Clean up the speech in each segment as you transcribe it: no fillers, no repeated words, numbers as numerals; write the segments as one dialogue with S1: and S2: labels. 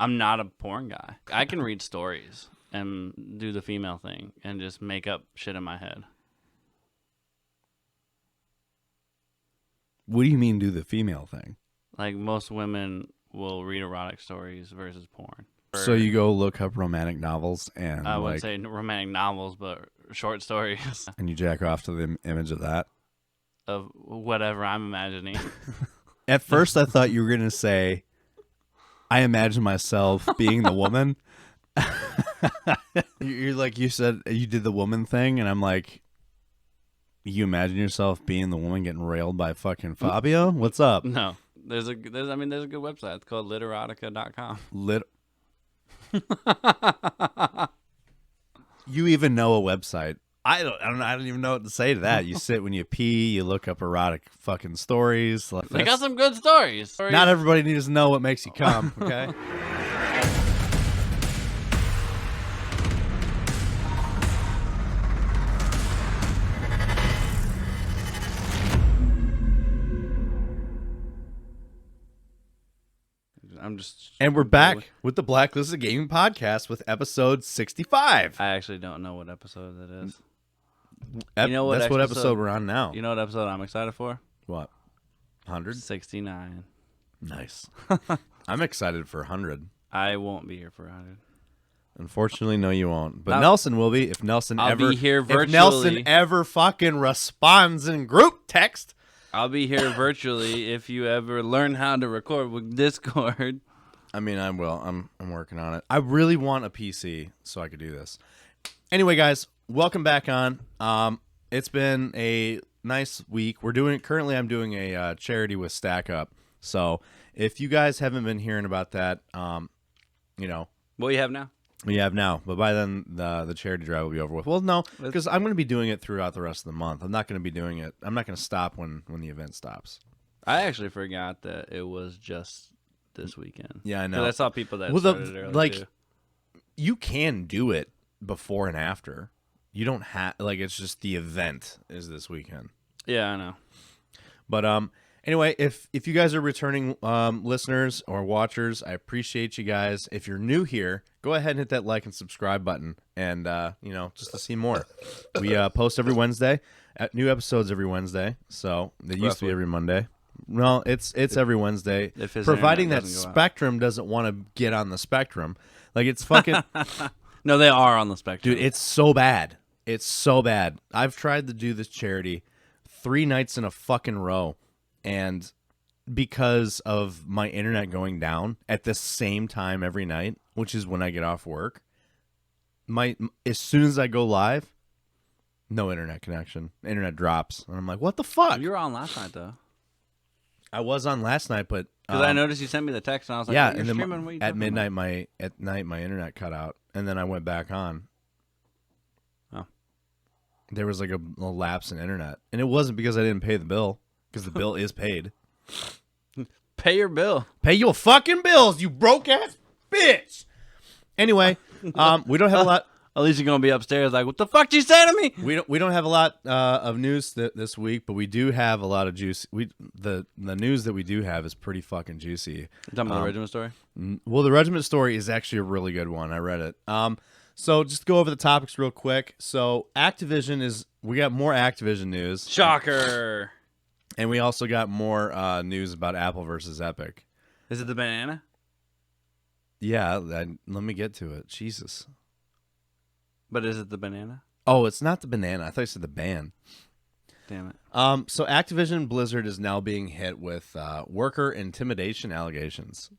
S1: I'm not a porn guy. I can read stories and do the female thing and just make up shit in my head.
S2: What do you mean do the female thing?
S1: Like most women will read erotic stories versus porn.
S2: So you go look up romantic novels and
S1: I wouldn't say romantic novels, but short stories.
S2: And you jack off to the image of that?
S1: Of whatever I'm imagining.
S2: At first I thought you were going to say, I imagine myself being the woman. You're like, you said you did the woman thing, and I'm like, you imagine yourself being the woman getting railed by fucking Fabio? What's up?
S1: No. There's a good website. It's called literotica.com.
S2: You even know a website. I don't even know what to say to that. You sit when you pee, you look up erotic fucking stories.
S1: They got some good stories.
S2: Not everybody needs to know what makes you come, okay? And we're back with the Blacklisted Gaming Podcast with episode 65.
S1: I actually don't know what episode that is.
S2: That's what episode we're on now.
S1: You know what episode I'm excited for?
S2: What? 100?
S1: 69.
S2: Nice. I'm excited for 100.
S1: I won't be here for 100.
S2: Unfortunately, no, you won't. But Nelson will be if Nelson
S1: I'll be here virtually.
S2: If Nelson ever fucking responds in group text.
S1: I'll be here virtually if you ever learn how to record with Discord.
S2: I mean, I will. I'm working on it. I really want a PC so I could do this. Anyway, guys, welcome back on. It's been a nice week. Currently I'm doing a charity with Stack Up. So if you guys haven't been hearing about that, you know.
S1: What you have now?
S2: We have now, but by then the charity drive will be over with. Well, no, because I'm going to be doing it throughout the rest of the month. I'm not going to be doing it. I'm not going to stop when the event stops.
S1: I actually forgot that it was just this weekend.
S2: Yeah, I know.
S1: I saw people that started early too.
S2: You can do it before and after. You don't have it's just the event is this weekend.
S1: Yeah, I know.
S2: But anyway, if you guys are returning listeners or watchers, I appreciate you guys. If you're new here, go ahead and hit that like and subscribe button, and just to see more. We post every Wednesday, new episodes every Wednesday. So they used to be every Monday. Well, it's every Wednesday, providing that Spectrum doesn't want to get on the spectrum. Like it's fucking.
S1: No, they are on the spectrum,
S2: dude. It's so bad. It's so bad. I've tried to do this charity 3 nights in a fucking row. And because of my internet going down at the same time every night, which is when I get off work, as soon as I go live, no internet connection. Internet drops. And I'm like, what the fuck?
S1: You were on last night, though.
S2: I was on last night, but...
S1: Because I noticed you sent me the text, and I was like,
S2: yeah,
S1: you're
S2: and then
S1: streaming?
S2: at midnight, my internet cut out, and then I went back on.
S1: Oh.
S2: There was like a lapse in internet. And it wasn't because I didn't pay the bill. Because the bill is paid.
S1: Pay your bill.
S2: Pay your fucking bills, you broke ass bitch. Anyway, we don't have a lot.
S1: At least you're gonna be upstairs like, what the fuck did you say to me?
S2: We don't have a lot of news this week, but we do have a lot of juice. The news that we do have is pretty fucking juicy.
S1: You talking about the regiment story?
S2: Well, the regiment story is actually a really good one. I read it. So just go over the topics real quick. So we got more Activision news.
S1: Shocker.
S2: And we also got more news about Apple versus Epic.
S1: Is it the banana?
S2: Yeah, let me get to it. Jesus.
S1: But is it the banana?
S2: Oh, it's not the banana. I thought you said the ban.
S1: Damn it.
S2: So Activision Blizzard is now being hit with worker intimidation allegations.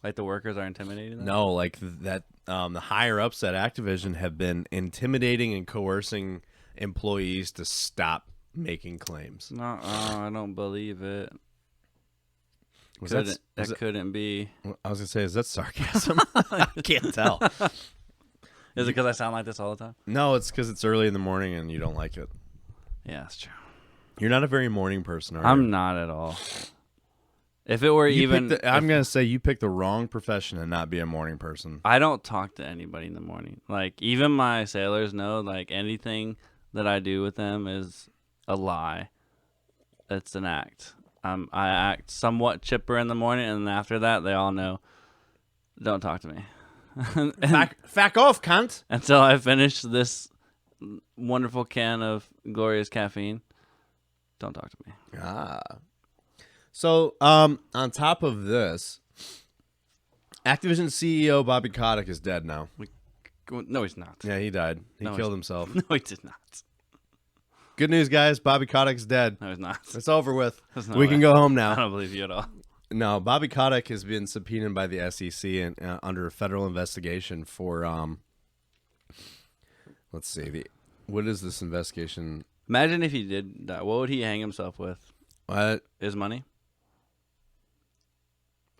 S1: Like the workers are intimidating them?
S2: No, like that. The higher ups at Activision have been intimidating and coercing employees to stop making claims.
S1: No, I don't believe it.
S2: That
S1: couldn't be.
S2: I was gonna say, is that sarcasm? I can't tell.
S1: Is it because I sound like this all the time?
S2: No, it's because it's early in the morning and you don't like it.
S1: Yeah, that's true.
S2: You're not a very morning person, are you?
S1: I'm not at all. If it were I'm
S2: going to say you picked the wrong profession and not be a morning person.
S1: I don't talk to anybody in the morning. Like, even my sailors know, like, anything that I do with them is a lie. It's an act. I act somewhat chipper in the morning, and then after that, they all know Don't talk to me.
S2: Fack off, cunt.
S1: Until I finish this wonderful can of glorious caffeine. Don't talk to me.
S2: Ah. So, on top of this, Activision CEO Bobby Kotick is dead now.
S1: No, he's not.
S2: Yeah, he died. He killed himself.
S1: No, he did not.
S2: Good news, guys. Bobby Kotick's dead.
S1: No, he's not.
S2: It's over with.
S1: There's no
S2: We
S1: way.
S2: can go home
S1: I
S2: now.
S1: don't believe you at all.
S2: No, Bobby Kotick has been subpoenaed by the SEC and under a federal investigation for let's see, what is this investigation?
S1: Imagine if he did that. What would he hang himself with?
S2: What?
S1: His money?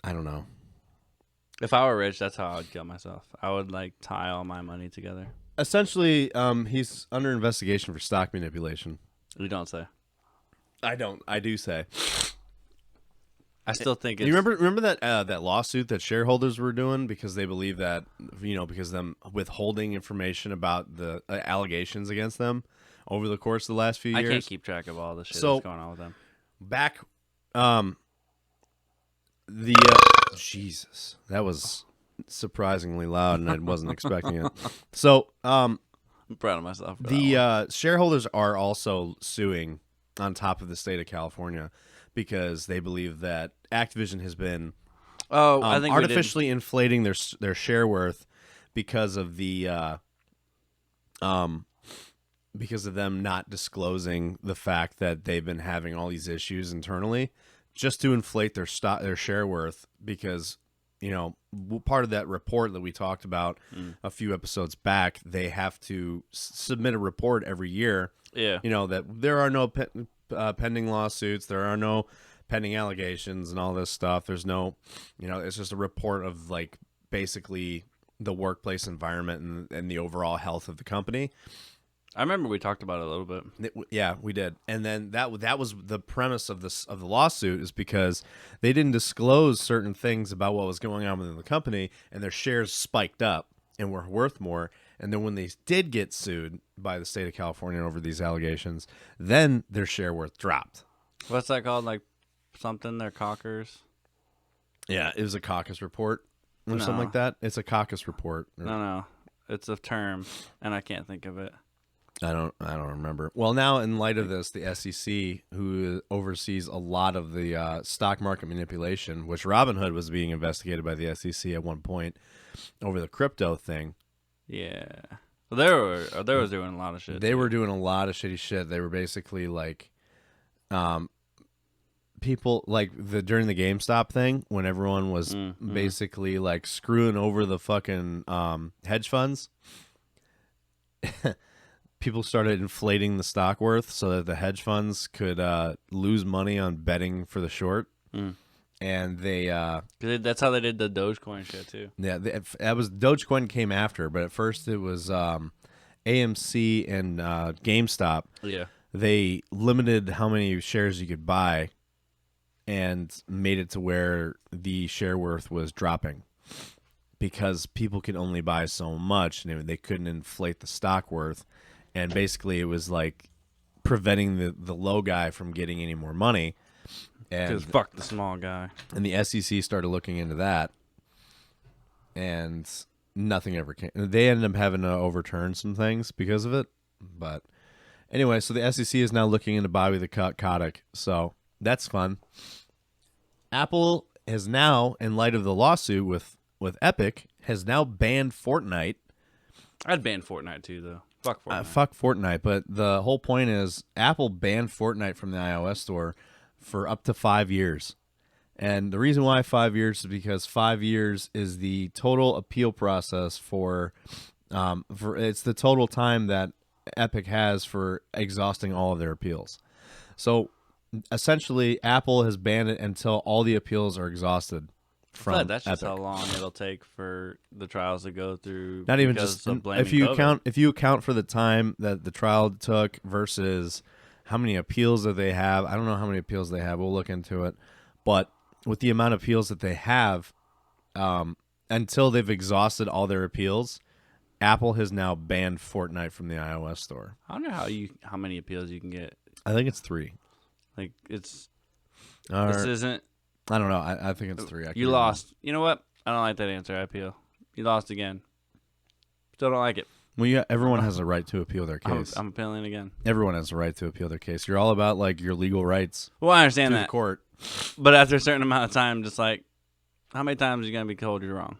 S2: I don't know.
S1: If I were rich, that's how I'd kill myself. I would like tie all my money together.
S2: Essentially, he's under investigation for stock manipulation.
S1: You don't say.
S2: I don't. I do say.
S1: I still think it's...
S2: You remember that that lawsuit that shareholders were doing because they believe that, because of them withholding information about the allegations against them over the course of the last few years?
S1: I can't keep track of all the shit that's going on with them.
S2: Back, Jesus, that was surprisingly loud, and I wasn't expecting it. So,
S1: I'm proud of myself. For
S2: the shareholders are also suing on top of the state of California because they believe that Activision has been
S1: I think
S2: artificially inflating their share worth because of the because of them not disclosing the fact that they've been having all these issues internally, just to inflate their share worth. Because part of that report that we talked about a few episodes back, they have to submit a report every year.
S1: Yeah,
S2: that there are no pending lawsuits, there are no pending allegations, and all this stuff. There's no, it's just a report of like basically the workplace environment and the overall health of the company.
S1: I remember we talked about it a little bit.
S2: Yeah, we did. And then that was the premise of the lawsuit, is because they didn't disclose certain things about what was going on within the company, and their shares spiked up and were worth more. And then when they did get sued by the state of California over these allegations, then their share worth dropped.
S1: What's that called? Like something? They're cockers?
S2: Yeah, it was a caucus report or something like that. It's a caucus report.
S1: No. It's a term, and I can't think of it.
S2: I don't remember. Well, now in light of this, the SEC, who oversees a lot of the stock market manipulation, which Robinhood was being investigated by the SEC at one point over the crypto thing.
S1: Yeah, well, they was doing a lot of shit.
S2: They were doing a lot of shitty shit. They were basically like, people like during the GameStop thing when everyone was basically like screwing over the fucking hedge funds. People started inflating the stock worth so that the hedge funds could lose money on betting for the short. And they...
S1: that's how they did the Dogecoin shit, too.
S2: Yeah, that was... Dogecoin came after, but at first it was AMC and GameStop.
S1: Yeah.
S2: They limited how many shares you could buy and made it to where the share worth was dropping because people could only buy so much and they couldn't inflate the stock worth. And basically, it was like preventing the low guy from getting any more money.
S1: Because fuck the small guy.
S2: And the SEC started looking into that, and nothing ever came. They ended up having to overturn some things because of it. But anyway, so the SEC is now looking into Bobby the Kotick. So that's fun. Apple has now, in light of the lawsuit with Epic, has now banned Fortnite.
S1: I'd ban Fortnite too, though. Fuck Fortnite.
S2: Fuck Fortnite, but the whole point is Apple banned Fortnite from the iOS store for up to 5 years. And the reason why 5 years is because 5 years is the total appeal process for it's the total time that Epic has for exhausting all of their appeals. So essentially, Apple has banned it until all the appeals are exhausted.
S1: That's just
S2: Epic.
S1: how long it'll take for the trials to go through.
S2: Not even just if you account for the time that the trial took versus how many appeals that they have. I don't know how many appeals they have. We'll look into it. But with the amount of appeals that they have, until they've exhausted all their appeals, Apple has now banned Fortnite from the iOS store.
S1: I don't know how many appeals you can get.
S2: I think it's 3.
S1: Like this
S2: Or,
S1: isn't.
S2: I don't know. I think it's 3.
S1: You lost. You know what? I don't like that answer. I appeal. You lost again. Still don't like it.
S2: Well, yeah, everyone has a right to appeal their case.
S1: I'm appealing again.
S2: Everyone has a right to appeal their case. You're all about like your legal rights.
S1: Well, I understand
S2: to
S1: that.
S2: the court.
S1: But after a certain amount of time, just like, how many times are you going to be told you're wrong?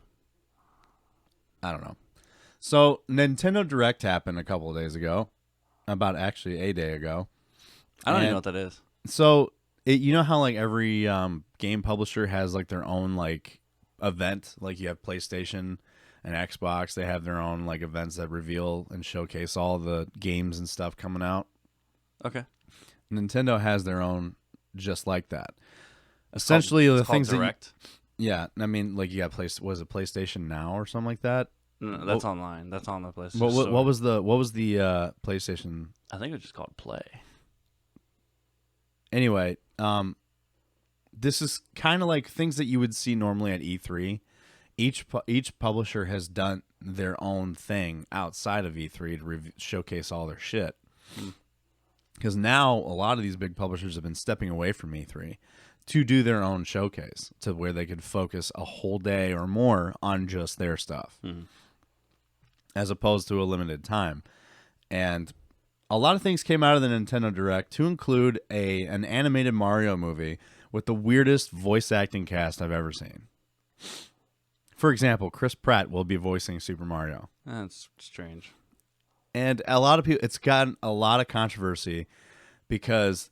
S2: I don't know. So Nintendo Direct happened a couple of days ago. About actually a day ago.
S1: I don't even know what that is.
S2: So you know how like every game publisher has like their own like event, like you have PlayStation and Xbox, they have their own like events that reveal and showcase all the games and stuff coming out.
S1: Okay.
S2: Nintendo has their own just like that. Essentially the things
S1: Direct.
S2: Yeah, I mean like you got was it PlayStation Now or something like that?
S1: No, that's online. That's on the PlayStation.
S2: What was the PlayStation?
S1: I think it was just called Play.
S2: Anyway, this is kind of like things that you would see normally at E3. Each publisher has done their own thing outside of E3 to showcase all their shit. Because now a lot of these big publishers have been stepping away from E3 to do their own showcase, to where they could focus a whole day or more on just their stuff, as opposed to a limited time. And a lot of things came out of the Nintendo Direct, to include an animated Mario movie with the weirdest voice acting cast I've ever seen. For example, Chris Pratt will be voicing Super Mario.
S1: That's strange.
S2: And a lot of people, it's gotten a lot of controversy because,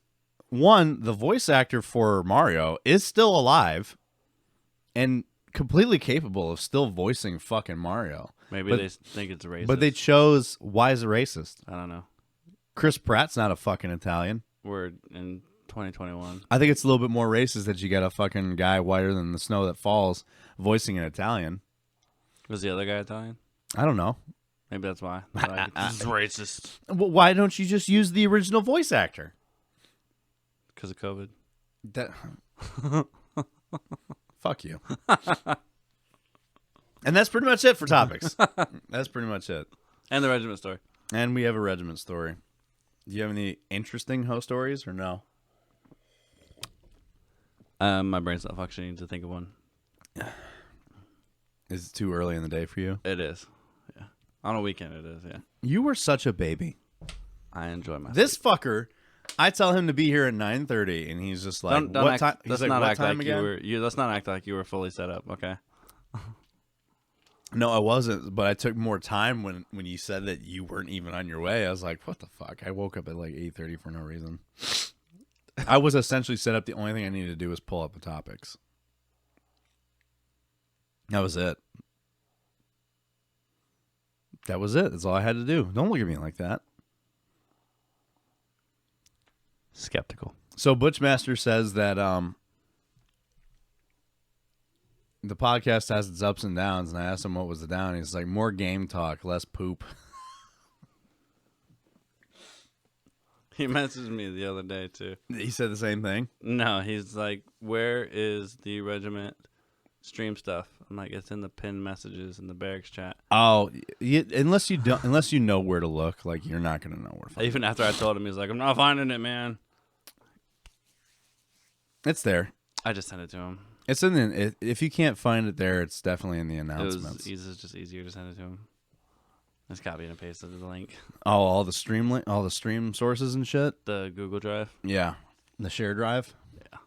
S2: one, the voice actor for Mario is still alive and completely capable of still voicing fucking Mario.
S1: Maybe they think it's racist.
S2: But they chose, why is it racist?
S1: I don't know.
S2: Chris Pratt's not a fucking Italian.
S1: We're in 2021.
S2: I think it's a little bit more racist that you got a fucking guy whiter than the snow that falls voicing an Italian.
S1: Was the other guy Italian?
S2: I don't know.
S1: Maybe that's why. Like, this is racist.
S2: Well, why don't you just use the original voice actor?
S1: Because of COVID.
S2: Fuck you. And that's pretty much it for topics. That's pretty much it.
S1: And the regiment story.
S2: And we have a regiment story. Do you have any interesting hoe stories or no?
S1: My brain's not functioning to think of one.
S2: Is it too early in the day for you?
S1: It is. Yeah. On a weekend, it is. Yeah.
S2: You were such a baby.
S1: I enjoy my
S2: This fucker, I tell him to be here at 9:30, and he's just like,
S1: don't
S2: "What
S1: act,
S2: time?" He's
S1: let's
S2: like,
S1: not
S2: "What
S1: act
S2: time
S1: like
S2: again?"
S1: let's not act like you were fully set up. Okay.
S2: No, I wasn't, but I took more time when you said that you weren't even on your way. I was like, "What the fuck?" I woke up at like 8:30 for no reason. I was essentially set up. The only thing I needed to do was pull up the topics. That was it. That was it. That's all I had to do. Don't look at me like that.
S1: Skeptical.
S2: So Butchmaster says that the podcast has its ups and downs, and I asked him what was the down. He's like, more game talk, less poop.
S1: He messaged me the other day too.
S2: He said the same thing?
S1: No, he's like, where is the regiment stream stuff? I'm like, it's in the pinned messages in the barracks chat.
S2: Oh, unless you know where to look, like you're not gonna know where to find it.
S1: Even after I told him, he's like, I'm not finding it, man.
S2: It's there.
S1: I just sent it to him.
S2: It's in the. If you can't find it there, it's definitely in the announcements.
S1: It's just easier to send it to him. Just copy and paste the link.
S2: Oh, all the stream sources and shit.
S1: The Google Drive.
S2: Yeah, the share drive.
S1: Yeah,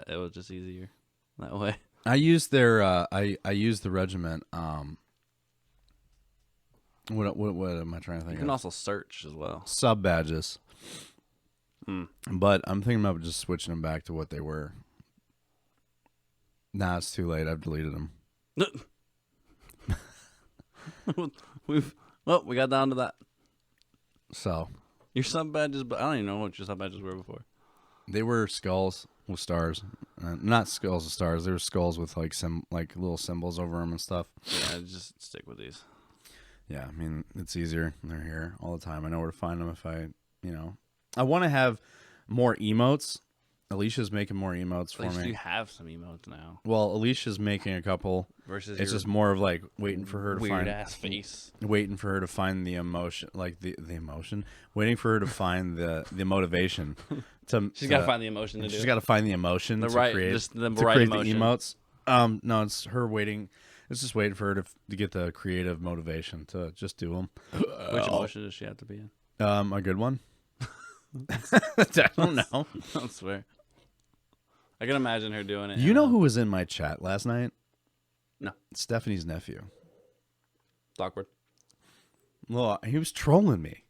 S1: it was just easier that way.
S2: I used their. I used the regiment. What am I trying to think?
S1: You can also search as well.
S2: Sub badges. But I'm thinking about just switching them back to what they were. Nah, it's too late. I've deleted them.
S1: We got down to that.
S2: So
S1: Your sub badges, but I don't even know what your sub badges were before.
S2: they were skulls with stars, not skulls with stars. They were skulls with like little symbols over them and stuff.
S1: Yeah, just stick with these.
S2: Yeah, I mean it's easier. They're here all the time. I know where to find them if I want to have more emotes. Alicia's making more emotes for
S1: At least
S2: me.
S1: you have some emotes now.
S2: Well, Alicia's making a couple.
S1: Versus
S2: It's
S1: your
S2: just more of like waiting for her to
S1: weird
S2: find
S1: ass face.
S2: waiting for her to find the emotion, like the emotion. Waiting for her to find the motivation.
S1: She's got to find the emotion to do.
S2: She's got to find the emotion
S1: The
S2: to
S1: right,
S2: create
S1: just the
S2: to
S1: right
S2: create
S1: emotion.
S2: the emotes. No, it's her waiting. It's just waiting for her to get the creative motivation to just do them.
S1: Which emotion does she have to be in?
S2: A good one. I don't know.
S1: I swear. I can imagine her doing it.
S2: You know who was in my chat last night?
S1: No.
S2: Stephanie's nephew.
S1: It's awkward.
S2: Well, he was trolling me.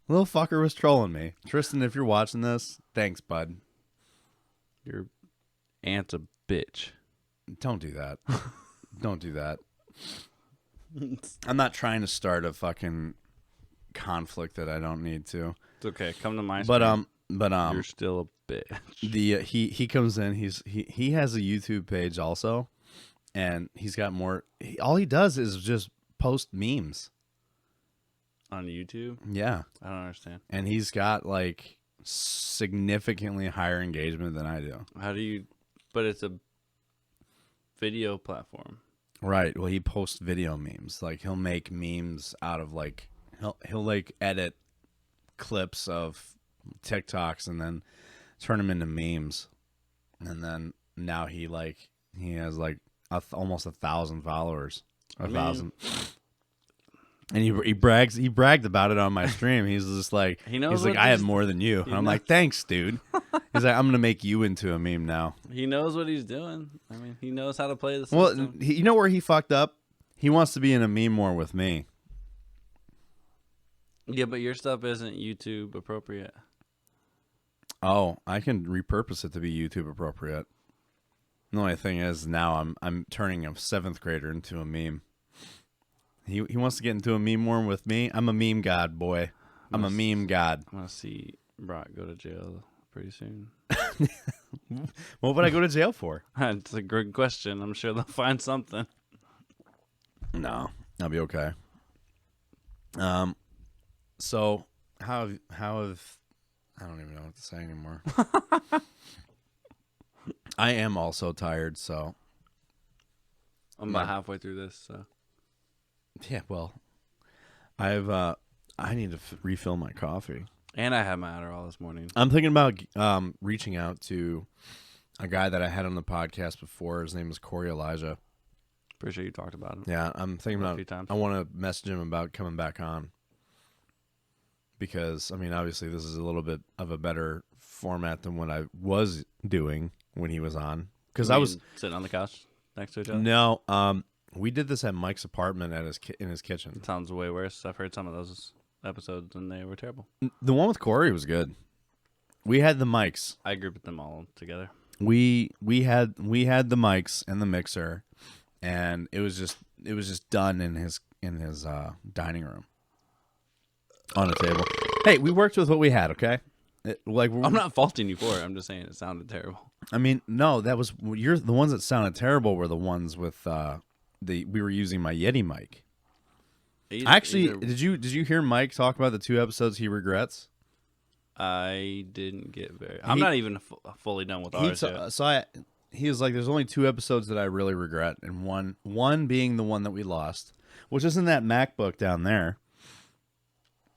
S2: Little fucker was trolling me. Tristan, if you're watching this, thanks, bud.
S1: Your aunt's a bitch.
S2: Don't do that. Don't do that. I'm not trying to start a fucking conflict that I don't need to.
S1: It's okay. Come to my
S2: But
S1: you're still a bitch.
S2: He comes in. He has a YouTube page also, and he's got more. All he does is just post memes
S1: On YouTube?
S2: Yeah,
S1: I don't understand.
S2: and he's got like significantly higher engagement than I do.
S1: How do you... But it's a video platform.
S2: Right. Well, he posts video memes. Like he'll make memes out of like he'll like edit clips of TikToks and then turn them into memes. And then now he has like almost 1,000 followers. 1,000. And he bragged about it on my stream. He's just like he's like I have more than you. And I'm like, thanks, dude. He's like, I'm gonna make you into a meme now.
S1: He knows what he's doing. I mean, he knows how to play the
S2: Well,
S1: system.
S2: you know where he fucked up? He wants to be in a meme more with me.
S1: Yeah, but your stuff isn't YouTube appropriate.
S2: Oh, I can repurpose it to be YouTube appropriate. The only thing is now I'm turning a 7th grader into a meme. He wants to get into a meme more with me. I'm a meme god, boy. I'm a meme god.
S1: I'm gonna see Brock go to jail pretty soon.
S2: What would I go to jail for?
S1: It's a good question. I'm sure they'll find something.
S2: No, I'll be okay. So how have I don't even know what to say anymore. I am also tired, so
S1: I'm about halfway through this, so.
S2: yeah. Well, I need to refill my coffee.
S1: And I had my Adderall this morning.
S2: I'm thinking about reaching out to a guy that I had on the podcast before. His name is Corey Elijah.
S1: Pretty sure you talked about him.
S2: Yeah, I'm thinking
S1: A
S2: about.
S1: few times.
S2: I want to message him about coming back on because I mean, obviously, this is a little bit of a better format than what I was doing when he was on. Because I was
S1: sitting on the couch next to each other.
S2: no, we did this at Mike's apartment at in his kitchen.
S1: It sounds way worse. I've heard some of those episodes and they were terrible.
S2: The one with Corey was good. We had the mics.
S1: I grouped them all together.
S2: We had the mics and the mixer, and it was just done in his dining room on a table. Hey, we worked with what we had, okay?
S1: I'm not faulting you for it. I'm just saying it sounded terrible.
S2: I mean, no, the ones that sounded terrible were the ones with we were using my Yeti mic. Actually, did you hear Mike talk about the 2 episodes he regrets?
S1: I didn't get very. I'm not even fully done with ours yet.
S2: He was like, "There's only 2 episodes that I really regret, and one being the one that we lost, which isn't that MacBook down there.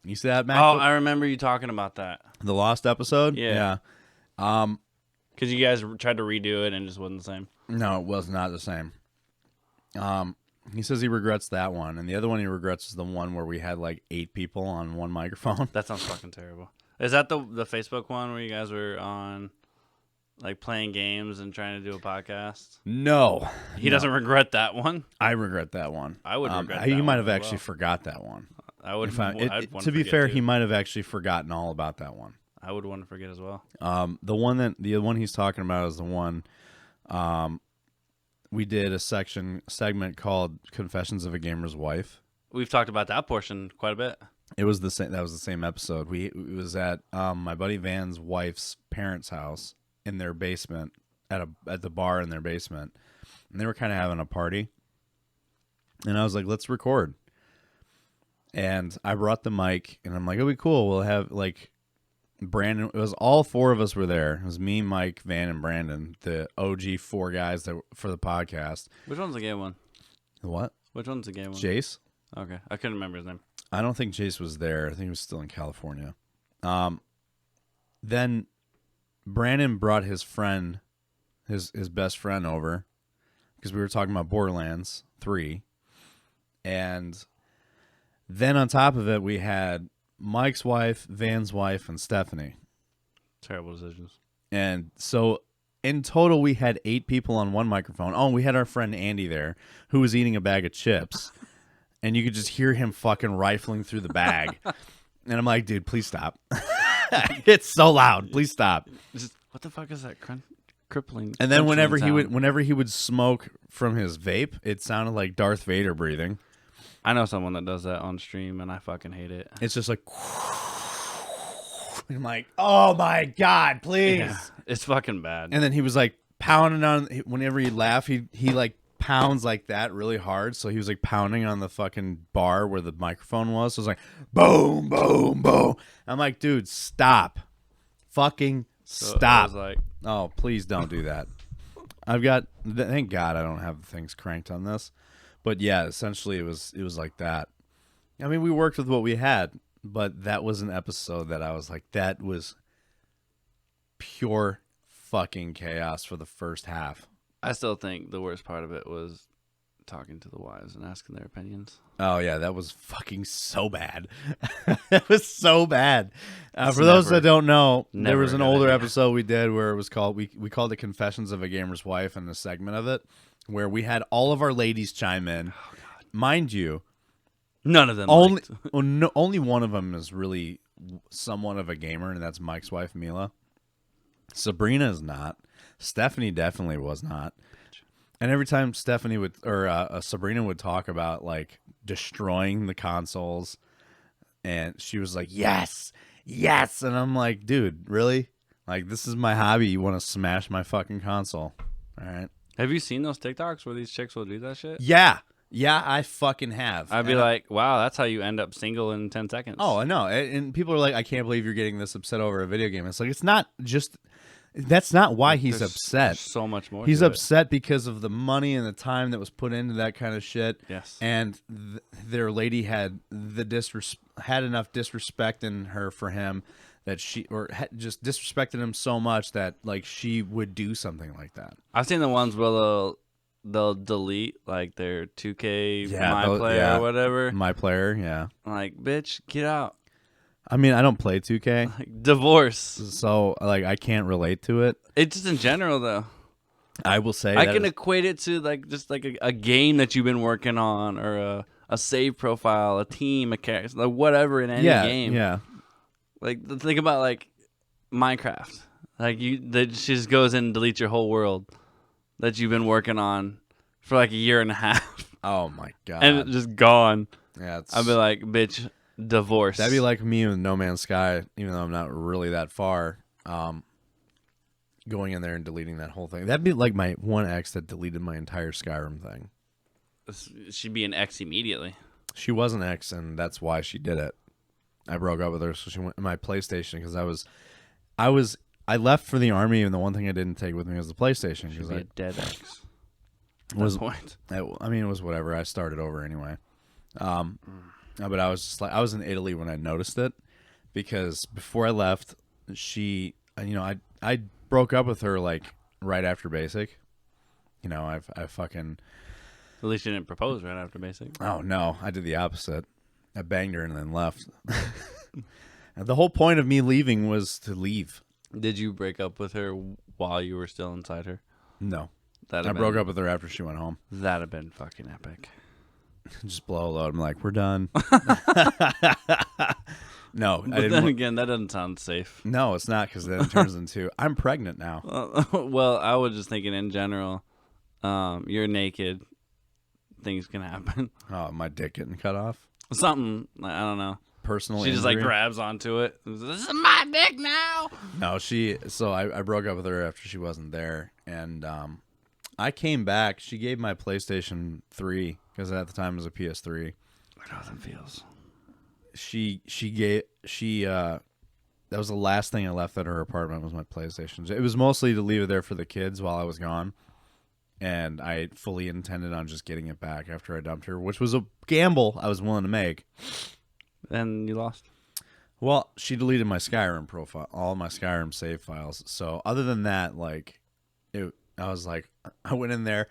S2: You see that MacBook?
S1: Oh, I remember you talking about that.
S2: The lost episode?
S1: Yeah.
S2: Yeah.
S1: Because you guys tried to redo it and it just wasn't the same.
S2: No, it was not the same. He says he regrets that one, and the other one he regrets is the one where we had like 8 people on one microphone.
S1: That sounds fucking terrible. Is that the Facebook one where you guys were on, like, playing games and trying to do a podcast?
S2: No.
S1: He doesn't regret that one?
S2: I regret that one.
S1: I would regret that
S2: He
S1: one
S2: might have
S1: as
S2: actually
S1: well.
S2: forgot that one.
S1: I would.
S2: To be fair, he might have actually forgotten all about that one.
S1: I would want to forget as well.
S2: The one he's talking about is the one we did a segment called Confessions of a Gamer's Wife.
S1: We've talked about that portion quite a bit.
S2: It was the same. That was the same episode. It was at my buddy Van's wife's parents' house in their basement at the bar in their basement, and they were kind of having a party. And I was like, "Let's record." And I brought the mic, and I'm like, "It'll be cool. We'll have like Brandon." It was all 4 of us were there. It was me, Mike, Van, and Brandon, the OG 4 guys that for the podcast.
S1: Which one's the gay one?
S2: What?
S1: Which one's the gay one?
S2: Jace.
S1: Okay, I couldn't remember his name.
S2: I don't think Jace was there. I think he was still in California. Then Brandon brought his friend, his best friend over, because we were talking about Borderlands 3. And then on top of it, we had Mike's wife, Van's wife, and Stephanie.
S1: Terrible decisions.
S2: And so in total, we had 8 people on one microphone. Oh, we had our friend Andy there who was eating a bag of chips. And you could just hear him fucking rifling through the bag. And I'm like, dude, please stop. It's so loud. Please stop.
S1: Just, what the fuck is that crippling?
S2: And then whenever
S1: sound?
S2: he would smoke from his vape, it sounded like Darth Vader breathing.
S1: I know someone that does that on stream, and I fucking hate it.
S2: It's just like, I'm like, oh my God, please.
S1: Yeah, it's fucking bad.
S2: And then he was like pounding on, whenever he'd laugh, he like pounds like that really hard. So he was like pounding on the fucking bar where the microphone was. So it was like, boom, boom, boom. I'm like, dude, stop. Fucking stop.
S1: Like,
S2: oh, please don't do that. Thank God I don't have things cranked on this. But yeah, essentially it was like that. I mean, we worked with what we had, but that was an episode that I was like, that was pure fucking chaos for the first half.
S1: I still think the worst part of it was talking to the wives and asking their opinions.
S2: Oh yeah, that was fucking so bad. That was so bad. For those that don't know, there was an older episode we did where it was called we called it Confessions of a Gamer's Wife, and a segment of it where we had all of our ladies chime in. Oh, mind you,
S1: none of them
S2: only one of them is really somewhat of a gamer, and that's Mike's wife, Mila. Sabrina is not. Stephanie definitely was not. And every time Stephanie would, or Sabrina would talk about like destroying the consoles, and she was like, yes, yes. And I'm like, dude, really? Like, this is my hobby. You want to smash my fucking console. All right.
S1: Have you seen those TikToks where these chicks will do that shit?
S2: Yeah. Yeah, I fucking have.
S1: I'd be like, wow, that's how you end up single in 10 seconds.
S2: Oh, I know. And people are like, I can't believe you're getting this upset over a video game. It's like, it's not just... That's not why he's upset.
S1: There's so much more.
S2: He's upset because of the money and the time that was put into that kind of shit.
S1: Yes.
S2: And their lady had had enough disrespect in her for him that just disrespected him so much that like she would do something like that.
S1: I've seen the ones where they'll delete like their 2K player or whatever.
S2: My player, yeah.
S1: Like, bitch, get out.
S2: I mean, I don't play 2K.
S1: Like, divorce.
S2: So, like, I can't relate to it.
S1: It's just in general, though.
S2: I will say
S1: I can equate it to, like, just like a game that you've been working on, or a save profile, a team, a character, like whatever in any game.
S2: Yeah.
S1: Like, think about, like, Minecraft. Like, she just goes in and deletes your whole world that you've been working on for, like, a year and a half.
S2: Oh, my God.
S1: And it's just gone.
S2: Yeah.
S1: I'd be like, bitch... Divorce.
S2: That'd be like me with No Man's Sky, even though I'm not really that far. Going in there and deleting that whole thing. That'd be like my one ex that deleted my entire Skyrim thing.
S1: She'd be an ex immediately.
S2: She was an ex, and that's why she did it. I broke up with her, so she went to my PlayStation because I left for the army, and the one thing I didn't take with me was the PlayStation.
S1: She'd be a dead ex.
S2: At that point. I mean, it was whatever. I started over anyway. But I was just like, I was in Italy when I noticed it, because before I left, I broke up with her like right after basic. You know, I fucking.
S1: At least you didn't propose right after basic.
S2: Oh no, I did the opposite. I banged her and then left. And the whole point of me leaving was to leave.
S1: Did you break up with her while you were still inside her?
S2: No, I broke up with her after she went home.
S1: That'd have been fucking epic.
S2: Just blow a load. I'm like, we're done. No,
S1: but then again, that doesn't sound safe.
S2: No, it's not, because then it turns into I'm pregnant now.
S1: Well, I was just thinking in general, you're naked, things can happen.
S2: Oh, my dick getting cut off.
S1: Something, I don't know.
S2: Personal.
S1: She
S2: injury.
S1: Just like grabs onto it. This is my dick now.
S2: No, So I broke up with her after she wasn't there, and I came back. She gave my PlayStation 3, because at the time it was a PS3.
S1: I know how that feels.
S2: That was the last thing I left at her apartment was my PlayStation. It was mostly to leave it there for the kids while I was gone, and I fully intended on just getting it back after I dumped her, which was a gamble I was willing to make.
S1: And you lost?
S2: Well, she deleted my Skyrim profile, all my Skyrim save files. So other than that, like, I was like, I went in there.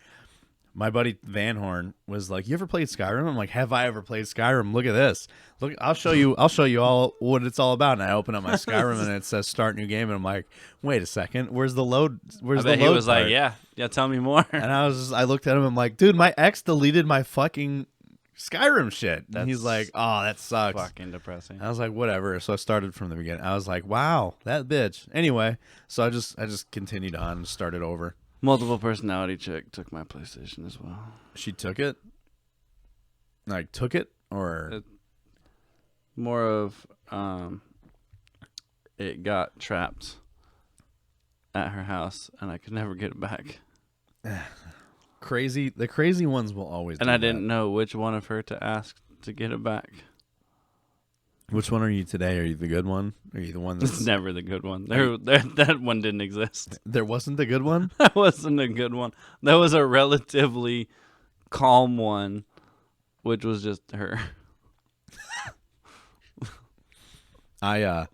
S2: My buddy Van Horn was like, "You ever played Skyrim?" I'm like, "Have I ever played Skyrim? Look at this. Look, I'll show you all what it's all about." And I open up my Skyrim and it says "Start new game," and I'm like, "Wait a second, where's the load? Where's
S1: I
S2: the
S1: bet
S2: load?"
S1: he was
S2: part?
S1: like, yeah, tell me more.
S2: And I looked at him. I'm like, "Dude, my ex deleted my fucking Skyrim shit." And he's like, "Oh, that sucks."
S1: Fucking depressing.
S2: I was like, "Whatever." So I started from the beginning. I was like, "Wow, that bitch." Anyway, so I just continued on and started over.
S1: Multiple personality chick took my PlayStation as well.
S2: She took it? Like, took it? Or?
S1: More of, it got trapped at her house, and I could never get it back.
S2: The crazy ones will always
S1: And
S2: do
S1: I
S2: that.
S1: didn't know which one of her to ask to get it back.
S2: Which one are you today? Are you the good one? Are you the one
S1: It's
S2: that's...
S1: never the good one. That one didn't exist.
S2: There wasn't the good one?
S1: That wasn't a good one. That was a relatively calm one, which was just her.
S2: I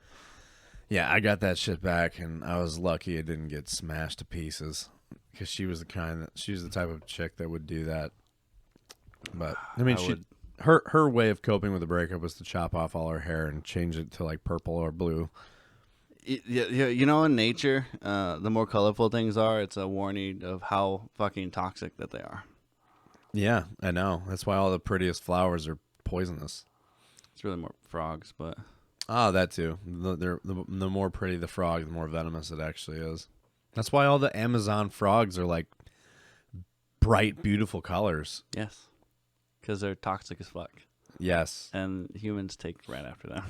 S2: got that shit back, and I was lucky it didn't get smashed to pieces, because she was the type of chick that would do that. But I mean, her way of coping with the breakup was to chop off all her hair and change it to like purple or blue.
S1: Yeah, you know, in nature, the more colorful things are, it's a warning of how fucking toxic that they are.
S2: Yeah, I know. That's why all the prettiest flowers are poisonous.
S1: It's really more frogs, but
S2: Oh, that too. The more pretty the frog, the more venomous it actually is. That's why all the Amazon frogs are like bright, beautiful colors.
S1: yes, because they're toxic as fuck,
S2: Yes.
S1: and humans take right after them.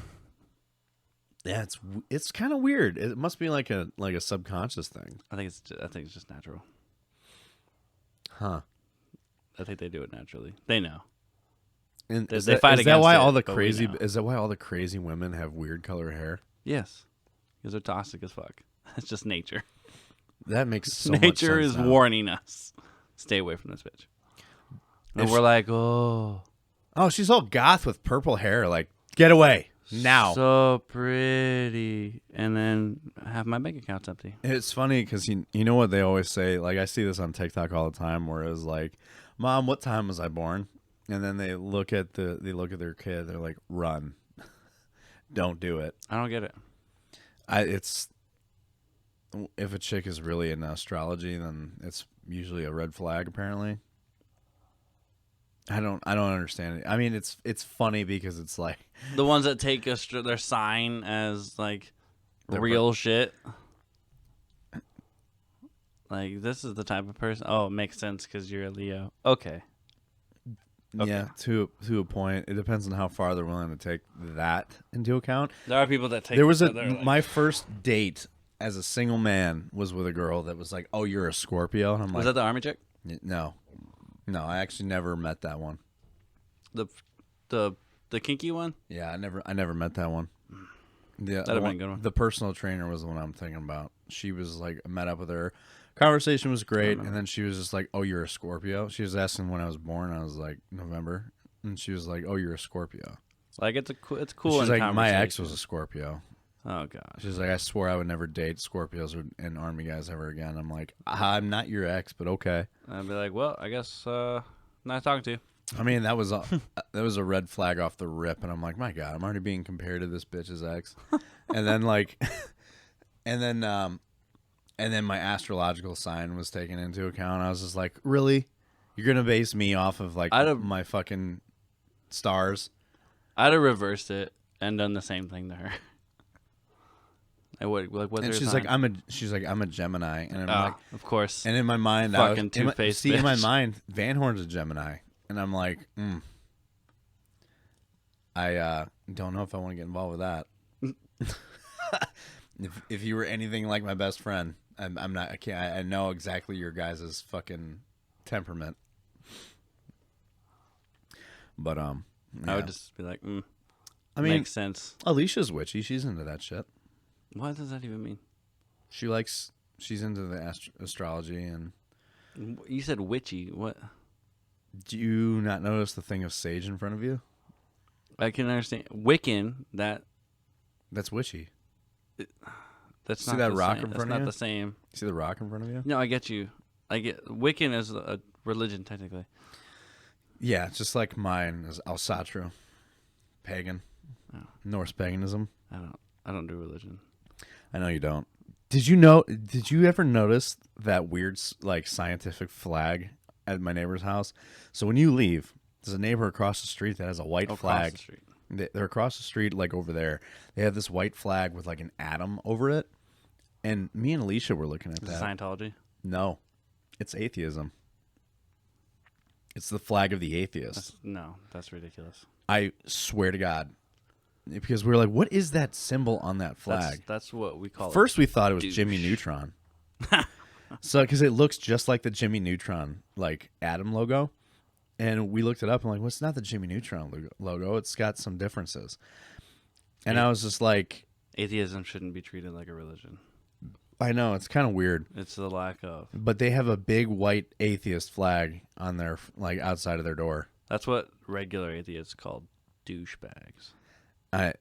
S2: Yeah, it's kind of weird. It must be like a subconscious thing.
S1: I think it's just natural.
S2: Huh.
S1: I think they do it naturally. They know.
S2: And
S1: They
S2: is
S1: fight
S2: that
S1: against
S2: why
S1: it,
S2: all the
S1: but we
S2: crazy
S1: know.
S2: is that why all the crazy women have weird color hair?
S1: Yes, because they're toxic as fuck. It's just nature.
S2: That makes so much
S1: Nature
S2: sense
S1: is
S2: now.
S1: warning us. Stay away from this bitch. And we're like, oh,
S2: Oh, she's all goth with purple hair. Like, get away now.
S1: so pretty. And then have my bank account's empty.
S2: It's funny because you know what they always say. Like, I see this on TikTok all the time, where it's like, "Mom, what time was I born?" And then they look at their kid. They're like, "Run, don't do it."
S1: I don't get it.
S2: It's if a chick is really into astrology, then it's usually a red flag. Apparently, I don't understand it. I mean, it's funny because it's like
S1: The ones that take their sign as like real shit. Like, this is the type of person. Oh, it makes sense because you're a Leo. Okay.
S2: yeah, to a point. It depends on how far they're willing to take that into account.
S1: There are people that take.
S2: There was
S1: like,
S2: my first date as a single man was with a girl that was like, "Oh, you're a Scorpio," and I'm
S1: Was
S2: like,
S1: that the army chick?
S2: "No, I actually never met that one."
S1: The kinky one?
S2: Yeah, I never met that one.
S1: That'd have been a good one.
S2: The personal trainer was the one I'm thinking about. She was like, I met up with her. Conversation was great, and then she was just like, "Oh, you're a Scorpio." She was asking when I was born. I was like, November, and she was like, "Oh, you're a Scorpio."
S1: Like, it's cool.
S2: She's
S1: in
S2: like, "My ex
S1: conversation.
S2: was a Scorpio."
S1: Oh god.
S2: She's like, "I swore I would never date Scorpios and Army guys ever again." I'm like, "I'm not your ex, but okay."
S1: I'd be like, well, I guess nice talking to you.
S2: I mean, that was a red flag off the rip, and I'm like, my God, I'm already being compared to this bitch's ex, and then like, and then my astrological sign was taken into account. I was just like, really, you're gonna base me off of like my fucking stars?
S1: I'd have reversed it and done the same thing to her. I would like, what's
S2: And
S1: her
S2: she's
S1: sign?
S2: like, I'm a Gemini, and I'm like,
S1: of course.
S2: and in my mind,
S1: Fucking two-faced
S2: in my
S1: bitch.
S2: mind, Van Horn's a Gemini, and I'm like, I don't know if I want to get involved with that. If you were anything like my best friend, I'm not. I can't. I know exactly your guys' fucking temperament. But
S1: I would just be like,
S2: I mean,
S1: makes sense.
S2: Alicia's witchy. She's into that shit.
S1: What does that even mean?
S2: She's into the astrology. And
S1: You said witchy. What?
S2: do you not notice the thing of sage in front of you?
S1: I can understand Wiccan.
S2: That's witchy.
S1: That's
S2: See
S1: not
S2: that
S1: the
S2: rock
S1: same.
S2: in
S1: That's
S2: front of
S1: not
S2: you?
S1: the same.
S2: See the rock in front of you?
S1: No, I get you. Wiccan is a religion technically.
S2: Yeah, just like mine is Alsatru, pagan, Norse paganism.
S1: I don't do religion.
S2: I know you don't. Did you ever notice that weird like scientific flag at my neighbor's house? So when you leave, there's a neighbor across the street that has a white flag.
S1: Across the street.
S2: They're across the street, like over there. They have this white flag with like an atom over it. And me and Alicia were looking at that.
S1: Scientology?
S2: No, it's atheism. It's the flag of the atheist.
S1: That's ridiculous.
S2: I swear to God. Because we were like, what is that symbol on that flag?
S1: That's what we call it.
S2: First, we thought it was
S1: douche.
S2: Jimmy Neutron. So, because it looks just like the Jimmy Neutron, like, atom logo. And we looked it up and like, well, it's not the Jimmy Neutron logo. It's got some differences. And I was just like...
S1: Atheism shouldn't be treated like a religion.
S2: I know, it's kind of weird.
S1: It's the lack of.
S2: But they have a big white atheist flag on their, like, outside of their door.
S1: That's what regular atheists called douchebags.
S2: I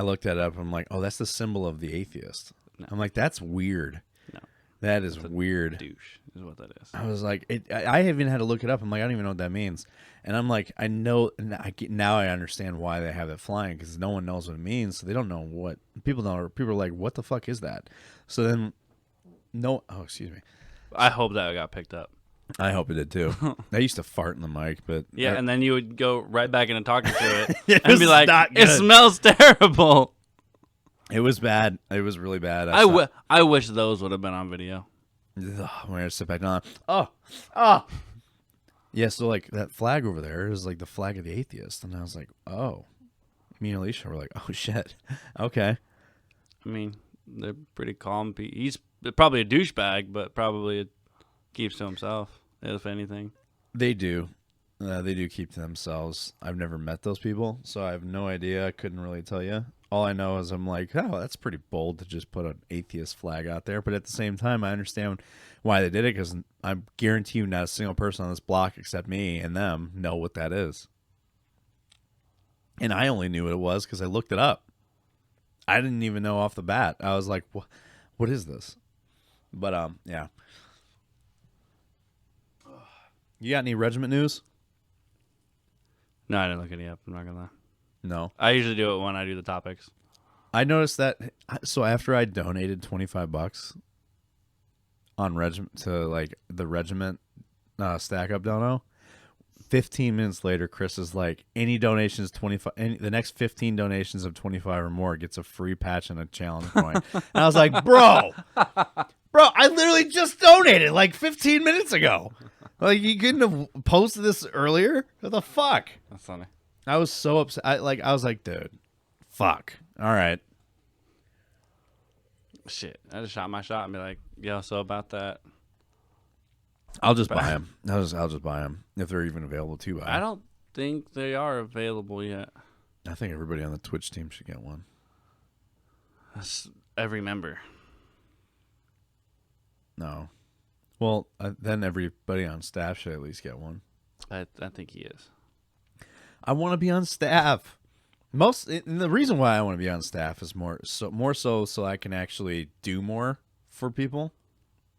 S2: looked that up. I'm like, oh, that's the symbol of the atheist. No. I'm like, that's weird.
S1: No.
S2: That is weird.
S1: Douche is what that is.
S2: I was like, I even had to look it up. I'm like, I don't even know what that means. And I'm like, I know, now I understand why they have it flying, because no one knows what it means. So they don't know what, people are like, what the fuck is that? So then, excuse me.
S1: I hope that got picked up.
S2: I hope it did too. I used to fart in the mic, but
S1: yeah, and then you would go right back into talking to
S2: it
S1: and be like, "It smells terrible."
S2: It was bad. It was really bad.
S1: I wish those would have been on video.
S2: Ugh, I'm gonna sit back down. Oh, yeah. So like that flag over there is like the flag of the atheist, and I was like, oh. Me and Alicia were like, oh shit, okay.
S1: I mean, they're pretty calm. He's probably a douchebag, but probably keeps to himself. If anything,
S2: they do keep to themselves. I've never met those people, so I have no idea. I couldn't really tell you. All I know is I'm like, oh, that's pretty bold to just put an atheist flag out there. But at the same time, I understand why they did it, because I guarantee you not a single person on this block except me and them know what that is. And I only knew what it was because I looked it up. I didn't even know off the bat. I was like, what is this? But, yeah. You got any regiment news?
S1: No, I didn't look any up. I'm not going to lie.
S2: No.
S1: I usually do it when I do the topics.
S2: I noticed that. So after I donated $25 on regiment to like the regiment stack up dono, 15 minutes later, Chris is like, any donations 25, the next 15 donations of 25 or more gets a free patch and a challenge point. And I was like, bro, I literally just donated like 15 minutes ago. Like, you couldn't have posted this earlier? What the fuck?
S1: That's funny.
S2: I was so upset. I was like, dude, fuck. All right.
S1: Shit. I just shot my shot and be like, yo, so about that.
S2: I'll just buy them. I'll just buy them if they're even available to buy.
S1: I don't think they are available yet.
S2: I think everybody on the Twitch team should get one.
S1: That's every member.
S2: No. Well, then everybody on staff should at least get one.
S1: I think he is.
S2: I want to be on staff. The reason why I want to be on staff is more so I can actually do more for people.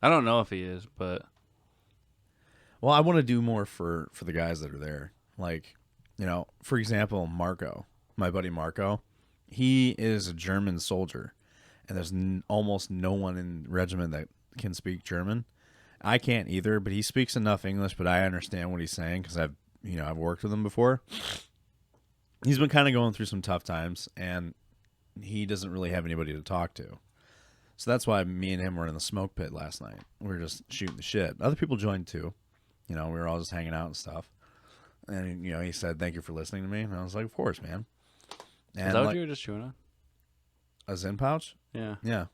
S1: I don't know if he is, but
S2: well, I want to do more for the guys that are there. Like, you know, for example, Marco, my buddy Marco, he is a German soldier, and there's almost no one in the regiment that can speak German. I can't either, but he speaks enough English, but I understand what he's saying because I've worked with him before. He's been kind of going through some tough times, and he doesn't really have anybody to talk to. So that's why me and him were in the smoke pit last night. We were just shooting the shit. Other people joined too. You know, we were all just hanging out and stuff. And, you know, he said, thank you for listening to me. And I was like, of course, man. And
S1: is that what you were just chewing on?
S2: A Zen pouch?
S1: Yeah.
S2: Yeah.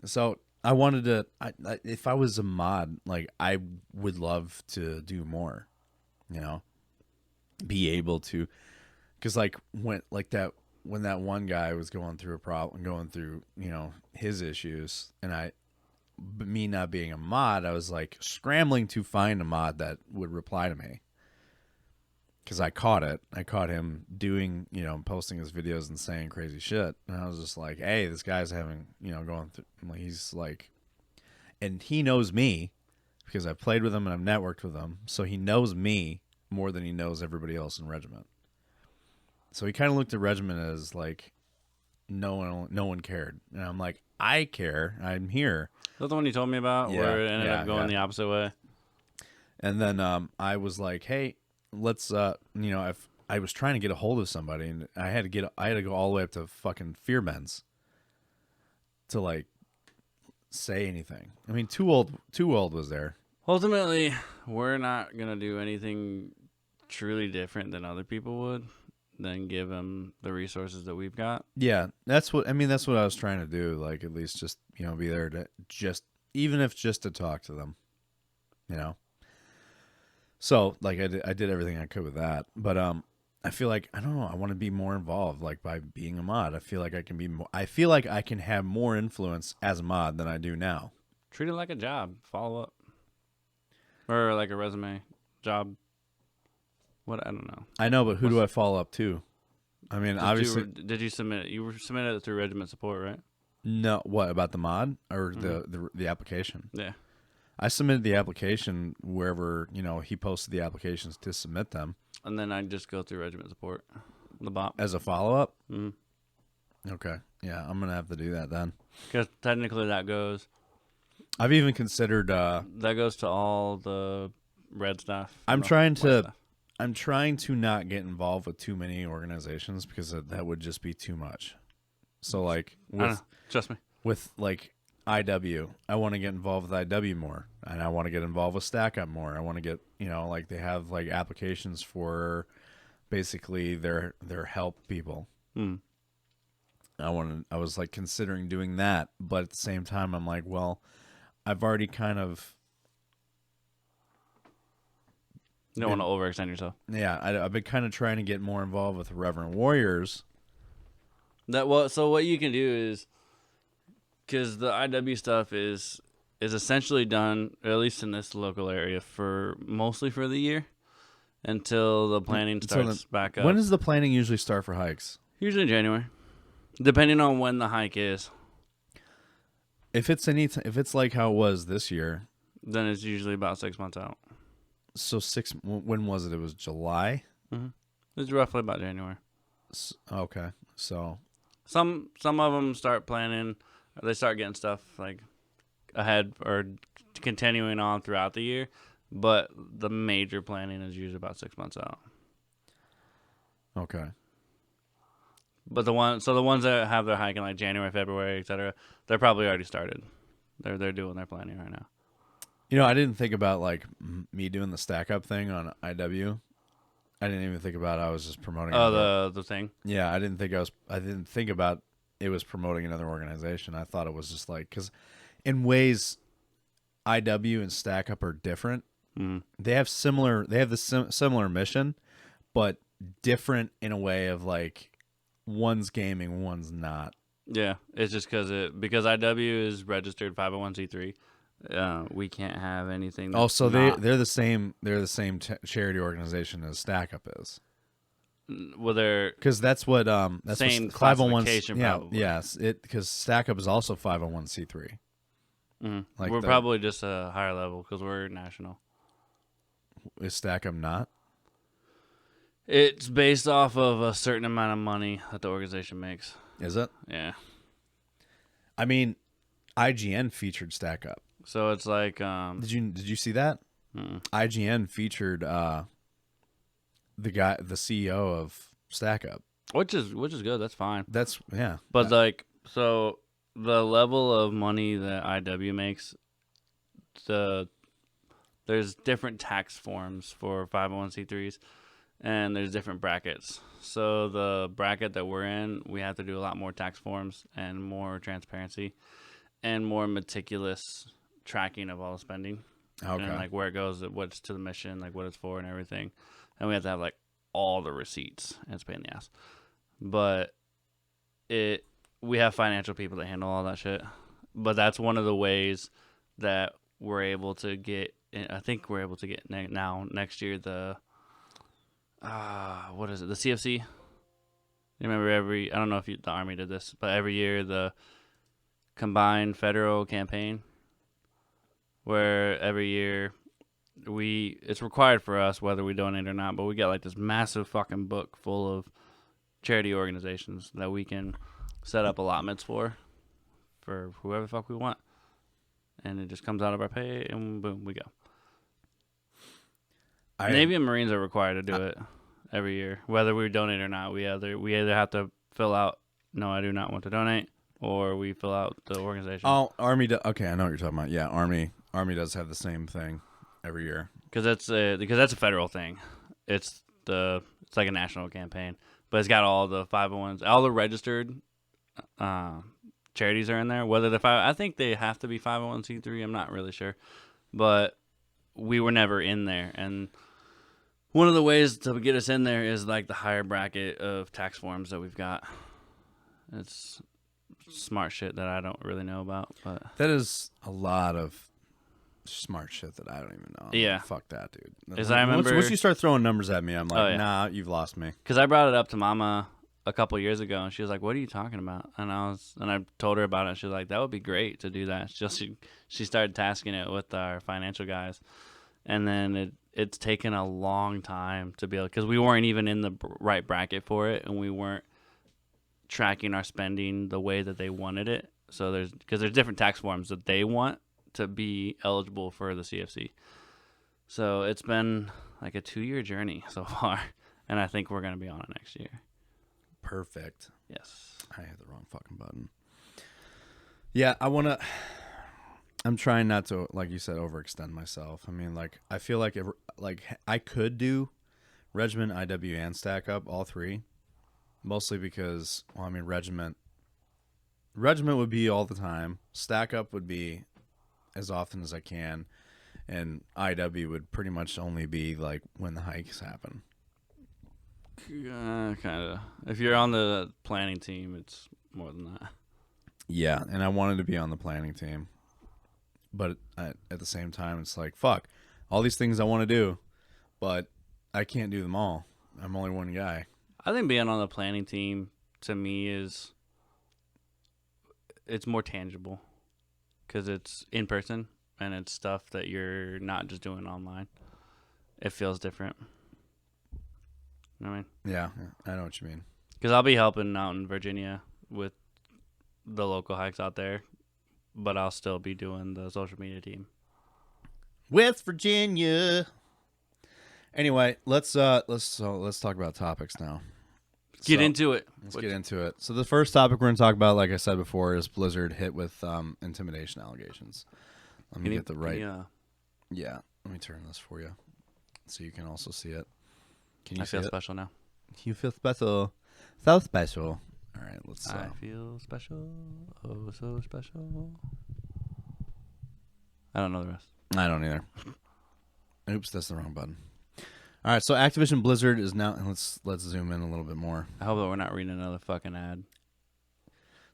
S2: So I wanted to, if I was a mod, like, I would love to do more, you know, be able to, because like when that one guy was going through you know, his issues, and me not being a mod, I was like scrambling to find a mod that would reply to me, because I caught him doing, you know, posting his videos and saying crazy shit, and I was just like, hey, this guy's having, you know, going through, he's like, and he knows me, because I've played with him and I've networked with him. So he knows me more than he knows everybody else in regiment. So he kind of looked at regiment as like no one cared, and I'm like, I care. I'm here.
S1: That's the one you told me about, where it ended up going the opposite way.
S2: And then I was like, hey, let's if I was trying to get a hold of somebody, and I had to go all the way up to fucking Fearmen's to like say anything. I mean, too old was there.
S1: Ultimately, we're not gonna do anything truly different than other people would, than give them the resources that we've got.
S2: Yeah, that's what I was trying to do. Like, at least just be there to even if just to talk to them, So like I did everything I could with that, but I feel like I don't know. I want to be more involved, like by being a mod. I feel like I can be more. I feel like I can have more influence as a mod than I do now.
S1: Treat it like a job. Follow up, or like a resume job. What, I don't know.
S2: I know, but who do I follow up to? I mean, obviously,
S1: did you submit it? You were submitted it through regiment support, right?
S2: No, what about the mod or the application?
S1: Yeah.
S2: I submitted the application wherever he posted the applications to submit them.
S1: And then I just go through regiment support, the bot.
S2: As a follow-up?
S1: Mm-hmm.
S2: Okay. Yeah, I'm going to have to do that then.
S1: Because technically that goes...
S2: I've even considered...
S1: that goes to all the red stuff.
S2: I'm trying to not get involved with too many organizations because that would just be too much. So, like...
S1: I don't know. Trust me.
S2: With, like, IW, I want to get involved with IW more, and I want to get involved with Stack Up more. I want to get, like they have like applications for basically their help people. I was like considering doing that, but at the same time I'm like, well, I've already kind of
S1: you don't want to overextend yourself.
S2: Yeah, I've been kind of trying to get more involved with Reverend Warriors.
S1: So what you can do is, because the IW stuff is essentially done, at least in this local area, mostly for the year, until the planning starts back up.
S2: When does the planning usually start for hikes?
S1: Usually January, depending on when the hike is.
S2: If it's like how it was this year,
S1: then it's usually about 6 months out.
S2: So when was it? It was July?
S1: Mm-hmm. It's roughly about January.
S2: Okay, so
S1: some of them start planning. They start getting stuff like ahead or continuing on throughout the year, but the major planning is usually about 6 months out.
S2: Okay.
S1: But the ones that have their hike in like January, February, etc., they're probably already started. They're doing their planning right now.
S2: I didn't think about like me doing the stack up thing on IW. I didn't even think about I was just promoting.
S1: Oh, the thing.
S2: Yeah, I didn't think about it was promoting another organization. I thought it was just like, because in ways IW and Stack Up are different. They have the similar mission, but different in a way of like one's gaming, one's not.
S1: Yeah, it's just because IW is registered 501c3. We can't have anything.
S2: Also, they're the same charity organization as Stack Up is.
S1: Well, they're
S2: because that's what
S1: same
S2: what 501.
S1: Yeah,
S2: yes, because Stack Up is also 501c3.
S1: Mm-hmm. Like we're probably just a higher level because we're national.
S2: Is Stack Up not?
S1: It's based off of a certain amount of money that the organization makes.
S2: Is it?
S1: Yeah.
S2: I mean, IGN featured Stack Up.
S1: So it's like
S2: did you see that? IGN featured the CEO of Stack Up,
S1: which is good. That's fine.
S2: That's yeah.
S1: But like, so the level of money that IW makes, there's different tax forms for 501c3s, and there's different brackets. So the bracket that we're in, we have to do a lot more tax forms and more transparency and more meticulous tracking of all the spending.
S2: Okay.
S1: And like where it goes, what's to the mission, like what it's for and everything. And we have to have like all the receipts, and it's a pain in the ass. But we have financial people that handle all that shit. But that's one of the ways that we're able to get, I think we're able to get next year the what is it? The CFC. You remember I don't know if the Army did this, but every year the combined federal campaign where every year it's required for us whether we donate or not, but we get like this massive fucking book full of charity organizations that we can set up allotments for whoever the fuck we want. And it just comes out of our pay, and boom, we go. Navy and Marines are required to do it every year, whether we donate or not. We either have to fill out, no, I do not want to donate, or we fill out the organization.
S2: Oh, Army. Okay, I know what you're talking about. Yeah, Army does have the same thing every year.
S1: Because that's a federal thing. It's like a national campaign, but it's got all the 501s, all the registered charities are in there. Whether I think they have to be 501c3. I'm not really sure, but we were never in there. And one of the ways to get us in there is like the higher bracket of tax forms that we've got. It's smart shit that I don't really know about, but
S2: that is a lot of smart shit that I don't even know.
S1: Yeah,
S2: fuck that, dude.
S1: As I remember,
S2: once you start throwing numbers at me, I'm like, nah, you've lost me.
S1: Because I brought it up to Mama a couple years ago, and she was like, "What are you talking about?" And I told her about it. And she was like, "That would be great to do that." She started tasking it with our financial guys, and then it's taken a long time to be able, because we weren't even in the right bracket for it, and we weren't tracking our spending the way that they wanted it. So there's different tax forms that they want to be eligible for the CFC. So it's been like a 2-year journey so far, and I think we're going to be on it next year.
S2: Perfect.
S1: Yes.
S2: I hit the wrong fucking button. Yeah, I'm trying not to, like you said, overextend myself. I mean, like, I feel like I could do Regiment, IW, and Stack Up, all three. Mostly because, well, I mean, Regiment would be all the time. Stack Up would be as often as I can. And IW would pretty much only be, like, when the hikes happen.
S1: Kind of. If you're on the planning team, it's more than that.
S2: Yeah, and I wanted to be on the planning team. But at the same time, it's like, fuck, all these things I want to do, but I can't do them all. I'm only one guy.
S1: I think being on the planning team, to me, it's more tangible because it's in person and it's stuff that you're not just doing online. It feels different. You know what I mean?
S2: Yeah, I know what you mean.
S1: Because I'll be helping out in Virginia with the local hikes out there, but I'll still be doing the social media team.
S2: West Virginia. Anyway, let's talk about topics now.
S1: Get into it.
S2: Let's get into it. So the first topic we're going to talk about, like I said before, is Blizzard hit with intimidation allegations. Let me get the right. Yeah, let me turn this for you so you can also see it. Can you see it? I feel
S1: special now.
S2: You feel special. So special. All right, let's.
S1: I feel special. Oh, so special. I don't know the rest.
S2: I don't either. Oops, that's the wrong button. All right, so Activision Blizzard is now. Let's zoom in a little bit more.
S1: I hope that we're not reading another fucking ad.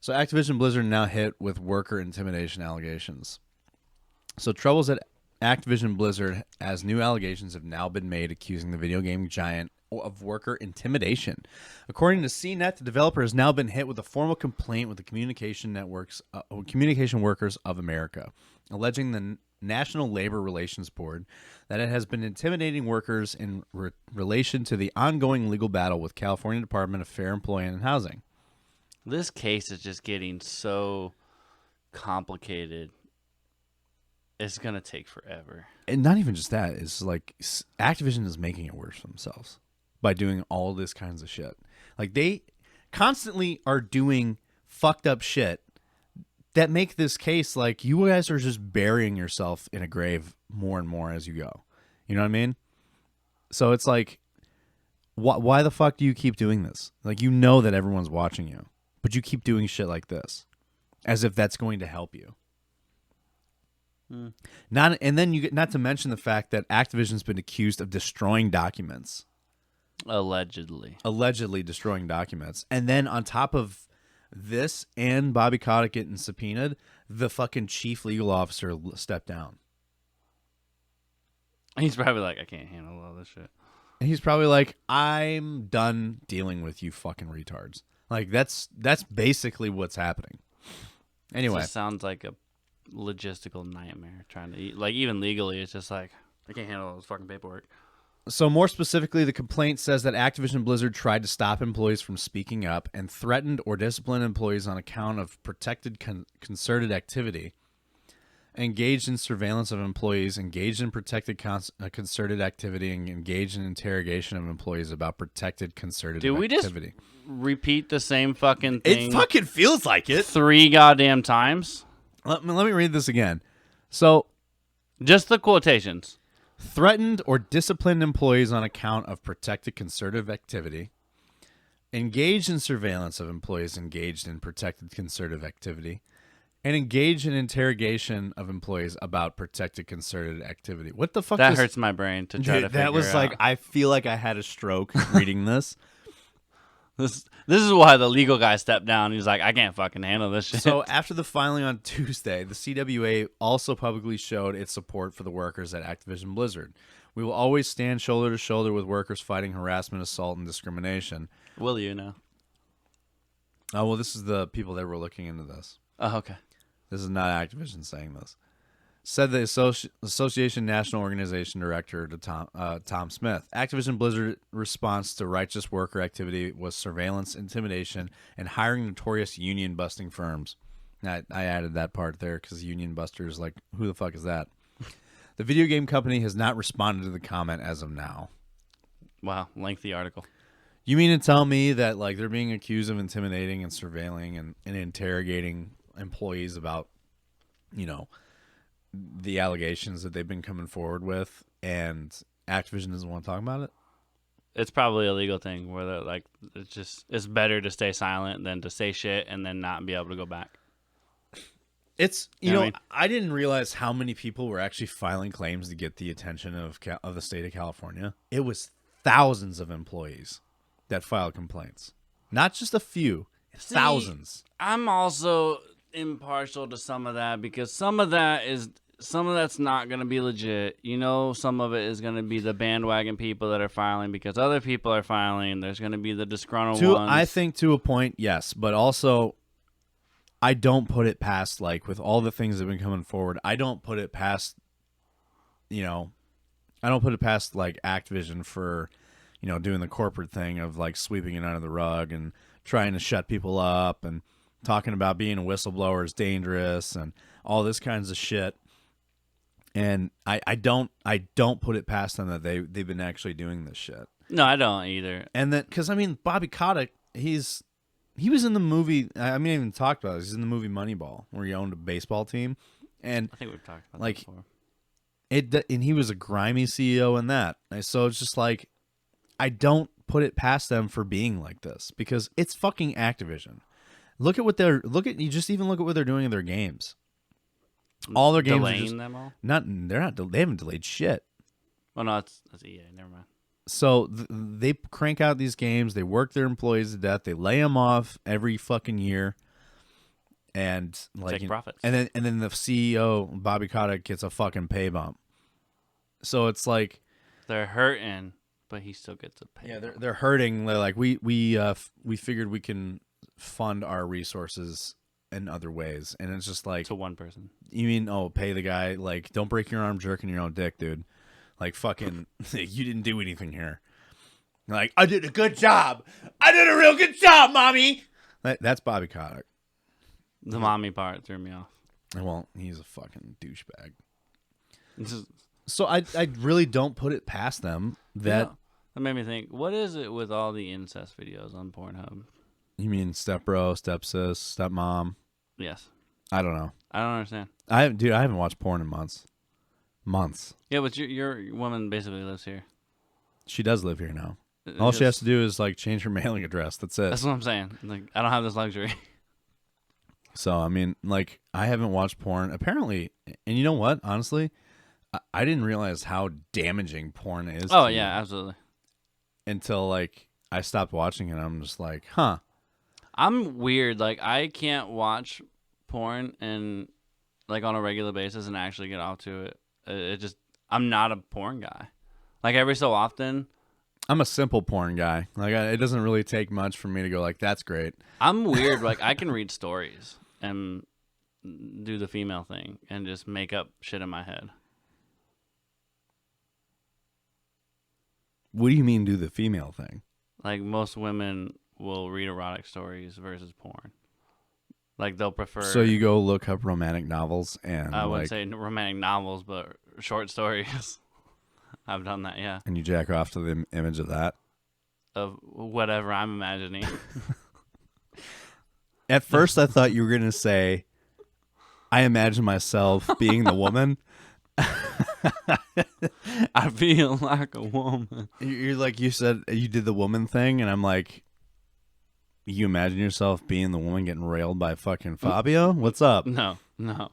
S2: So Activision Blizzard now hit with worker intimidation allegations. So troubles at Activision Blizzard, as new allegations have now been made accusing the video game giant of worker intimidation. According to CNET, the developer has now been hit with a formal complaint with the Communication Workers of America, alleging the National Labor Relations Board that it has been intimidating workers in relation to the ongoing legal battle with California Department of Fair Employment and Housing.
S1: This case is just getting so complicated. It's going to take forever.
S2: And not even just that. It's like Activision is making it worse for themselves by doing all this kinds of shit. Like, they constantly are doing fucked up shit that make this case like you guys are just burying yourself in a grave more and more as you go. You know what I mean? So it's like, why the fuck do you keep doing this? Like, you know that everyone's watching you, but you keep doing shit like this as if that's going to help you. Not to mention the fact that Activision's been accused of destroying documents.
S1: Allegedly
S2: destroying documents. And then on top of this and Bobby Kotick getting subpoenaed, the fucking chief legal officer stepped down.
S1: He's probably like, I can't handle all this shit.
S2: And he's probably like, I'm done dealing with you fucking retards. Like, that's basically what's happening. Anyway.
S1: This sounds like a logistical nightmare trying to eat. Like, even legally, it's just like, I can't handle all this fucking paperwork.
S2: So more specifically, the complaint says that Activision Blizzard tried to stop employees from speaking up and threatened or disciplined employees on account of protected concerted activity, engaged in surveillance of employees, engaged in protected concerted activity, and engaged in interrogation of employees about protected concerted
S1: Dude, we just
S2: activity.
S1: repeat the same fucking thing.
S2: It fucking feels like it.
S1: 3 goddamn times.
S2: Let me read this again. So,
S1: Just the quotations.
S2: threatened or disciplined employees on account of protected concerted activity, engaged in surveillance of employees engaged in protected concerted activity, and engaged in interrogation of employees about protected concerted activity. What the fuck?
S1: That hurts my brain to try to figure
S2: That was
S1: out.
S2: like, I feel like I had a stroke reading this.
S1: This is why the legal guy stepped down. He's like, I can't fucking handle this shit.
S2: So after the filing on Tuesday, the CWA also publicly showed its support for the workers at Activision Blizzard. We will always stand shoulder to shoulder with workers fighting harassment, assault, and discrimination.
S1: Will you know?
S2: Oh, well, this is the people that were looking into this.
S1: Oh, okay.
S2: This is not Activision saying this. Said the Association National Organization Director to Tom Smith. Activision Blizzard response to righteous worker activity was surveillance, intimidation, and hiring notorious union-busting firms. I added that part there because union busters, like, who the fuck is that? The video game company has not responded to the comment as of now.
S1: Wow, lengthy article.
S2: You mean to tell me that, like, they're being accused of intimidating and surveilling and interrogating employees about, you know, the allegations that they've been coming forward with, and Activision doesn't want to talk about it?
S1: It's probably a legal thing where they're like, it's better to stay silent than to say shit and then not be able to go back.
S2: It's,
S1: You know what I mean?
S2: I didn't realize how many people were actually filing claims to get the attention of the state of California. It was thousands of employees that filed complaints. Not just a few, thousands.
S1: I'm also impartial to some of that because some of that's not going to be legit. You know, some of it is going to be the bandwagon people that are filing because other people are filing. There's going to be the disgruntled ones.
S2: I think to a point, yes, but also I don't put it past, like, with all the things that have been coming forward, I don't put it past, like, Activision for, doing the corporate thing of, like, sweeping it under the rug and trying to shut people up and talking about being a whistleblower is dangerous and all this kinds of shit. And I don't put it past them that they've been actually doing this shit.
S1: No, I don't either.
S2: And then, because, I mean, Bobby Kotick, he was in the movie, I mean, I even talked about this. He's in the movie Moneyball, where he owned a baseball team. And
S1: I think we've talked about
S2: like,
S1: that before.
S2: And he was a grimy CEO in that. And so it's just like, I don't put it past them for being like this because it's fucking Activision. You just even look at what they're doing in their games. All their games
S1: Delaying
S2: are just
S1: them all?
S2: they haven't delayed shit.
S1: Oh, no, that's EA. Never mind.
S2: So they crank out these games. They work their employees to death. They lay them off every fucking year, and like
S1: Take profits.
S2: And then the CEO Bobby Kotick gets a fucking pay bump. So it's like
S1: They're hurting, but he still gets a pay.
S2: yeah, they're hurting. They're like we figured we can fund our resources in other ways, and it's just like
S1: to one person.
S2: You mean pay the guy? Like, don't break your arm jerking your own dick, dude. Like, fucking, you didn't do anything here. Like, I did a good job. I did a real good job, mommy. That's Bobby Kotick.
S1: The mommy part threw me off.
S2: Well, he's a fucking douchebag.
S1: This is,
S2: So I really don't put it past them that...
S1: that made me think, what is it with all the incest videos on Pornhub?
S2: You mean stepbro, stepsis, stepmom?
S1: Yes.
S2: I don't know.
S1: I don't understand.
S2: I haven't watched porn in months.
S1: Yeah, but your woman basically lives here.
S2: She does live here now. All she has to do is, like, change her mailing address. That's it.
S1: That's what I'm saying. Like, I don't have this luxury.
S2: So, I mean, like, I haven't watched porn. Apparently, and you know what? Honestly, I didn't realize how damaging porn is.
S1: Oh, yeah, absolutely.
S2: Until, like, I stopped watching it. I'm just like, huh.
S1: I'm weird. Like, I can't watch porn and, like, on a regular basis and actually get off to it. I'm not a porn guy. Like, every so often.
S2: I'm a simple porn guy. Like, it doesn't really take much for me to go, like, that's great.
S1: I'm weird. Like, I can read stories. And do the female thing and just make up shit in my head.
S2: What do you mean do the female thing?
S1: Like most women will read erotic stories versus porn. Like they'll prefer.
S2: So you go look up romantic novels and
S1: I wouldn't say romantic novels, but short stories. I've done that, yeah.
S2: And you jack off to the image of that?
S1: Of whatever I'm imagining.
S2: At first, I thought you were going to say, I imagine myself being the woman.
S1: I feel like a woman.
S2: You're like, you said you did the woman thing, and I'm like, you imagine yourself being the woman getting railed by fucking Fabio? What's up?
S1: No. There's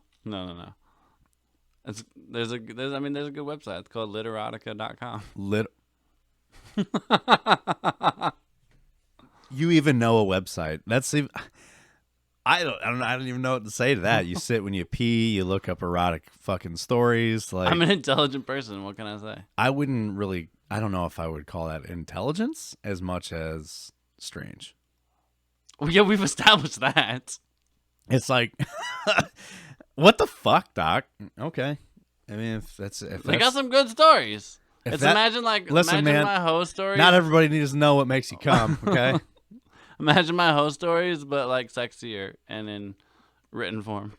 S1: a good website. It's called literotica.com.
S2: You even know a website? That's even. I don't even know what to say to that. You sit when you pee, you look up erotic fucking stories. Like,
S1: I'm an intelligent person. What can I say?
S2: I wouldn't really. I don't know if I would call that intelligence as much as strange.
S1: Well, yeah, we've established that.
S2: It's like, what the fuck, Doc? Okay, I mean, if
S1: they got some good stories. Imagine
S2: listen, man,
S1: my host stories.
S2: Not everybody needs to know what makes you come. Okay.
S1: Imagine my host stories, but like sexier and in written form.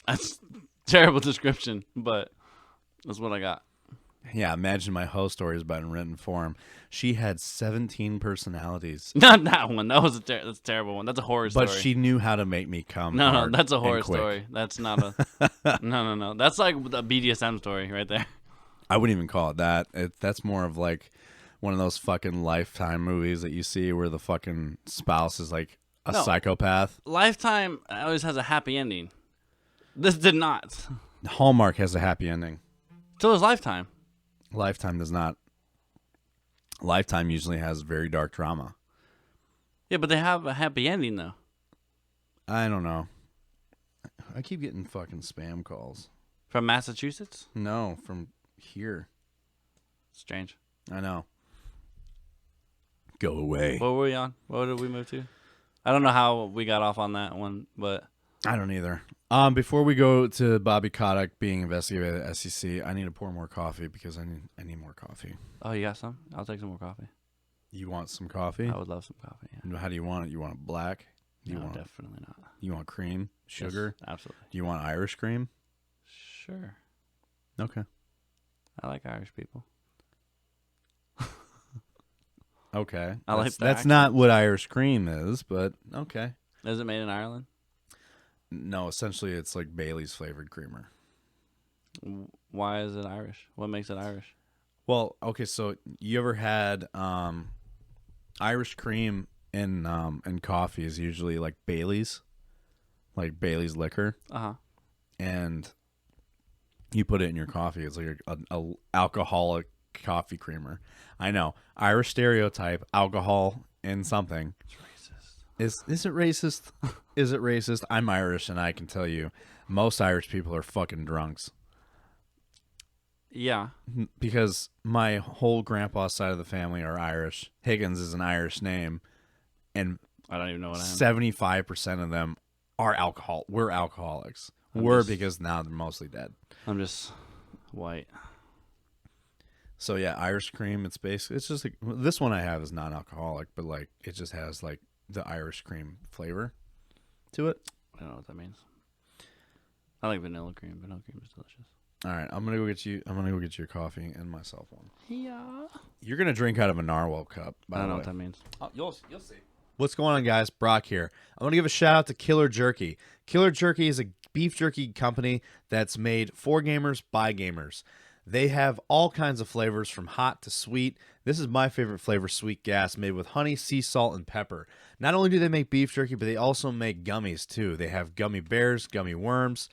S1: That's a terrible description, but that's what I got.
S2: Yeah, imagine my host stories, but in written form. She had 17 personalities.
S1: Not that one. That was that's a terrible one. That's a horror story.
S2: But she knew how to make me come.
S1: No, that's a horror story. That's not a. No. That's like a BDSM story right there.
S2: I wouldn't even call it that. That's more of like one of those fucking Lifetime movies that you see where the fucking spouse is like a psychopath.
S1: Lifetime always has a happy ending. This did not.
S2: Hallmark has a happy ending.
S1: So does Lifetime.
S2: Lifetime does not. Lifetime usually has very dark drama.
S1: Yeah, but they have a happy ending though.
S2: I don't know. I keep getting fucking spam calls.
S1: From Massachusetts?
S2: No, from here.
S1: Strange.
S2: I know. Go away.
S1: What were we on? What did we move to? I don't know how we got off on that one, but
S2: I don't either. Before we go to Bobby Kotick being investigated at SEC, I need to pour more coffee because I need more coffee.
S1: Oh, you got some? I'll take some more coffee.
S2: You want some coffee?
S1: I would love some coffee. Yeah.
S2: How do you want it? You want it black?
S1: No, definitely not.
S2: You want cream? Sugar?
S1: Yes, absolutely.
S2: Do you want Irish cream?
S1: Sure.
S2: Okay.
S1: I like Irish people.
S2: Okay.
S1: That's
S2: not what Irish cream is, but okay.
S1: Is it made in Ireland?
S2: No, essentially it's like Bailey's flavored creamer.
S1: Why is it Irish? What makes it Irish?
S2: Well, okay, so you ever had Irish cream in coffee is usually like Bailey's liquor.
S1: Uh-huh.
S2: And you put it in your coffee. It's like a alcoholic coffee creamer. I know. Irish stereotype, alcohol in something.
S1: It's racist.
S2: Is it racist? Is it racist? I'm Irish, and I can tell you, most Irish people are fucking drunks.
S1: Yeah.
S2: Because my whole grandpa's side of the family are Irish. Higgins is an Irish name, and
S1: I don't even know what I am.
S2: 75% of them are alcohol. We're alcoholics. Because now they're mostly dead.
S1: I'm just white.
S2: So yeah, Irish cream. It's just like, this one I have is non-alcoholic, but like it just has like the Irish cream flavor to it.
S1: I don't know what that means. I like vanilla cream. Vanilla cream is delicious.
S2: All right, I'm gonna go get you your coffee and my cell phone.
S1: Yeah.
S2: You're gonna drink out of a narwhal cup.
S1: I don't know what that means.
S2: Oh, you'll see. What's going on, guys? Brock here. I want to give a shout out to Killer Jerky. Killer Jerky is a beef jerky company that's made for gamers by gamers. They have all kinds of flavors from hot to sweet. This is my favorite flavor, sweet gas, made with honey, sea salt, and pepper. Not only do they make beef jerky, but they also make gummies too. They have gummy bears, gummy worms,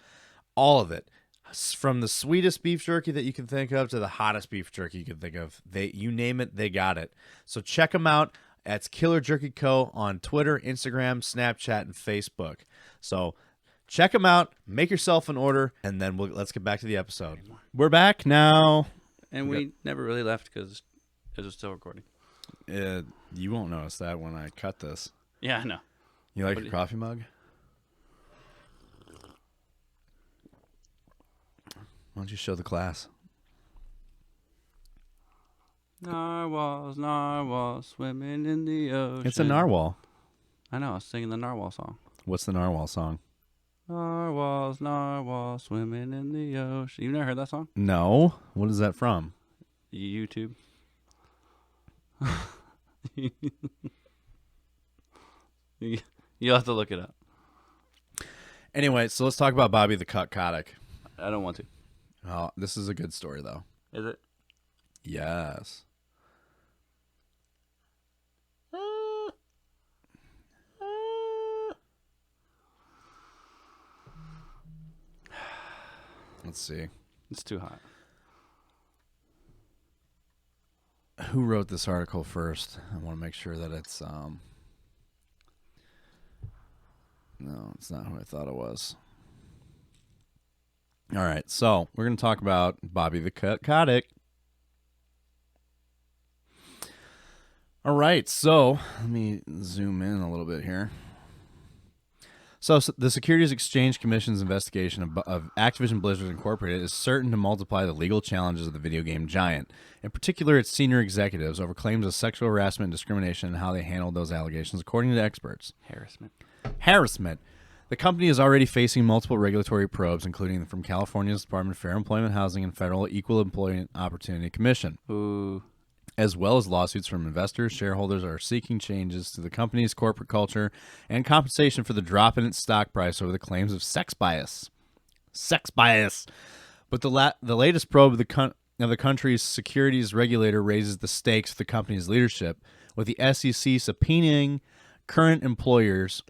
S2: all of it. From the sweetest beef jerky that you can think of to the hottest beef jerky you can think of. You name it, they got it. So check them out. That's Killer Jerky Co. on Twitter, Instagram, Snapchat, and Facebook. So check them out, make yourself an order, and then let's get back to the episode. We're back now.
S1: And we never really left because it was still recording.
S2: You won't notice that when I cut this.
S1: Yeah, I know.
S2: You like your coffee mug? Why don't you show the class?
S1: Narwhals, swimming in the ocean.
S2: It's a narwhal.
S1: I know. I was singing the narwhal song.
S2: What's the narwhal song?
S1: Narwhals, swimming in the ocean. You've never heard that song?
S2: No. What is that from?
S1: YouTube. You'll have to look it up.
S2: Anyway, so let's talk about Bobby the Kotick.
S1: I don't want to.
S2: Oh, this is a good story, though.
S1: Is it?
S2: Yes. Let's see.
S1: It's too hot.
S2: Who wrote this article first? I want to make sure that it's no, it's not who I thought it was. All right, so we're going to talk about Bobby the Kotick. All right, so let me zoom in a little bit here. So the Securities Exchange Commission's investigation of Activision Blizzard Incorporated is certain to multiply the legal challenges of the video game giant, in particular its senior executives, over claims of sexual harassment and discrimination and how they handled those allegations, according to experts. Harassment. The company is already facing multiple regulatory probes, including from California's Department of Fair Employment, Housing, and Federal Equal Employment Opportunity Commission.
S1: Ooh.
S2: As well as lawsuits from investors. Shareholders are seeking changes to the company's corporate culture and compensation for the drop in its stock price over the claims of sex bias. Sex bias. But the latest probe of the country's securities regulator raises the stakes for the company's leadership, with the SEC subpoenaing current employees,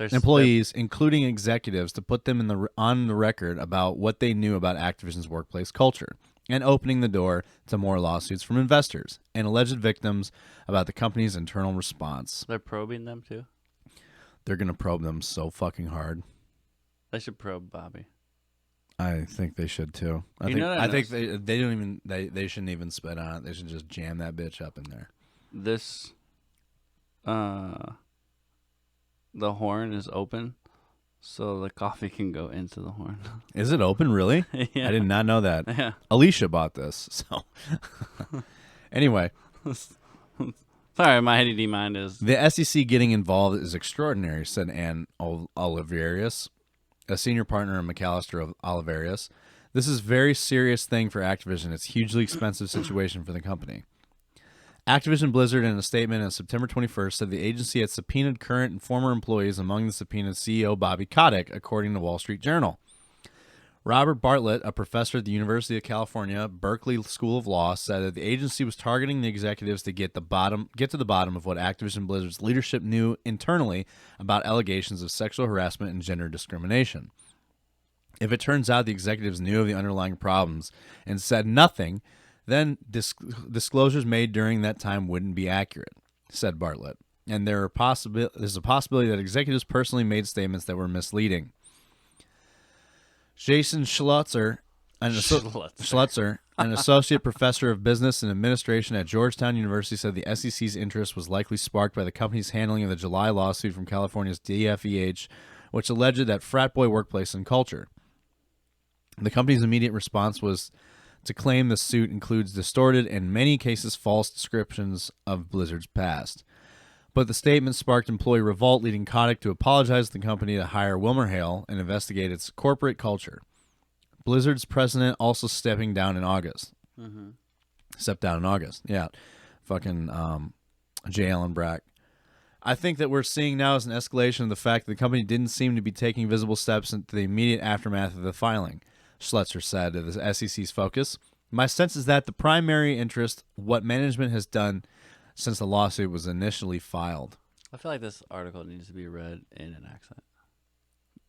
S2: including executives, to put them on the record about what they knew about Activision's workplace culture, and opening the door to more lawsuits from investors and alleged victims about the company's internal response.
S1: They're probing them too?
S2: They're going to probe them so fucking hard.
S1: They should probe Bobby.
S2: I think they should too. I think they don't even they shouldn't even spit on it. They should just jam that bitch up in there.
S1: This the horn is open, so the coffee can go into the horn.
S2: Is it open, really?
S1: Yeah.
S2: I did not know that.
S1: Yeah.
S2: Alicia bought this, so. Anyway.
S1: Sorry, my ADD mind is...
S2: The SEC getting involved is extraordinary, said Ann Oliverius, a senior partner in McAllister of Oliverius. This is a very serious thing for Activision. It's a hugely expensive situation for the company. Activision Blizzard, in a statement on September 21st, said the agency had subpoenaed current and former employees, among the subpoenaed CEO Bobby Kotick, according to Wall Street Journal. Robert Bartlett, a professor at the University of California, Berkeley School of Law, said that the agency was targeting the executives to get to the bottom of what Activision Blizzard's leadership knew internally about allegations of sexual harassment and gender discrimination. If it turns out the executives knew of the underlying problems and said nothing, then disclosures made during that time wouldn't be accurate, said Bartlett. And there's a possibility that executives personally made statements that were misleading. Jason Schlutzer, an associate professor of business and administration at Georgetown University, said the SEC's interest was likely sparked by the company's handling of the July lawsuit from California's DFEH, which alleged that frat boy workplace and culture. The company's immediate response was to claim the suit includes distorted and in many cases false descriptions of Blizzard's past. But the statement sparked employee revolt, leading Kotick to apologize to the company to hire WilmerHale and investigate its corporate culture. Blizzard's president also stepping down in August.
S1: Mm-hmm.
S2: Stepped down in August. Yeah. Fucking J. Allen Brack. I think that we're seeing now is an escalation of the fact that the company didn't seem to be taking visible steps into the immediate aftermath of the filing. Schlutzer said to the SEC's Focus, "My sense is that the primary interest, what management has done since the lawsuit was initially filed."
S1: I feel like this article needs to be read in an accent.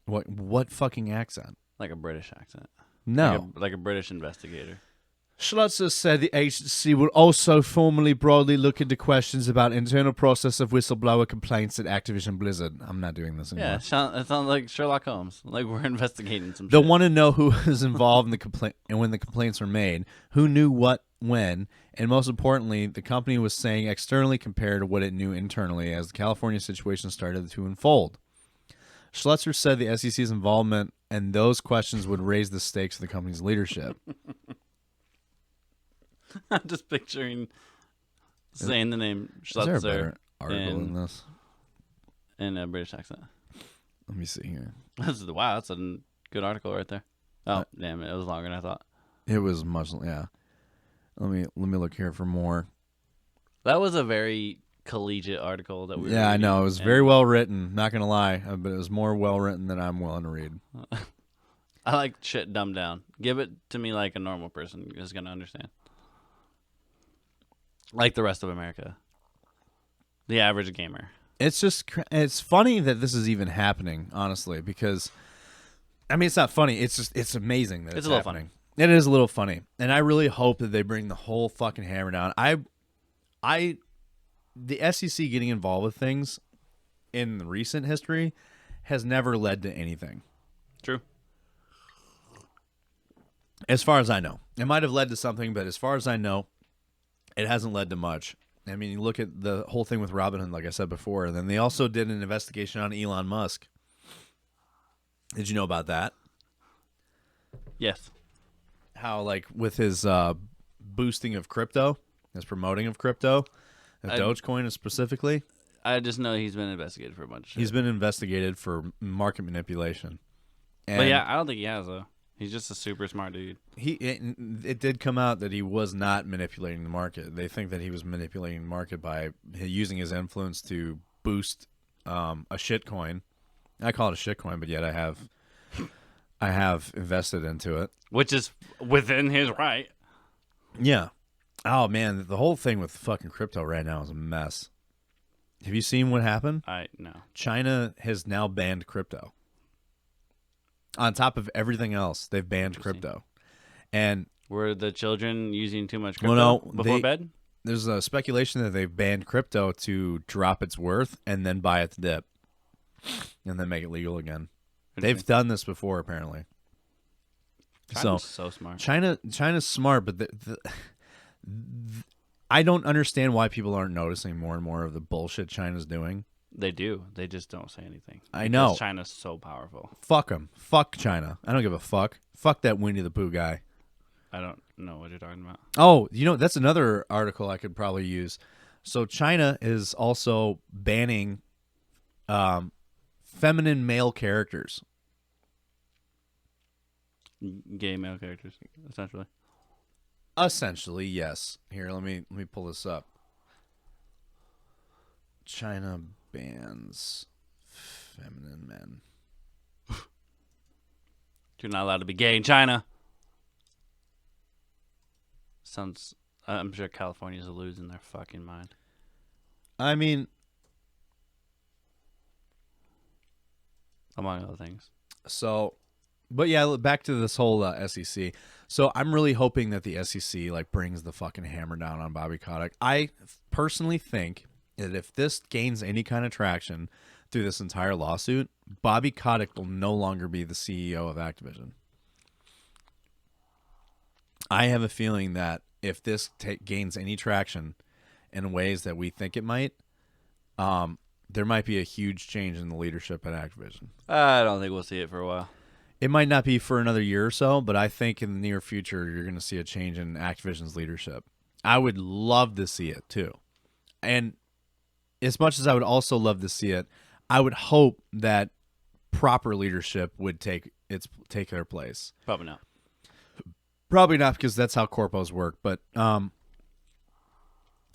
S2: What fucking accent?
S1: Like a British accent.
S2: No.
S1: Like a British investigator.
S2: Schlutzer said the agency will also formally broadly look into questions about internal process of whistleblower complaints at Activision Blizzard. I'm not doing this anymore.
S1: Yeah, it sounds like Sherlock Holmes. Like we're investigating some shit.
S2: They'll want to know who was involved in the complaint and when the complaints were made, who knew what when, and most importantly, the company was saying externally compared to what it knew internally as the California situation started to unfold. Schlutzer said the SEC's involvement and those questions would raise the stakes of the company's leadership.
S1: I'm just picturing saying the name
S2: Is there a
S1: Schlutzer
S2: better article than this?
S1: in a British accent.
S2: Let me see here.
S1: Wow, that's a good article right there. Oh, damn it. It was longer than I thought.
S2: It was much, yeah. Let me look here for more.
S1: That was a very collegiate article that we were
S2: Yeah, I
S1: reading,
S2: know. It was very well written, not going to lie, but it was more well written than I'm willing to read.
S1: I like shit dumbed down. Give it to me like a normal person is going to understand. Like the rest of America. The average gamer.
S2: It's funny that this is even happening, honestly, because, I mean, it's not funny. It's amazing that it's
S1: a little
S2: happening. It is a little funny. And I really hope that they bring the whole fucking hammer down. The SEC getting involved with things in recent history has never led to anything.
S1: True.
S2: As far as I know. It might have led to something, but as far as I know, it hasn't led to much. I mean, you look at the whole thing with Robinhood, like I said before, and then they also did an investigation on Elon Musk. Did you know about that?
S1: Yes.
S2: How, like, with his boosting of crypto, his promoting of crypto, Dogecoin specifically.
S1: I just know he's been investigated for a bunch of shit.
S2: He's been investigated for market manipulation.
S1: But yeah, I don't think he has, though. He's just a super smart dude.
S2: It did come out that he was not manipulating the market. They think that he was manipulating the market by using his influence to boost a shitcoin. I call it a shitcoin, but yet I have invested into it,
S1: which is within his right.
S2: Yeah. Oh man, the whole thing with fucking crypto right now is a mess. Have you seen what happened?
S1: No.
S2: China has now banned crypto. On top of everything else, they've banned crypto. And
S1: were the children using too much crypto before bed?
S2: There's a speculation that they've banned crypto to drop its worth and then buy its dip and then make it legal again. They've done this before, apparently.
S1: China's so smart.
S2: China's smart, but I don't understand why people aren't noticing more and more of the bullshit China's doing.
S1: They do. They just don't say anything.
S2: I know.
S1: China's so powerful.
S2: Fuck them. Fuck China. I don't give a fuck. Fuck that Winnie the Pooh guy.
S1: I don't know what you're talking about.
S2: Oh, that's another article I could probably use. So China is also banning feminine male characters.
S1: Gay male characters, essentially.
S2: Essentially, yes. Here, let me pull this up. China bans feminine men.
S1: You're not allowed to be gay in China. Sounds. I'm sure California's losing their fucking mind.
S2: I mean,
S1: among other things.
S2: So, but yeah, back to this whole SEC. So I'm really hoping that the SEC like brings the fucking hammer down on Bobby Kotick. I personally think that if this gains any kind of traction through this entire lawsuit, Bobby Kotick will no longer be the CEO of Activision. I have a feeling that if this gains any traction in ways that we think it might, there might be a huge change in the leadership at Activision.
S1: I don't think we'll see it for a while.
S2: It might not be for another year or so, but I think in the near future, you're going to see a change in Activision's leadership. I would love to see it, too. And as much as I would also love to see it, I would hope that proper leadership would take their place.
S1: Probably not.
S2: Probably not, because that's how corpos work. But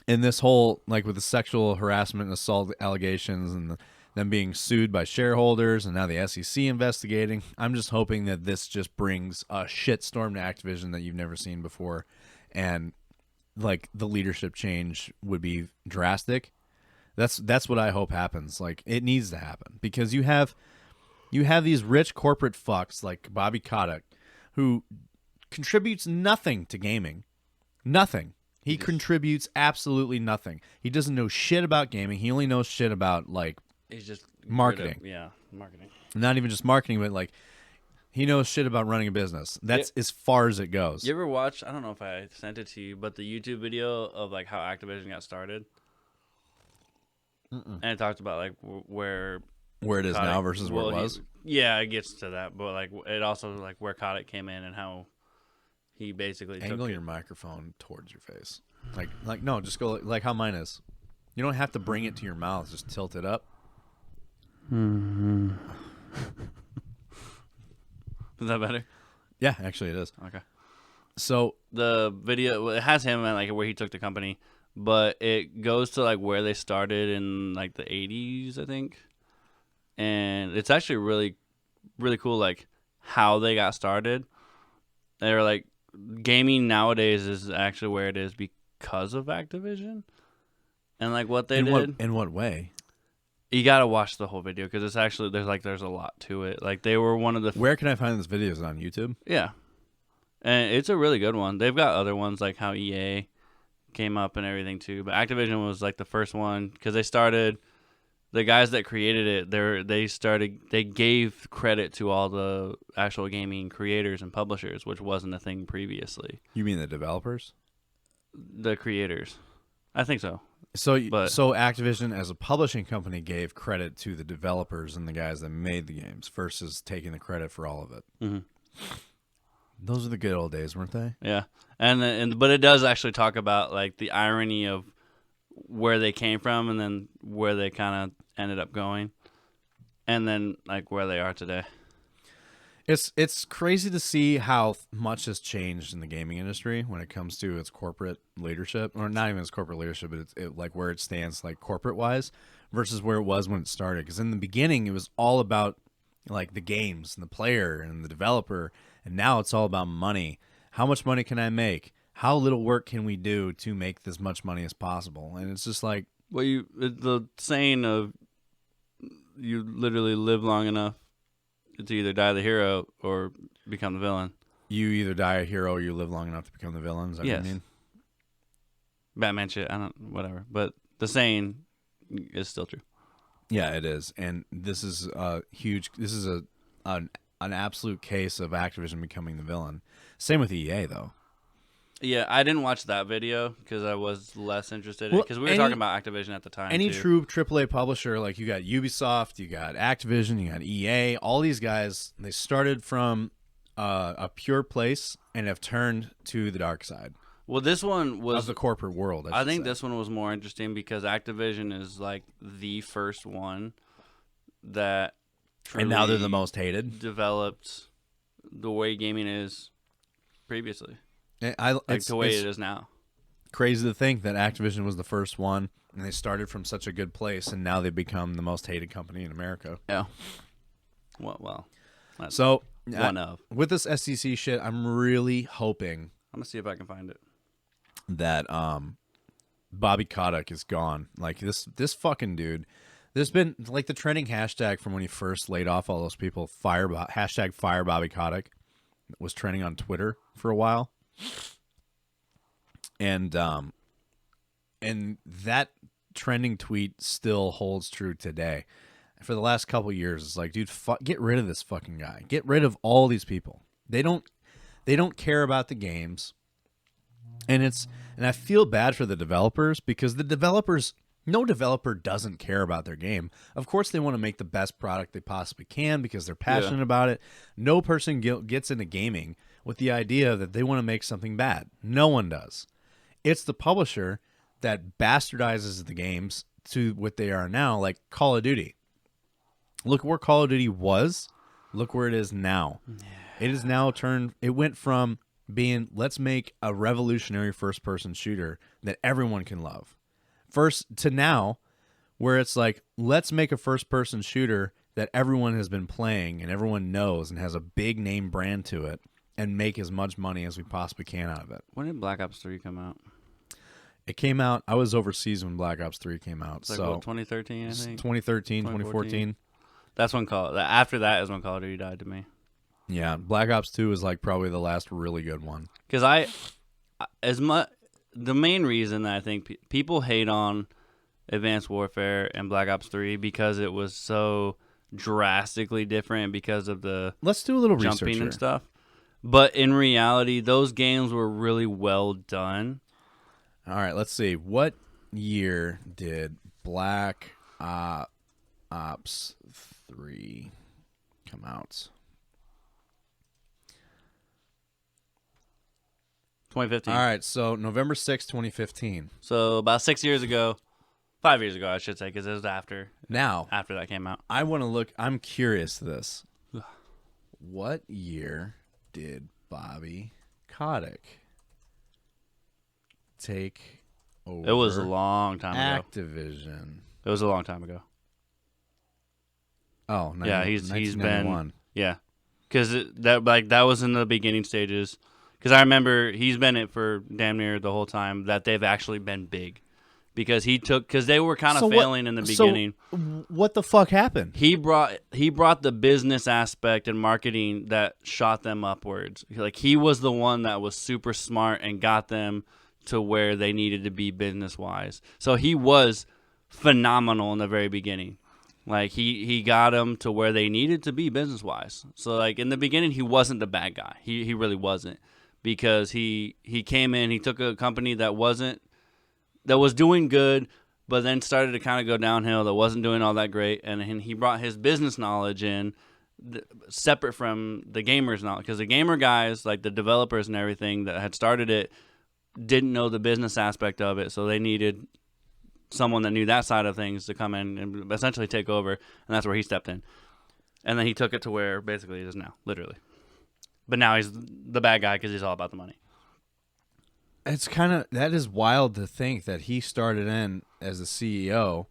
S2: in this whole, like with the sexual harassment and assault allegations and them being sued by shareholders and now the SEC investigating, I'm just hoping that this just brings a shitstorm to Activision that you've never seen before. And like the leadership change would be drastic. That's what I hope happens. Like it needs to happen, because you have these rich corporate fucks like Bobby Kotick who contributes nothing to gaming. Nothing. He contributes absolutely nothing. He doesn't know shit about gaming. He only knows shit about like
S1: he's just
S2: marketing.
S1: Marketing.
S2: Not even just marketing, but like he knows shit about running a business. That's as far as it goes.
S1: You ever watch, I don't know if I sent it to you, but the YouTube video of like how Activision got started? And it talked about like where
S2: it is now versus where it was.
S1: Yeah, it gets to that, but like it also like where Kotick came in and how he basically
S2: Angle
S1: took
S2: your microphone towards your face. Like no, just go like how mine is. You don't have to bring it to your mouth. Just tilt it up.
S1: Mm-hmm. Is that better?
S2: Yeah, actually it is.
S1: Okay.
S2: So
S1: the video, it has him at like where he took the company, but it goes to like where they started in like the 80s, I think. And it's actually really, really cool, like how they got started. They're like, gaming nowadays is actually where it is because of Activision and like what they did.
S2: In what way?
S1: You gotta watch the whole video because it's actually there's a lot to it. Like they were one of the
S2: Where can I find this video? Is it on YouTube?
S1: yeah, and it's a really good one. They've got other ones like how EA came up and everything too, but Activision was like the first one because they started. The guys that created it, they gave credit to all the actual gaming creators and publishers, which wasn't a thing previously.
S2: You mean the developers?
S1: The creators, I think so.
S2: So Activision as a publishing company gave credit to the developers and the guys that made the games versus taking the credit for all of it.
S1: Mm-hmm.
S2: Those are the good old days, weren't they?
S1: Yeah, but it does actually talk about like the irony of where they came from and then where they kind of ended up going, and then like where they are today.
S2: It's crazy to see how much has changed in the gaming industry when it comes to its corporate leadership, or not even its corporate leadership, but it's like where it stands like corporate wise versus where it was when it started. Because in the beginning, it was all about like the games and the player and the developer, and now it's all about money. How much money can I make? How little work can we do to make as much money as possible? And it's just like,
S1: well, the saying of you literally live long enough to either die the hero or become the villain.
S2: you either die a hero or you live long enough to become the villain. Is that
S1: Yes.
S2: what you mean?
S1: Batman shit, whatever. But the saying is still true.
S2: Yeah, it is. And this is a huge. This is an absolute case of Activision becoming the villain. Same with EA though.
S1: Yeah, I didn't watch that video because I was less interested in it because we were talking about Activision at the time.
S2: Any
S1: too.
S2: true AAA publisher, like you got Ubisoft, you got Activision, you got EA, all these guys, they started from a pure place and have turned to the dark side.
S1: Well, this one was
S2: of the corporate world.
S1: I think this one was more interesting because Activision is like the first one that
S2: and now they're the most hated.
S1: Developed the way gaming is previously.
S2: It's
S1: the way it is now.
S2: Crazy to think that Activision was the first one, and they started from such a good place, and now they've become the most hated company in America.
S1: Yeah. Well.
S2: So
S1: one of
S2: with this SEC shit, I'm really hoping.
S1: I'm gonna see if I can find it.
S2: That Bobby Kotick is gone. Like this fucking dude. There's been like the trending hashtag from when he first laid off all those people. Hashtag fire Bobby Kotick was trending on Twitter for a while. And that trending tweet still holds true today. For the last couple years, it's like, dude, get rid of this fucking guy. Get rid of all these people. They don't care about the games. And I feel bad for the developers because no developer doesn't care about their game. Of course, they want to make the best product they possibly can because they're passionate about it. No person gets into gaming with the idea that they want to make something bad. No one does. It's the publisher that bastardizes the games to what they are now, like Call of Duty. Look where Call of Duty was. Look where it is now. It is now it went from being, let's make a revolutionary first-person shooter that everyone can love. First to now, where it's like, let's make a first-person shooter that everyone has been playing and everyone knows and has a big name brand to it and make as much money as we possibly can out of it.
S1: When did Black Ops 3 come out?
S2: It came out, I was overseas when Black Ops 3 came out.
S1: It's like,
S2: so
S1: what, 2013, I think?
S2: 2013, 2014.
S1: That's when after that is when Call of Duty died to me.
S2: Yeah, Black Ops 2 is like probably the last really good one.
S1: Because the main reason that I think people hate on Advanced Warfare and Black Ops 3 because it was so drastically different because of the
S2: Let's do a little
S1: jumping
S2: research
S1: and stuff. But in reality, those games were really well done.
S2: All right, let's see. What year did Black Ops 3 come out?
S1: 2015.
S2: All right, so November 6th, 2015.
S1: So about 6 years ago, 5 years ago, I should say, because it was after that came out.
S2: I want to look. I'm curious to this. What year did Bobby Kotick take over?
S1: It was a long time ago.
S2: Activision.
S1: It was a long time ago.
S2: Oh,
S1: yeah, he's been because that was in the beginning stages. Because I remember he's been it for damn near the whole time that they've actually been big. Because they were kind of failing in the beginning.
S2: So what the fuck happened?
S1: He brought the business aspect and marketing that shot them upwards. Like he was the one that was super smart and got them to where they needed to be business wise. So he was phenomenal in the very beginning. Like he got them to where they needed to be business wise. So like in the beginning he wasn't the bad guy. He really wasn't, because he came in, he took a company that was doing good, but then started to kind of go downhill, that wasn't doing all that great, and he brought his business knowledge in, separate from the gamers' knowledge, because the gamer guys, like the developers and everything that had started it, didn't know the business aspect of it, so they needed someone that knew that side of things to come in and essentially take over, and that's where he stepped in. And then he took it to where basically it is now, literally. But now he's the bad guy because he's all about the money.
S2: It's that is wild to think that he started in as the CEO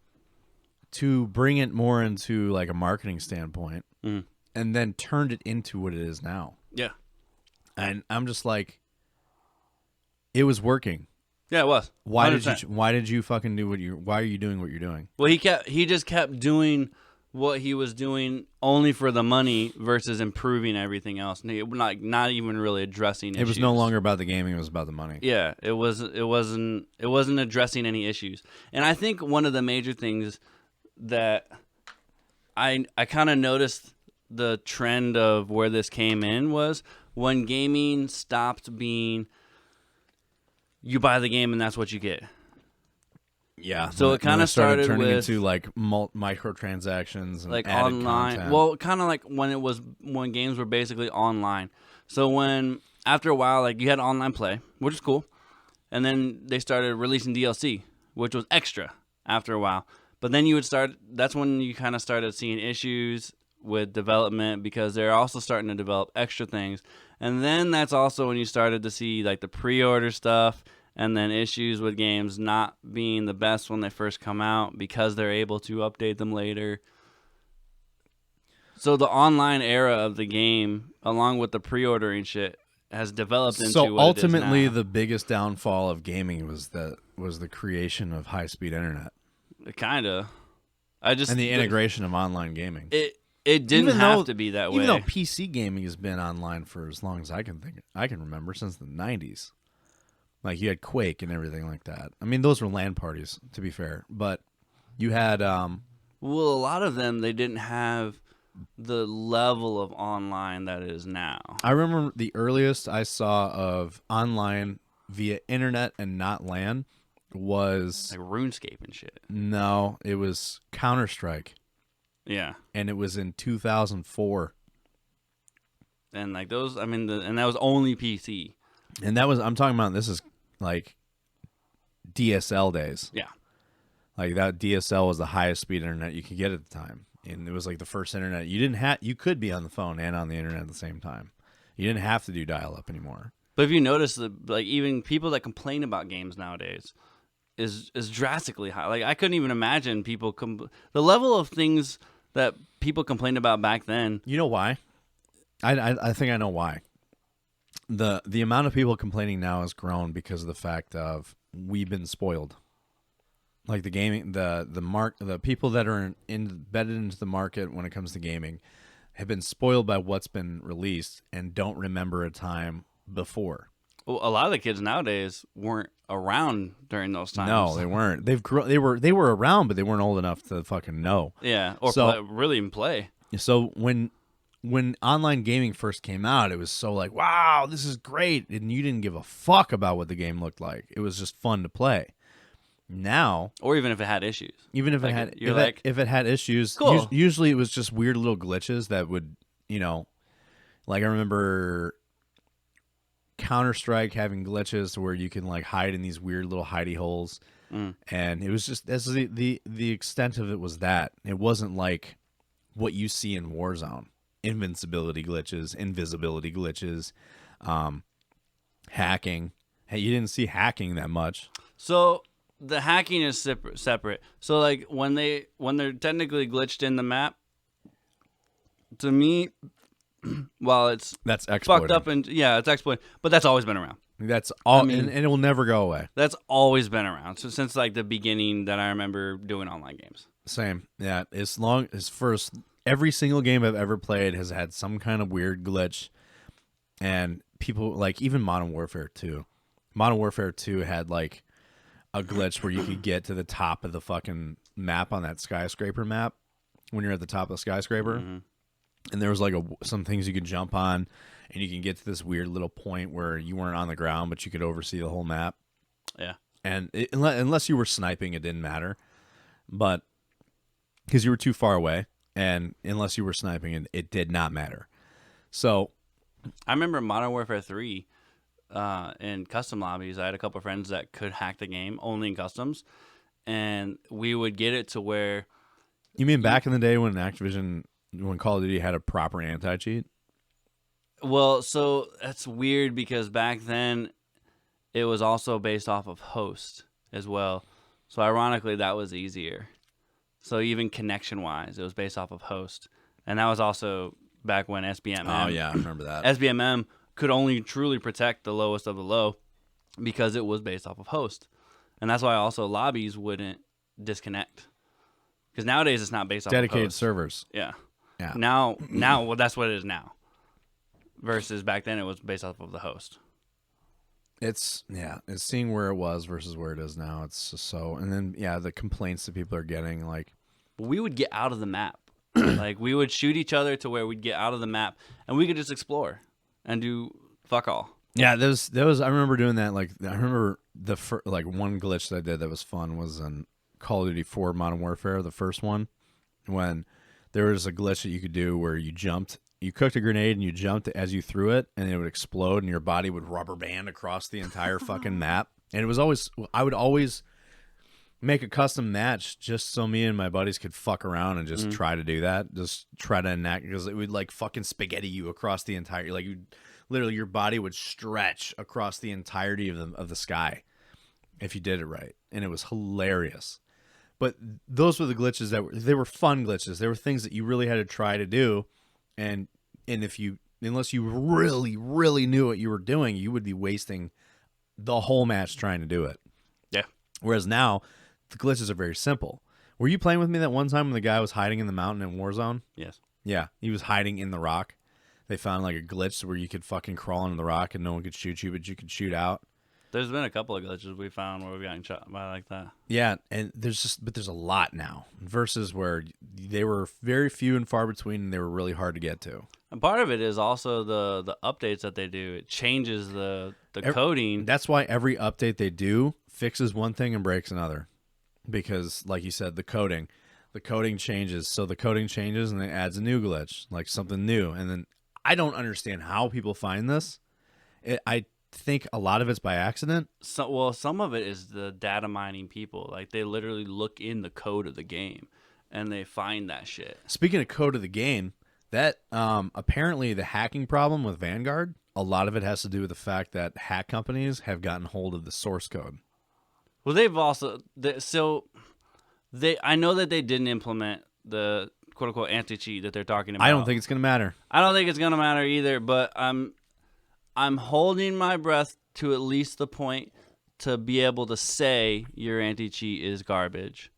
S2: to bring it more into like a marketing standpoint, and then turned it into what it is now.
S1: Yeah.
S2: And I'm just like, it was working.
S1: Yeah, it was. 100%.
S2: Why did you fucking do why are you doing what you're doing?
S1: Well, he just kept doing what he was doing only for the money versus improving everything else. Not even really addressing issues.
S2: It was no longer about the gaming, it was about the money.
S1: Yeah, it wasn't addressing any issues. And I think one of the major things that I kind of noticed the trend of where this came in was when gaming stopped being you buy the game and that's what you get.
S2: Yeah.
S1: So it kind of started
S2: turning
S1: with
S2: into like microtransactions and
S1: like
S2: added
S1: online.
S2: content.
S1: Well, kind of like when games were basically online. So when after a while, like you had online play, which is cool, and then they started releasing DLC, which was extra after a while. But then that's when you kind of started seeing issues with development because they're also starting to develop extra things. And then that's also when you started to see like the pre-order stuff and then issues with games not being the best when they first come out because they're able to update them later. So the online era of the game, along with the pre-ordering shit, has developed into
S2: so
S1: what
S2: ultimately
S1: it is now.
S2: the biggest downfall of gaming was the creation of high-speed internet.
S1: Kind of.
S2: And the integration of online gaming.
S1: It didn't have to be that way.
S2: Even though PC gaming has been online for as long as I can remember, since the 90s. Like, you had Quake and everything like that. I mean, those were LAN parties, to be fair. But you had... well,
S1: a lot of them, they didn't have the level of online that is now.
S2: I remember the earliest I saw of online via internet and not LAN was...
S1: like RuneScape and shit.
S2: No, it was Counter-Strike.
S1: Yeah.
S2: And it was in 2004.
S1: And like those, I mean, and that was only PC.
S2: And that was, I'm talking about, this is like DSL days.
S1: Yeah.
S2: Like that DSL was the highest speed internet you could get at the time. And it was like the first internet. You could be on the phone and on the internet at the same time. You didn't have to do dial-up anymore.
S1: But if you notice, like even people that complain about games nowadays is drastically high. Like I couldn't even imagine people, the level of things that people complained about back then.
S2: You know why? I think I know why. The amount of people complaining now has grown because of the fact of we've been spoiled. Like the gaming, the people that are embedded into the market when it comes to gaming have been spoiled by what's been released and don't remember a time before.
S1: Well, a lot of the kids nowadays weren't around during those times.
S2: No, they weren't. They were around, but they weren't old enough to fucking know.
S1: Yeah, or really even play.
S2: So when online gaming first came out, it was so like, wow, this is great, and you didn't give a fuck about what the game looked like. It was just fun to play. Now,
S1: or even if it had issues,
S2: if it had issues,
S1: cool.
S2: Usually it was just weird little glitches that would, like I remember Counter-Strike having glitches to where you can like hide in these weird little hidey holes. And it was just that's the extent of it was that. It wasn't like what you see in Warzone. Invincibility glitches, invisibility glitches, hacking. Hey, you didn't see hacking that much.
S1: So the hacking is separate. So like when they're technically glitched in the map, to me, while
S2: that's exploiting.
S1: Fucked up and it's exploiting, but that's always been around.
S2: That's all, and it will never go away.
S1: That's always been around. So since like the beginning that I remember doing online games.
S2: Same, yeah. As long as every single game I've ever played has had some kind of weird glitch, and people like even Modern Warfare 2. Modern Warfare 2 had like a glitch where you could get to the top of the fucking map on that skyscraper map when you're at the top of the skyscraper.
S1: Mm-hmm.
S2: And there was like some things you could jump on, and you can get to this weird little point where you weren't on the ground, but you could oversee the whole map.
S1: Yeah.
S2: And unless you were sniping, it didn't matter. But because you were too far away, and unless you were sniping, it did not matter. So
S1: I remember Modern Warfare 3 in custom lobbies. I had a couple of friends that could hack the game only in customs, and we would get it to where.
S2: You mean back in the day when Activision, when Call of Duty had a proper anti-cheat?
S1: Well, so that's weird because back then it was also based off of host as well. So ironically, that was easier. So even connection-wise, it was based off of host. And that was also back when SBMM.
S2: Oh, yeah, I remember that.
S1: SBMM could only truly protect the lowest of the low because it was based off of host. And that's why also lobbies wouldn't disconnect. Because nowadays it's not based off
S2: dedicated
S1: of host.
S2: Servers.
S1: Yeah.
S2: Yeah.
S1: Now, well, that's what it is now. Versus back then it was based off of the host.
S2: It's seeing where it was versus where it is now. It's just so, and then the complaints that people are getting, like
S1: we would get out of the map. Like we would shoot each other to where we'd get out of the map and we could just explore and do fuck all.
S2: Yeah, there was I remember doing that. Like I remember one glitch that I did that was fun was in Call of Duty 4 Modern Warfare, the first one, when there was a glitch that you could do where you cooked a grenade and you jumped as you threw it, and it would explode, and your body would rubber band across the entire fucking map. And it was I would always make a custom match just so me and my buddies could fuck around and just try to do that, just try to enact, because it would like fucking spaghetti you across the entire, like you literally your body would stretch across the entirety of the sky if you did it right, and it was hilarious. But those were the glitches they were fun glitches. They were things that you really had to try to do. And unless you really, really knew what you were doing, you would be wasting the whole match trying to do it.
S1: Yeah.
S2: Whereas now, the glitches are very simple. Were you playing with me that one time when the guy was hiding in the mountain in Warzone?
S1: Yes.
S2: Yeah, he was hiding in the rock. They found like a glitch where you could fucking crawl into the rock and no one could shoot you, but you could shoot out.
S1: There's been a couple of glitches we found where we've gotten shot by like that.
S2: Yeah, and there's a lot now versus where they were very few and far between, and they were really hard to get to.
S1: And part of it is also the updates that they do. It changes the coding.
S2: That's why every update they do fixes one thing and breaks another, because like you said, the coding changes. So the coding changes and it adds a new glitch, like something new. And then I don't understand how people find this. I think a lot of it's by accident.
S1: So, some of it is the data mining people. Like they literally look in the code of the game and they find that shit.
S2: Speaking of code of the game, that apparently the hacking problem with Vanguard, a lot of it has to do with the fact that hack companies have gotten hold of the source code.
S1: Well, they've also I know that they didn't implement the quote unquote anti-cheat that they're talking about.
S2: I don't think it's gonna matter.
S1: I don't think it's gonna matter either. But I'm holding my breath to at least the point to be able to say your anti-cheat is garbage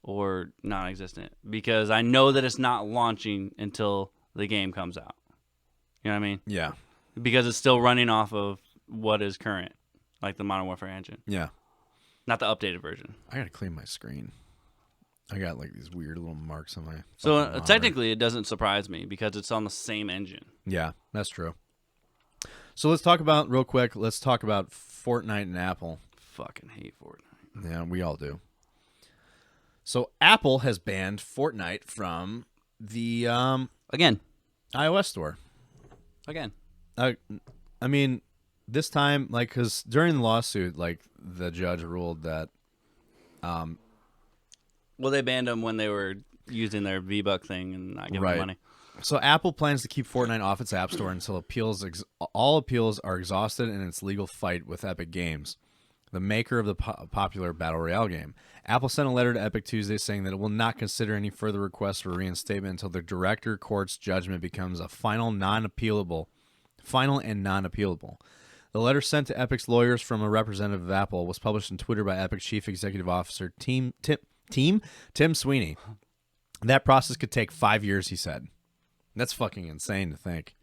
S1: or non-existent, because I know that it's not launching until the game comes out. You know what I mean?
S2: Yeah.
S1: Because it's still running off of what is current, like the Modern Warfare engine.
S2: Yeah.
S1: Not the updated version.
S2: I gotta clean my screen. I got like these weird little marks on my.
S1: So technically, it doesn't surprise me because it's on the same engine.
S2: Yeah, that's true. So let's talk about real quick. Let's talk about Fortnite and Apple.
S1: Fucking hate Fortnite.
S2: Yeah, we all do. So Apple has banned Fortnite from the
S1: again
S2: iOS store.
S1: again.
S2: I mean, this time, like, because during the lawsuit, like, the judge ruled that,
S1: Well, they banned them when they were using their V-Buck thing and not giving
S2: Right.
S1: money.
S2: so Apple plans to keep Fortnite off its App Store until all appeals are exhausted in its legal fight with Epic Games, the maker of the popular Battle Royale game. Apple sent a letter to Epic Tuesday saying that it will not consider any further requests for reinstatement until the director court's judgment becomes a final and non-appealable. The letter sent to Epic's lawyers from a representative of Apple was published on Twitter by Epic Chief Executive Officer Tim Sweeney. That process could take 5 years, he said. That's fucking insane to think.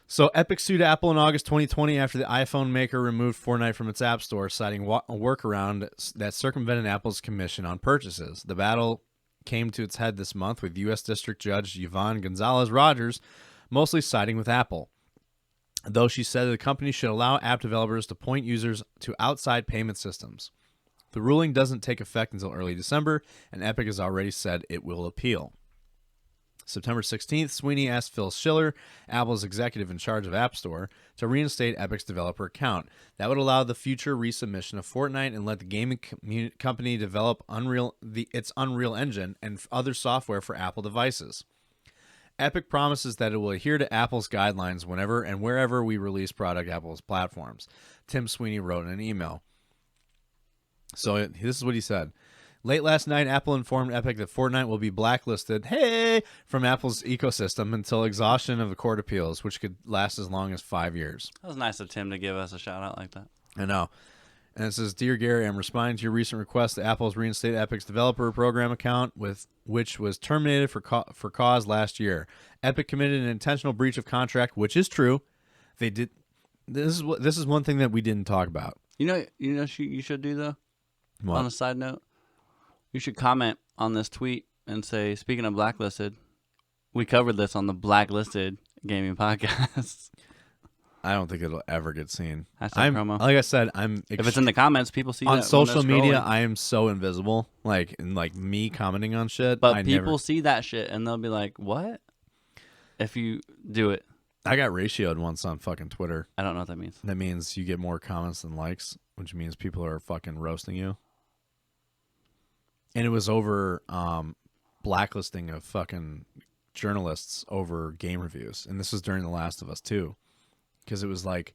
S2: So Epic sued Apple in August 2020 after the iPhone maker removed Fortnite from its App Store, citing a workaround that circumvented Apple's commission on purchases. The battle came to its head this month with U.S. District Judge Yvonne Gonzalez-Rogers mostly siding with Apple, though she said the company should allow app developers to point users to outside payment systems. The ruling doesn't take effect until early December, and Epic has already said it will appeal. September 16th, Sweeney asked Phil Schiller, Apple's executive in charge of App Store, to reinstate Epic's developer account. That would allow the future resubmission of Fortnite and let the gaming company develop its Unreal Engine and other software for Apple devices. Epic promises that it will adhere to Apple's guidelines whenever and wherever we release product Apple's platforms, Tim Sweeney wrote in an email. So this is what he said. Late last night, Apple informed Epic that Fortnite will be blacklisted, from Apple's ecosystem until exhaustion of the court appeals, which could last as long as 5 years.
S1: That was nice of Tim to give us a shout out like that.
S2: I know. And it says, Dear Gary, I'm responding to your recent request that Apple's reinstate Epic's developer program account, which was terminated for cause last year. Epic committed an intentional breach of contract, which is true. They did. This is one thing that we didn't talk about.
S1: You should do though.
S2: What?
S1: On a side note, you should comment on this tweet and say, speaking of blacklisted, we covered this on the Blacklisted Gaming Podcast.
S2: I don't think it'll ever get seen.
S1: Hashtag promo.
S2: Like I said,
S1: if it's in the comments, people see
S2: on
S1: that
S2: social
S1: when they're
S2: media.
S1: scrolling.
S2: I am so invisible. Like me commenting on shit.
S1: But people see that shit and they'll be like, "What?" If you do it,
S2: I got ratioed once on fucking Twitter.
S1: I don't know what that means.
S2: That means you get more comments than likes, which means people are fucking roasting you. And it was over blacklisting of fucking journalists over game reviews. And this was during The Last of Us 2. Because it was like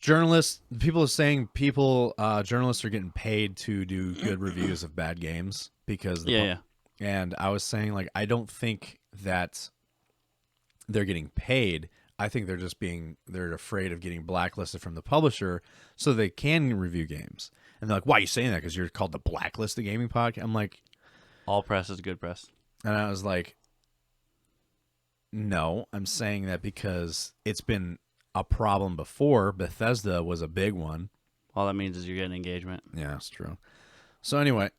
S2: journalists are saying journalists are getting paid to do good reviews of bad games because and I was saying, like, I don't think that they're getting paid. I think they're afraid of getting blacklisted from the publisher so they can review games. And they're like, why are you saying that? Because you're called the Blacklisted Gaming Podcast? I'm like,
S1: all press is good press.
S2: and I was like, no, I'm saying that because it's been a problem before. Bethesda was a big one.
S1: All that means is you're getting engagement.
S2: Yeah, that's true. So anyway,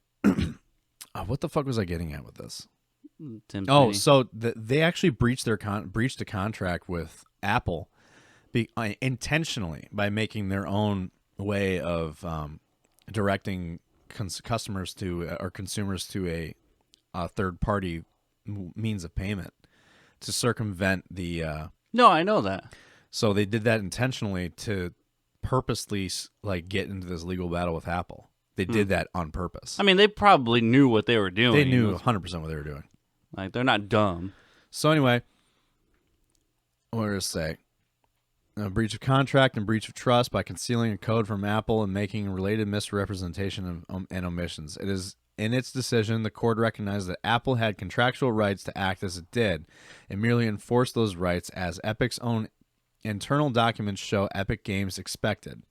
S2: what the fuck was I getting at with this?
S1: Tim
S2: Oh,
S1: Sweeney.
S2: so they actually breached a contract with Apple intentionally by making their own way of directing customers to or consumers to a third party means of payment to circumvent the.
S1: No, I know that.
S2: So they did that intentionally to purposely like get into this legal battle with Apple. They did that on purpose.
S1: I mean, they probably knew what they were doing.
S2: They knew 100% what they were doing.
S1: Like, they're not dumb.
S2: So anyway, what did it say? A breach of contract and breach of trust by concealing a code from Apple and making related misrepresentation and omissions. It is in its decision, the court recognized that Apple had contractual rights to act as it did and merely enforced those rights as Epic's own internal documents show Epic Games expected.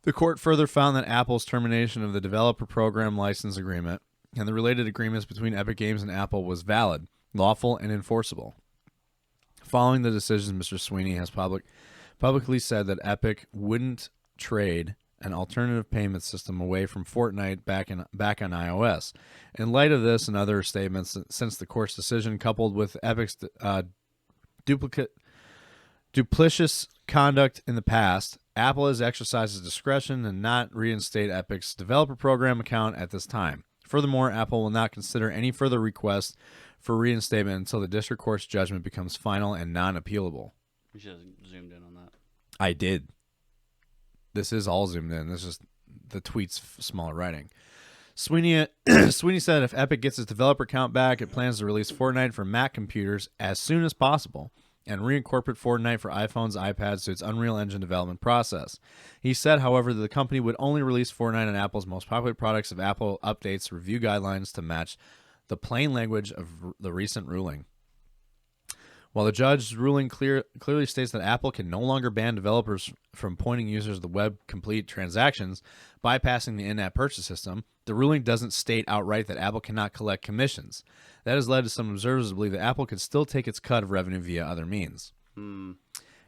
S2: The court further found that Apple's termination of the developer program license agreement and the related agreements between Epic Games and Apple was valid, lawful, and enforceable. Following the decision, Mr. Sweeney has publicly said that Epic wouldn't trade an alternative payment system away from Fortnite back on iOS. In light of this and other statements since the court's decision, coupled with Epic's duplicitous conduct in the past, Apple has exercised its discretion and not reinstate Epic's developer program account at this time. Furthermore, Apple will not consider any further requests for reinstatement until the district court's judgment becomes final and non-appealable.
S1: You should have zoomed in on that.
S2: I did. This is all zoomed in. This is the tweet's smaller writing. Sweeney said if Epic gets its developer count back, it plans to release Fortnite for Mac computers as soon as possible and reincorporate Fortnite for iPhones, iPads to its Unreal Engine development process. He said, however, that the company would only release Fortnite on Apple's most popular products if Apple updates review guidelines to match the plain language of the recent ruling. While the judge's ruling clearly states that Apple can no longer ban developers from pointing users to the web complete transactions, bypassing the in-app purchase system, the ruling doesn't state outright that Apple cannot collect commissions. That has led to some observers to believe that Apple could still take its cut of revenue via other means. In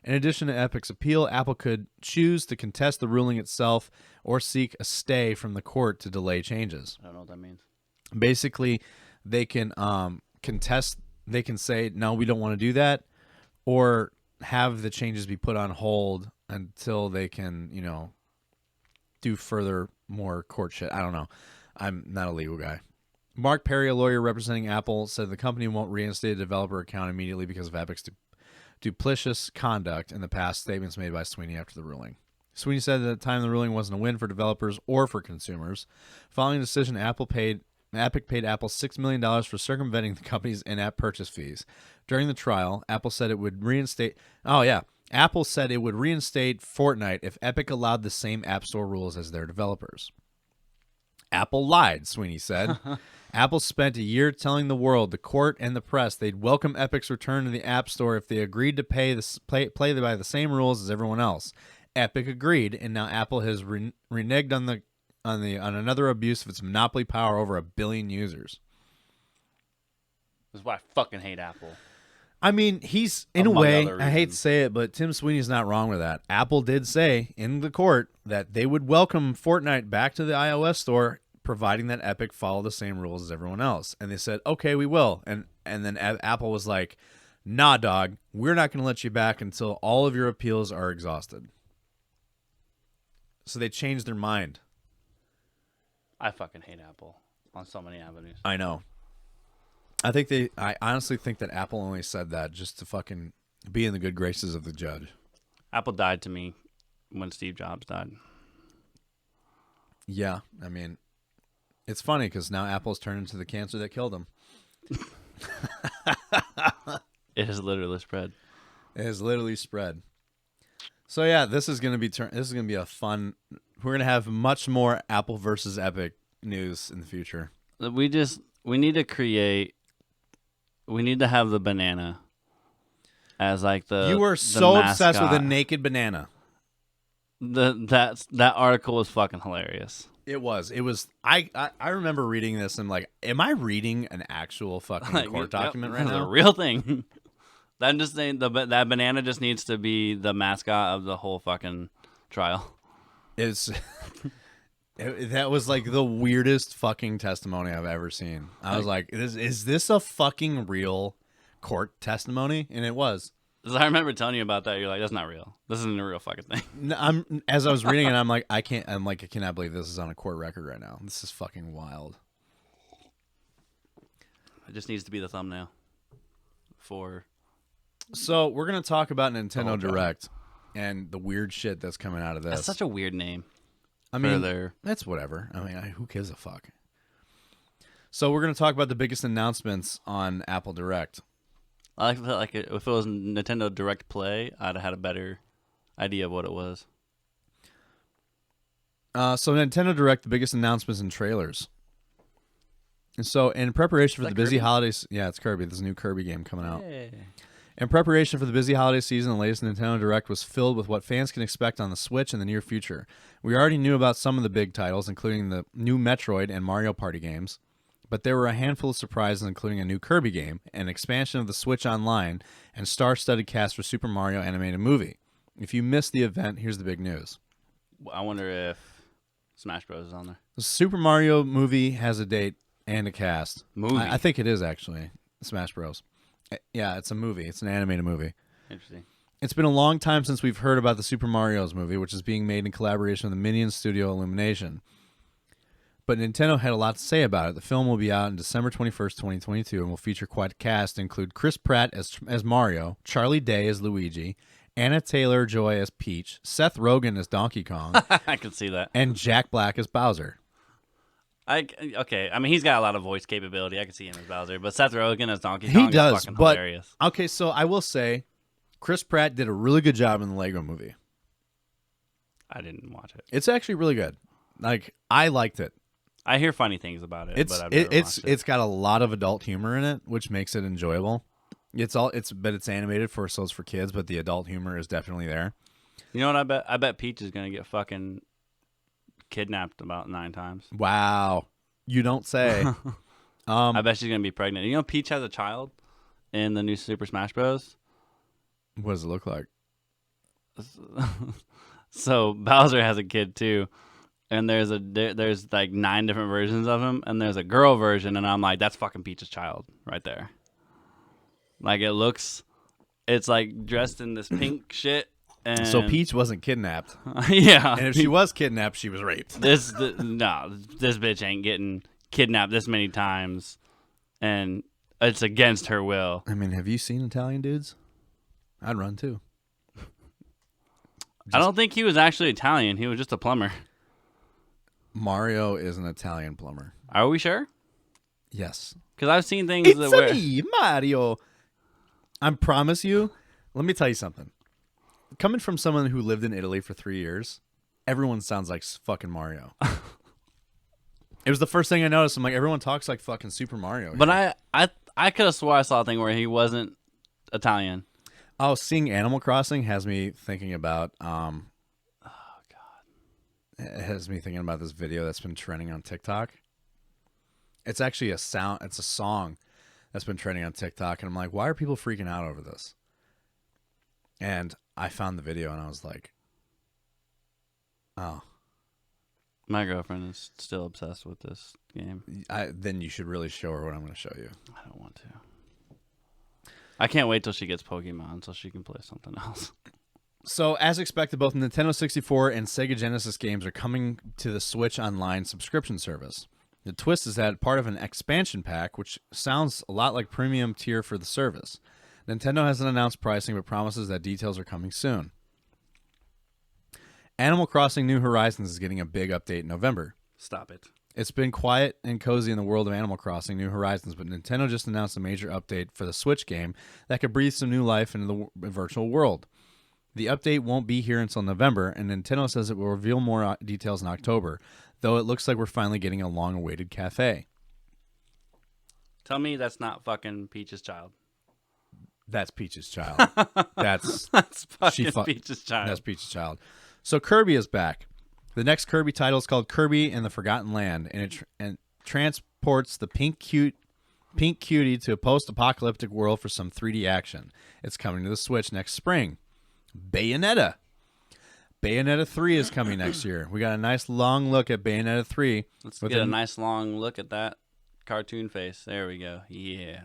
S2: addition to Epic's appeal, Apple could choose to contest the ruling itself or seek a stay from the court to delay changes.
S1: I don't know what that means.
S2: Basically, they can contest. They can say, no, we don't want to do that, or have the changes be put on hold until they can, do further more court shit. I don't know. I'm not a legal guy. Mark Perry, a lawyer representing Apple, said the company won't reinstate a developer account immediately because of Epic's duplicitous conduct in the past, statements made by Sweeney after the ruling. Sweeney said at the time the ruling wasn't a win for developers or for consumers. Following the decision, Epic paid Apple $6 million for circumventing the company's in-app purchase fees. During the trial, Apple said it would reinstate Fortnite if Epic allowed the same App Store rules as their developers. Apple lied, Sweeney said. Apple spent a year telling the world, the court, and the press they'd welcome Epic's return to the App Store if they agreed to play by the same rules as everyone else. Epic agreed, and now Apple has reneged on another abuse of its monopoly power over 1 billion users.
S1: This is why I fucking hate Apple.
S2: I mean, he's, in a way, I hate to say it, but Tim Sweeney's not wrong with that. Apple did say in the court that they would welcome Fortnite back to the iOS store, providing that Epic follow the same rules as everyone else. And they said, okay, we will. And then Apple was like, nah, dog, we're not going to let you back until all of your appeals are exhausted. So they changed their mind.
S1: I fucking hate Apple on so many avenues.
S2: I know. I honestly think that Apple only said that just to fucking be in the good graces of the judge.
S1: Apple died to me when Steve Jobs died.
S2: Yeah, I mean, it's funny because now Apple's turned into the cancer that killed him.
S1: It has literally spread.
S2: It has literally spread. So yeah, this is gonna be a fun. We're gonna have much more Apple versus Epic news in the future.
S1: We need to have the banana as like the.
S2: You were
S1: the
S2: so
S1: mascot.
S2: obsessed with a naked banana.
S1: That article was fucking hilarious.
S2: It was. I remember reading this and like, am I reading an actual fucking court document right now?
S1: It's a real thing. I'm just saying that banana just needs to be the mascot of the whole fucking trial.
S2: That was like the weirdest fucking testimony I've ever seen. I was like, is this a fucking real court testimony? And it was.
S1: I remember telling you about that. You're like, that's not real. This isn't a real fucking thing.
S2: No, as I was reading it, I'm like, I cannot believe this is on a court record right now. This is fucking wild.
S1: It just needs to be the thumbnail for.
S2: So we're gonna talk about Nintendo Direct and the weird shit that's coming out of this.
S1: That's such a weird name.
S2: I mean, that's whatever. I mean, who gives a fuck? So we're gonna talk about the biggest announcements on Apple Direct.
S1: I like if it was Nintendo Direct Play, I'd have had a better idea of what it was.
S2: So Nintendo Direct, the biggest announcements and trailers. And so in preparation for the busy holidays, yeah, it's Kirby. There's a new Kirby game coming out.
S1: Hey.
S2: In preparation for the busy holiday season, the latest Nintendo Direct was filled with what fans can expect on the Switch in the near future. We already knew about some of the big titles, including the new Metroid and Mario Party games, but there were a handful of surprises, including a new Kirby game, an expansion of the Switch Online, and star-studded cast for Super Mario animated movie. If you missed the event, here's the big news.
S1: I wonder if Smash Bros. Is on there.
S2: The Super Mario movie has a date and a cast.
S1: Movie?
S2: I think it is, actually. Smash Bros. Yeah, it's a movie. It's an animated movie.
S1: Interesting.
S2: It's been a long time since we've heard about the Super Mario's movie, which is being made in collaboration with the Minions studio Illumination. but Nintendo had a lot to say about it. The film will be out on December 21st, 2022, and will feature quite a cast, include Chris Pratt as Mario, Charlie Day as Luigi, Anna Taylor-Joy as Peach, Seth Rogen as Donkey Kong,
S1: I can see that.
S2: and Jack Black as Bowser.
S1: Okay. I mean, he's got a lot of voice capability. I can see him as Bowser, but Seth Rogen as Donkey Kong
S2: He does,
S1: is fucking
S2: but
S1: hilarious.
S2: okay, so I will say, Chris Pratt did a really good job in the Lego Movie.
S1: I didn't watch it.
S2: It's actually really good. Like, I liked it.
S1: I hear funny things about it, but I've never watched it.
S2: It's got a lot of adult humor in it, which makes it enjoyable. It's animated so it's for kids, but the adult humor is definitely there.
S1: You know what I bet? I bet Peach is gonna get fucking kidnapped about 9 times.
S2: Wow, you don't say.
S1: I bet she's gonna be pregnant. You know, Peach has a child in the new Super Smash Bros.
S2: What does it look like?
S1: So Bowser has a kid too, and there's like 9 different versions of him, and there's a girl version, and I'm like, that's fucking Peach's child right there. Like it's like dressed in this pink shit. And
S2: So Peach wasn't kidnapped.
S1: Yeah.
S2: And if she was kidnapped, she was raped.
S1: This bitch ain't getting kidnapped this many times, and it's against her will.
S2: I mean, have you seen Italian dudes? I'd run too.
S1: I don't think he was actually Italian. He was just a plumber.
S2: Mario is an Italian plumber.
S1: Are we sure?
S2: Yes.
S1: Because I've seen things
S2: It's
S1: that were...
S2: me, Mario. I promise you. Let me tell you something. Coming from someone who lived in Italy for 3 years, everyone sounds like fucking Mario. It was the first thing I noticed. I'm like, everyone talks like fucking Super Mario here.
S1: But I could have swore I saw a thing where he wasn't Italian.
S2: Oh, seeing Animal Crossing has me thinking about oh god. It has me thinking about this video that's been trending on TikTok. It's actually it's a song that's been trending on TikTok, and I'm like, why are people freaking out over this? And I found the video and I was like, oh.
S1: My girlfriend is still obsessed with this game.
S2: Then you should really show her what I'm going to show you.
S1: I don't want to. I can't wait till she gets Pokemon so she can play something else.
S2: So, as expected, both Nintendo 64 and Sega Genesis games are coming to the Switch Online subscription service. The twist is that part of an expansion pack, which sounds a lot like premium tier for the service. Nintendo hasn't announced pricing, but promises that details are coming soon. Animal Crossing New Horizons is getting a big update in November.
S1: Stop it.
S2: It's been quiet and cozy in the world of Animal Crossing New Horizons, but Nintendo just announced a major update for the Switch game that could breathe some new life into the virtual world. The update won't be here until November, and Nintendo says it will reveal more details in October, though it looks like we're finally getting a long-awaited cafe.
S1: Tell me that's not fucking Peach's child.
S2: That's Peach's child. That's
S1: fucking Peach's child.
S2: That's Peach's child. So Kirby is back. The next Kirby title is called Kirby and the Forgotten Land, and it transports the pink cutie to a post-apocalyptic world for some 3D action. It's coming to the Switch next spring. Bayonetta 3 is coming next year. We got a nice long look at Bayonetta 3.
S1: Let's get a nice long look at that cartoon face. There we go. Yeah.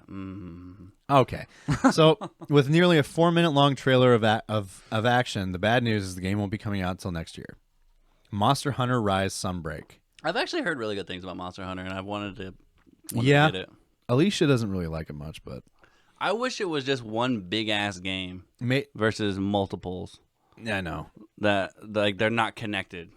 S2: Okay. So with nearly a 4-minute long trailer of action, the bad news is the game won't be coming out until next year. Monster Hunter Rise Sunbreak.
S1: I've actually heard really good things about Monster Hunter, and I've wanted to get it.
S2: Alicia doesn't really like it much, but
S1: I wish it was just one big ass game versus multiples.
S2: Yeah, I know
S1: that they're not connected.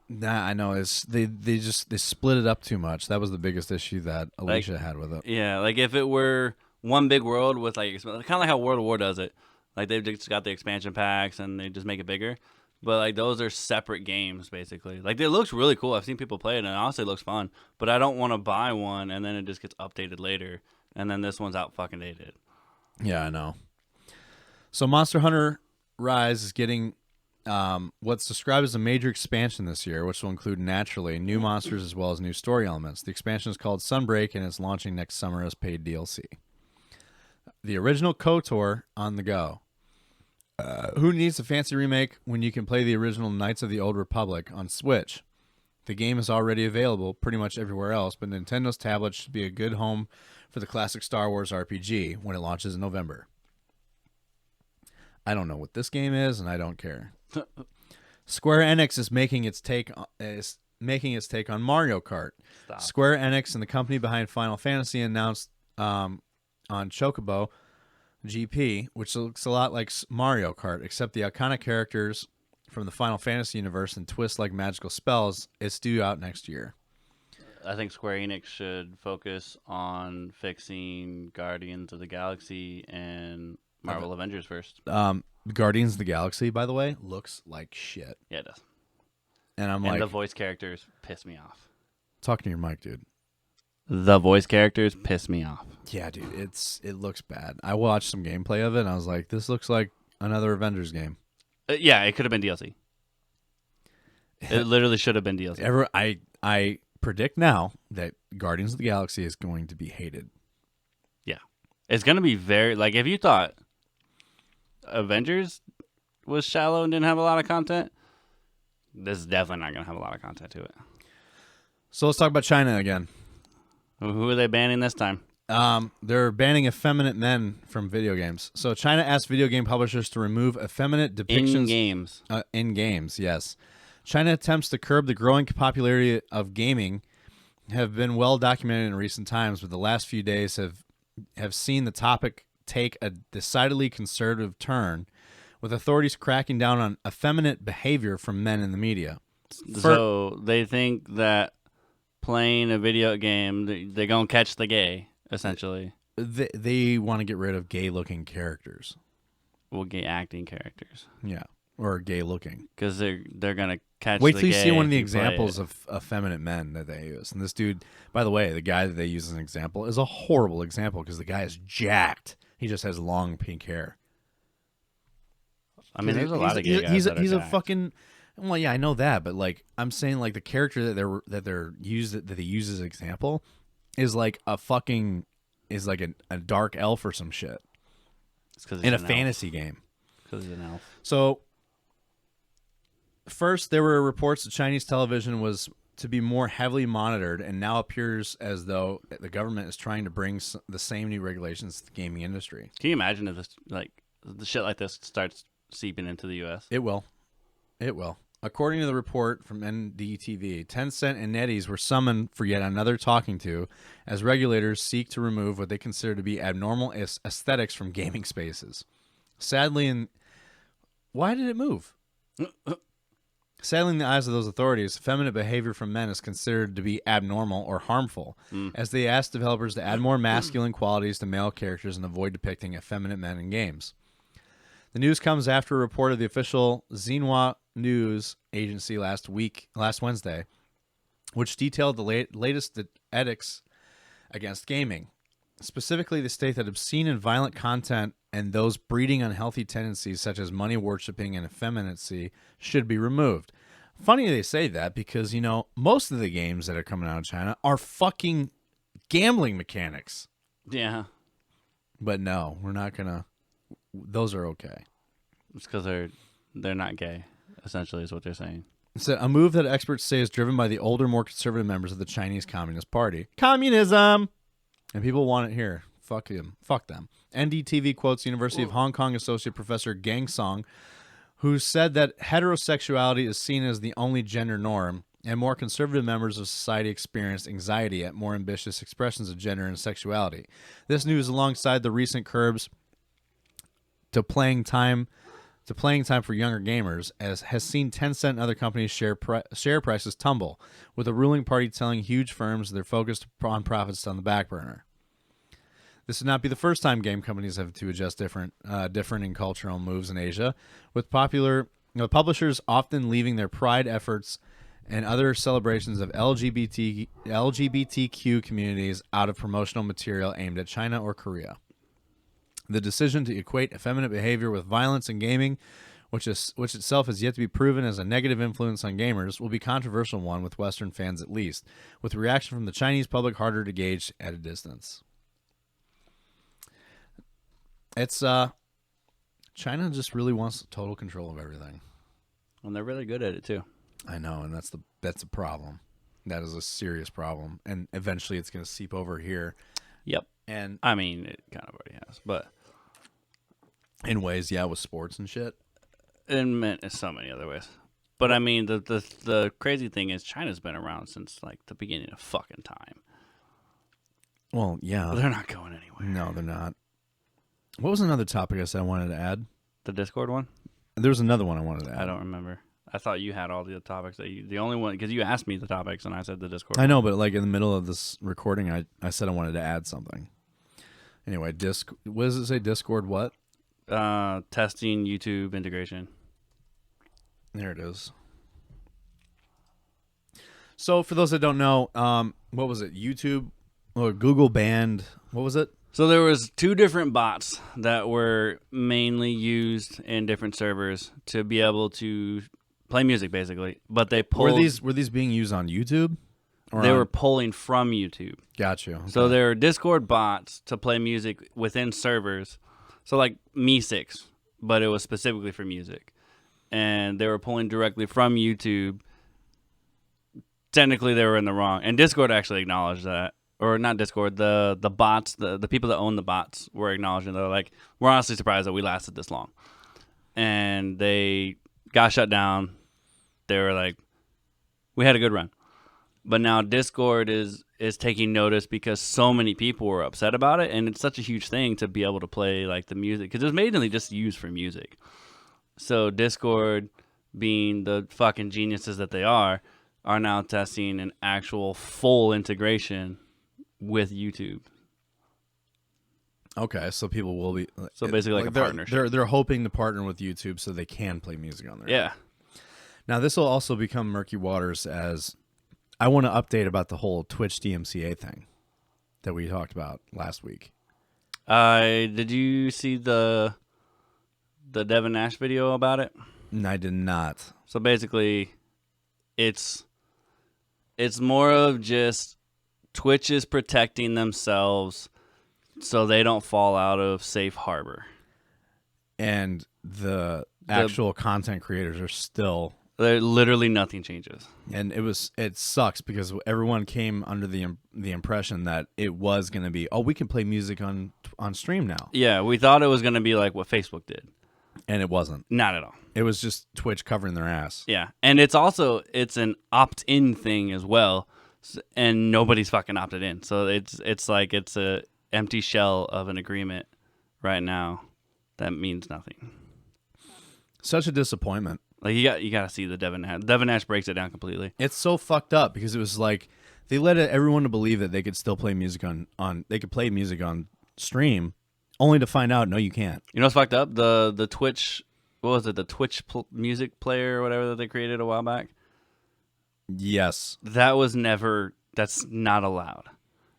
S2: Nah, I know. They split it up too much. That was the biggest issue that Alicia had with it.
S1: Yeah, like if it were one big world with kind of like how World of War does it. Like they've just got the expansion packs and they just make it bigger. But like those are separate games basically. Like it looks really cool. I've seen people play it and honestly it looks fun. But I don't want to buy one and then it just gets updated later. And then this one's out fucking dated.
S2: Yeah, I know. So Monster Hunter Rise is getting what's described as a major expansion this year, which will include naturally new monsters as well as new story elements. The expansion is called Sunbreak and it's launching next summer as paid DLC. The original KOTOR on the go. Who needs a fancy remake when you can play the original Knights of the Old Republic on Switch? The game is already available pretty much everywhere else, but Nintendo's tablet should be a good home for the classic Star Wars RPG when it launches in November. I don't know what this game is, and I don't care. Square Enix is making its take making its take on Mario Kart.
S1: Stop.
S2: Square Enix and the company behind Final Fantasy announced on Chocobo GP, which looks a lot like Mario Kart, except the iconic characters from the Final Fantasy universe and twists like magical spells. It's due out next year.
S1: I think Square Enix should focus on fixing Guardians of the Galaxy and Marvel Avengers first.
S2: Guardians of the Galaxy, by the way, looks like shit.
S1: Yeah, it does.
S2: And
S1: the voice characters piss me off.
S2: Talk to your mic, dude.
S1: The voice characters piss me off.
S2: Yeah, dude, it looks bad. I watched some gameplay of it, and I was like, this looks like another Avengers game.
S1: Yeah, it could have been DLC. It literally should have been DLC.
S2: I predict now that Guardians of the Galaxy is going to be hated.
S1: Yeah. It's going to be very... Like, if you thought Avengers was shallow and didn't have a lot of content, this is definitely not going to have a lot of content to it.
S2: So let's talk about China again.
S1: Who are they banning this time?
S2: They're banning effeminate men from video games. So China asked video game publishers to remove effeminate depictions
S1: in games.
S2: In games, yes. China attempts to curb the growing popularity of gaming have been well documented in recent times, but the last few days have seen the topic take a decidedly conservative turn, with authorities cracking down on effeminate behavior from men in the media.
S1: So they think that playing a video game, they're going to catch the gay, essentially.
S2: They want to get rid of gay-looking characters.
S1: Well, gay acting characters.
S2: Yeah, or gay-looking.
S1: Because they're going to catch
S2: Wait
S1: the
S2: till you
S1: gay
S2: see one of the
S1: who
S2: examples
S1: play it.
S2: of effeminate men that they use. And this dude, by the way, the guy that they use as an example is a horrible example because the guy is jacked. He just has long pink hair.
S1: I mean, there's a lot of gay guys that are
S2: he's a
S1: jacked.
S2: fucking... Well, yeah, I know that, but like I'm saying, like the character that they use as example is like a fucking a dark elf or some shit in a fantasy game.
S1: Because he's an elf.
S2: So first, there were reports that Chinese television was to be more heavily monitored, and now appears as though the government is trying to bring the same new regulations to the gaming industry.
S1: Can you imagine if this, like, the shit like this starts seeping into the U.S.?
S2: It will. It will. According to the report from NDTV, Tencent and NetEase were summoned for yet another talking to as regulators seek to remove what they consider to be abnormal aesthetics from gaming spaces. Sadly, why did it move? Sadly, in the eyes of those authorities, effeminate behavior from men is considered to be abnormal or harmful, as they ask developers to add more masculine qualities to male characters and avoid depicting effeminate men in games. The news comes after a report of the official Xinhua news agency last Wednesday, which detailed the latest edicts against gaming. Specifically, they state that obscene and violent content and those breeding unhealthy tendencies such as money worshipping and effeminacy should be removed. Funny they say that because, you know, most of the games that are coming out of China are fucking gambling mechanics.
S1: Yeah.
S2: But no, we're not going to. Those are okay.
S1: It's because they're not gay, essentially, is what they're saying.
S2: It's a move that experts say is driven by the older, more conservative members of the Chinese Communist Party. Communism! And people want it here. Fuck them. Fuck them. NDTV quotes University of Hong Kong Associate Professor Gang Song, who said that heterosexuality is seen as the only gender norm, and more conservative members of society experience anxiety at more ambitious expressions of gender and sexuality. This news, alongside the recent curbs to playing time for younger gamers, has seen Tencent and other companies' share prices tumble, with the ruling party telling huge firms they're focused on profits on the back burner. This would not be the first time game companies have to adjust different cultural moves in Asia, with publishers often leaving their pride efforts and other celebrations of LGBTQ communities out of promotional material aimed at China or Korea. The decision to equate effeminate behavior with violence in gaming, which itself is yet to be proven as a negative influence on gamers, will be a controversial one with Western fans at least, with reaction from the Chinese public harder to gauge at a distance. It's China just really wants total control of everything.
S1: And they're really good at it, too.
S2: I know, and that's a problem. That is a serious problem, and eventually it's going to seep over here.
S1: Yep.
S2: And
S1: I mean, it kind of already has, but
S2: in ways, yeah, with sports and shit.
S1: in so many other ways. But I mean, the crazy thing is China's been around since like the beginning of fucking time.
S2: Well, yeah.
S1: They're not going anywhere.
S2: No, they're not. What was another topic I said I wanted to add?
S1: The Discord one?
S2: There was another one I wanted to add.
S1: I don't remember. I thought you had all the topics the only one, because you asked me the topics and I said the Discord.
S2: I know, but like in the middle of this recording, I said I wanted to add something. Anyway, what does it say? Discord what?
S1: Testing YouTube integration.
S2: There it is. So for those that don't know, what was it? YouTube or Google banned, what was it?
S1: So there was 2 different bots that were mainly used in different servers to be able to play music, basically. But they pulled.
S2: Were these being used on YouTube?
S1: They were pulling from YouTube.
S2: Got you. Okay.
S1: So there are Discord bots to play music within servers. So like Me6, but it was specifically for music. And they were pulling directly from YouTube. Technically, they were in the wrong. And Discord actually acknowledged that. Or not Discord, the bots, the people that own the bots were acknowledging. They're like, we're honestly surprised that we lasted this long. And they got shut down. They were like, we had a good run. But now Discord is taking notice because so many people were upset about it. And it's such a huge thing to be able to play like the music. Because it was mainly just used for music. So Discord, being the fucking geniuses that they are now testing an actual full integration with YouTube.
S2: Okay, so people will be.
S1: So basically, like a partnership.
S2: They're hoping to partner with YouTube so they can play music on there.
S1: Yeah.
S2: Now this will also become murky waters, as I want to update about the whole Twitch DMCA thing that we talked about last week.
S1: Did you see the Devin Nash video about it?
S2: No, I did not.
S1: So basically, it's more of just Twitch is protecting themselves so they don't fall out of safe harbor.
S2: And the actual content creators are still...
S1: Literally nothing changes.
S2: And it sucks because everyone came under the impression that it was going to be, we can play music on stream now.
S1: Yeah, we thought it was going to be like what Facebook did.
S2: And it wasn't.
S1: Not at all.
S2: It was just Twitch covering their ass.
S1: Yeah. And it's an opt-in thing as well. And nobody's fucking opted in. So it's like it's a empty shell of an agreement right now that means nothing.
S2: Such a disappointment.
S1: Like you got to see the Devin Nash. Devin Nash breaks it down completely.
S2: It's so fucked up because it was like they let everyone to believe that they could still play music on they could play music on stream, only to find out no, you can't.
S1: You know what's fucked up? The Twitch, what was it? The Twitch music player or whatever that they created a while back.
S2: Yes,
S1: that's not allowed.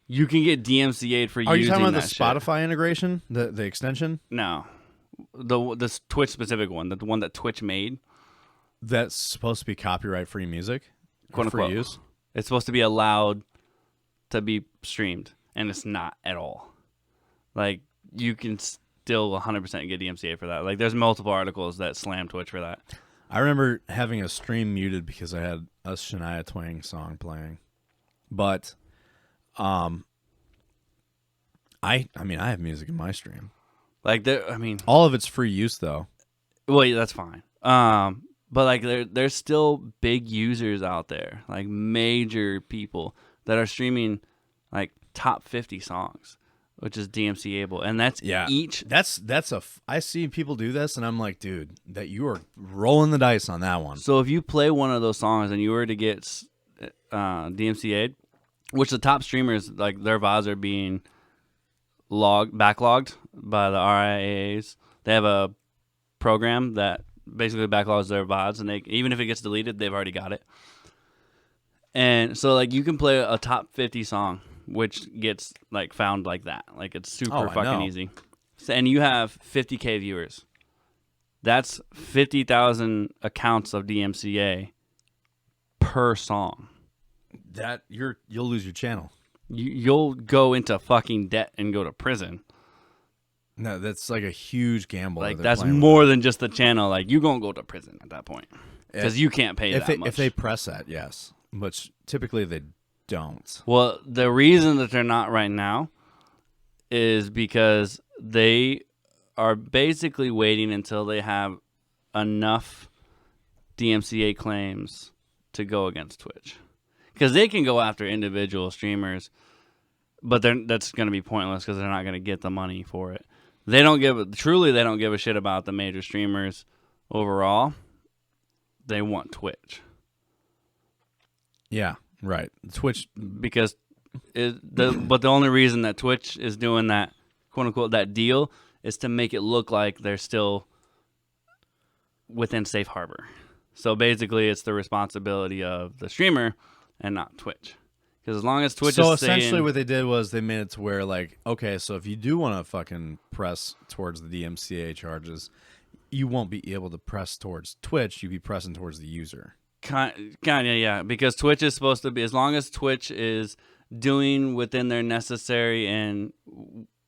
S1: You can get DMCA'd for using that.
S2: Are you talking about the
S1: shit.
S2: Spotify integration, the extension?
S1: No, the Twitch specific one, the one that Twitch made.
S2: That's supposed to be copyright-free music,
S1: quote unquote. Use. It's supposed to be allowed to be streamed, and it's not at all. Like you can still 100% get DMCA for that. Like there's multiple articles that slam Twitch for that.
S2: I remember having a stream muted because I had a Shania Twain song playing, but I have music in my stream.
S1: Like
S2: all of it's free use though.
S1: Well, yeah, that's fine. But like there's still big users out there, like major people that are streaming like top 50 songs, which is DMCA-able, and that's each. I see people do this, and I'm like, dude, that you are rolling the dice on that one. So if you play one of those songs and you were to get DMCA'd, which the top streamers, like their VODs are being backlogged by the RIAAs. They have a program that basically backlogs their VODs, and even if it gets deleted, they've already got it. And so like you can play a top 50 song, which gets like found like that. Like it's super fucking easy. So, and you have 50K viewers. That's 50,000 accounts of DMCA per song.
S2: That you'll lose your channel.
S1: You'll go into fucking debt and go to prison.
S2: No, that's like a huge gamble.
S1: Like that's more than just the channel. Like you gonna go to prison at that point because you can't pay that much.
S2: If they press that, yes, which typically they don't.
S1: Well, the reason that they're not right now is because they are basically waiting until they have enough DMCA claims to go against Twitch. Because they can go after individual streamers, but that's going to be pointless because they're not going to get the money for it. They don't give a shit about the major streamers overall. They want Twitch.
S2: Yeah, right. Twitch,
S1: because but the only reason that Twitch is doing that quote unquote that deal is to make it look like they're still within safe harbor. So basically, it's the responsibility of the streamer and not Twitch. Because as long as Twitch
S2: so
S1: is
S2: essentially what they did was they made it to where, like, okay, so if you do want to fucking press towards the DMCA charges, you won't be able to press towards Twitch. You'd be pressing towards the user.
S1: Kind of, yeah. Because Twitch is supposed to be, as long as Twitch is doing within their necessary and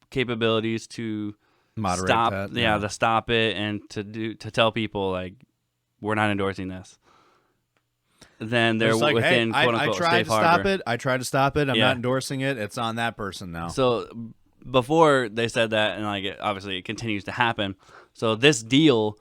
S1: capabilities to
S2: Moderate
S1: stop,
S2: that.
S1: to stop it and to tell people like we're not endorsing this. Then they're
S2: like,
S1: within
S2: hey,
S1: quote unquote
S2: I tried
S1: safe
S2: to
S1: harbor.
S2: stop it. I tried to stop it. I'm not endorsing it. It's on that person now.
S1: So before they said that, and like obviously it continues to happen. So this deal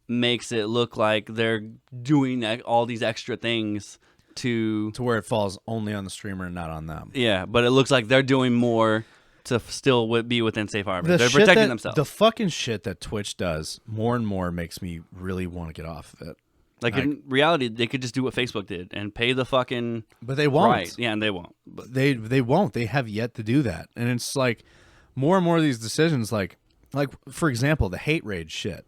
S1: makes it look like they're doing all these extra things to
S2: where it falls only on the streamer and not on them.
S1: Yeah, but it looks like they're doing more to still be within safe harbor. They're protecting themselves.
S2: The fucking shit that Twitch does more and more makes me really want to get off of it.
S1: Like in reality, they could just do what Facebook did and pay the fucking.
S2: But they won't.
S1: Right. Yeah, and they won't. But
S2: they won't. They have yet to do that, and it's like more and more of these decisions. Like for example, the hate rage shit.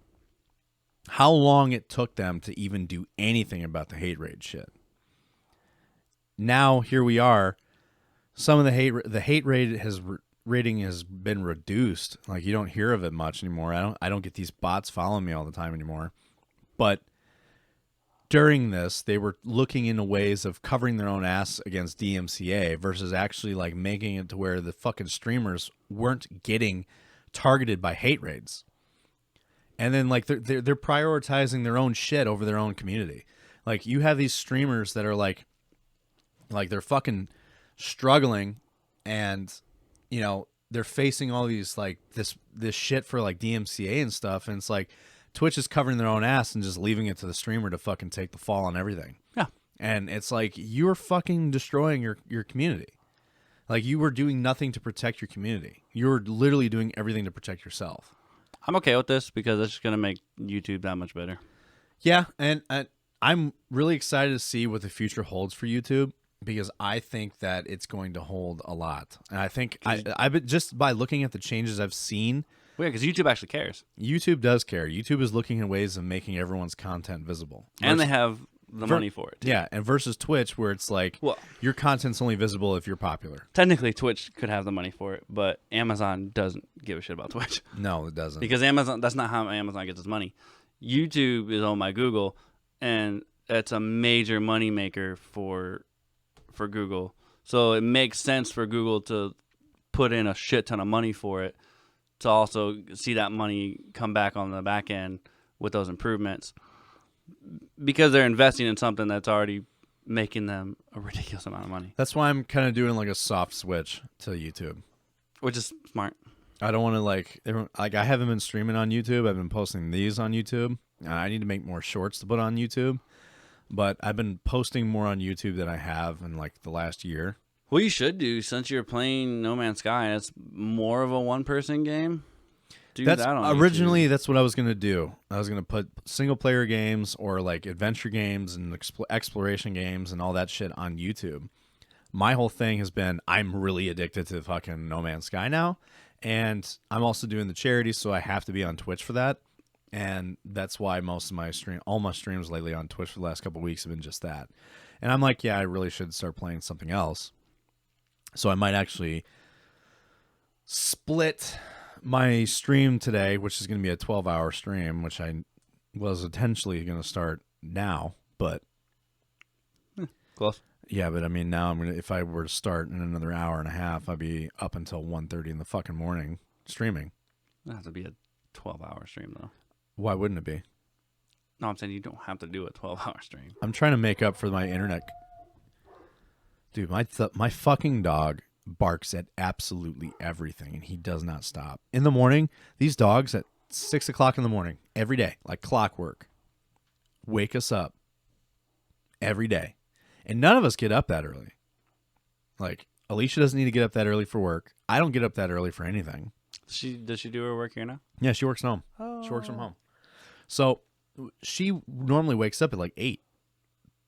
S2: How long it took them to even do anything about the hate rage shit. Now here we are. Some of the hate rating has been reduced. Like you don't hear of it much anymore. I don't get these bots following me all the time anymore. But during this, they were looking into ways of covering their own ass against DMCA versus actually like making it to where the fucking streamers weren't getting targeted by hate raids. And then like they're prioritizing their own shit over their own community. Like you have these streamers that are like they're fucking struggling, and you know they're facing all these like this shit for like DMCA and stuff, and it's like Twitch is covering their own ass and just leaving it to the streamer to fucking take the fall on everything.
S1: Yeah.
S2: And it's like you're fucking destroying your community. Like you were doing nothing to protect your community. You're literally doing everything to protect yourself.
S1: I'm okay with this because it's just going to make YouTube that much better.
S2: Yeah, and I'm really excited to see what the future holds for YouTube because I think that it's going to hold a lot. And I think I've been just by looking at the changes I've seen.
S1: Well, yeah, because YouTube actually cares.
S2: YouTube does care. YouTube is looking at ways of making everyone's content visible.
S1: And they have the money for it. Too.
S2: Yeah, and versus Twitch where it's like your content's only visible if you're popular.
S1: Technically, Twitch could have the money for it, but Amazon doesn't give a shit about Twitch.
S2: No, it doesn't.
S1: Because Amazon, that's not how Amazon gets its money. YouTube is owned by Google, and it's a major money maker for Google. So it makes sense for Google to put in a shit ton of money for it to also see that money come back on the back end with those improvements. Because they're investing in something that's already making them a ridiculous amount of money.
S2: That's why I'm kind of doing like a soft switch to YouTube.
S1: Which is smart.
S2: I don't want to like I haven't been streaming on YouTube. I've been posting these on YouTube. I need to make more shorts to put on YouTube. But I've been posting more on YouTube than I have in like the last year.
S1: Well, you should do since you're playing No Man's Sky. It's more of a one-person game. That on
S2: originally
S1: YouTube.
S2: That's what I was gonna do. I was gonna put single player games or like adventure games and exploration games and all that shit on YouTube. My whole thing has been I'm really addicted to fucking No Man's Sky now, and I'm also doing the charity, so I have to be on Twitch for that. And that's why all my streams lately on Twitch for the last couple of weeks have been just that. And I'm like, yeah, I really should start playing something else. So I might actually split my stream today, which is going to be a 12-hour stream, which I was potentially going to start now, but
S1: close.
S2: Yeah, but I mean now if I were to start in another hour and a half, I'd be up until 1:30 in the fucking morning streaming.
S1: That has to be a 12-hour stream though.
S2: Why wouldn't it be?
S1: No, I'm saying you don't have to do a 12-hour stream.
S2: I'm trying to make up for my internet. Dude, my fucking dog barks at absolutely everything, and he does not stop. In the morning, these dogs at 6 o'clock in the morning, every day, like clockwork, wake us up every day. And none of us get up that early. Like, Alicia doesn't need to get up that early for work. I don't get up that early for anything.
S1: Does she do her work here now?
S2: Yeah, she works from home.
S1: Oh.
S2: She works from home. So she normally wakes up at like 8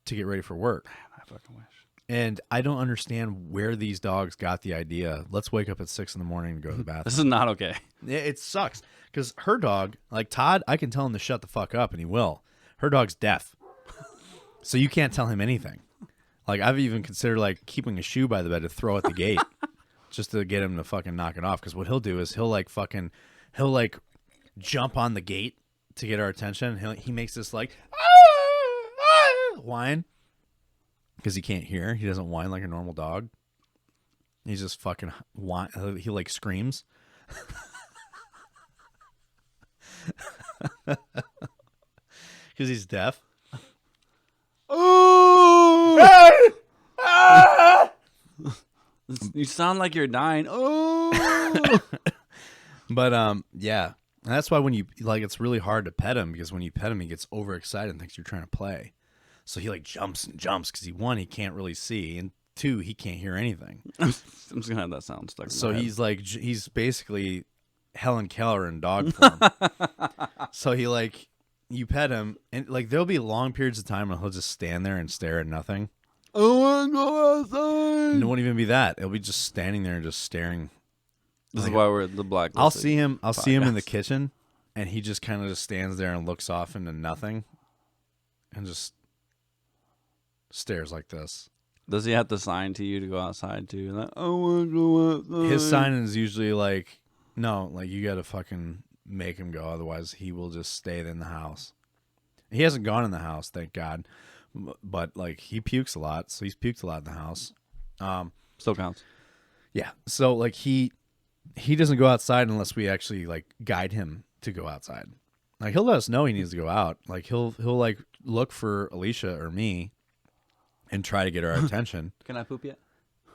S2: to get ready for work.
S1: Man, I fucking wish.
S2: And I don't understand where these dogs got the idea. Let's wake up at 6 in the morning and go to the bathroom.
S1: This is not okay.
S2: It sucks. Because her dog, like Todd, I can tell him to shut the fuck up and he will. Her dog's deaf. So you can't tell him anything. Like, I've even considered, like, keeping a shoe by the bed to throw at the gate just to get him to fucking knock it off. Because what he'll do is he'll jump on the gate to get our attention. He makes this, like, whine. Because he can't hear. He doesn't whine like a normal dog. He's just fucking whine. He, like, screams. Because he's deaf.
S1: You sound like you're dying. Oh.
S2: But yeah, and that's why when you like, it's really hard to pet him because when you pet him, he gets overexcited and thinks you're trying to play. So he like jumps and jumps because he can't really see, and 2, he can't hear anything.
S1: I'm just gonna have that sound stuck.
S2: So he's basically Helen Keller in dog form. So he like. You pet him, and like there'll be long periods of time when he'll just stand there and stare at nothing.
S1: I want to go outside.
S2: And it won't even be that. It'll be just standing there and just staring.
S1: This is why we're the black.
S2: I'll see him in the kitchen, and he just kind of just stands there and looks off into nothing, and just stares like this.
S1: Does he have to sign to you to go outside too? Like, I want to go outside.
S2: His sign is usually like, no, like you got to fucking make him go, otherwise he will just stay in the house. He hasn't gone in the house, thank God, but like he pukes a lot, so he's puked a lot in the house.
S1: Still counts.
S2: Yeah, so like he doesn't go outside unless we actually like guide him to go outside. Like he'll let us know he needs to go out. Like he'll like look for Alicia or me and try to get our attention.
S1: Can I poop yet?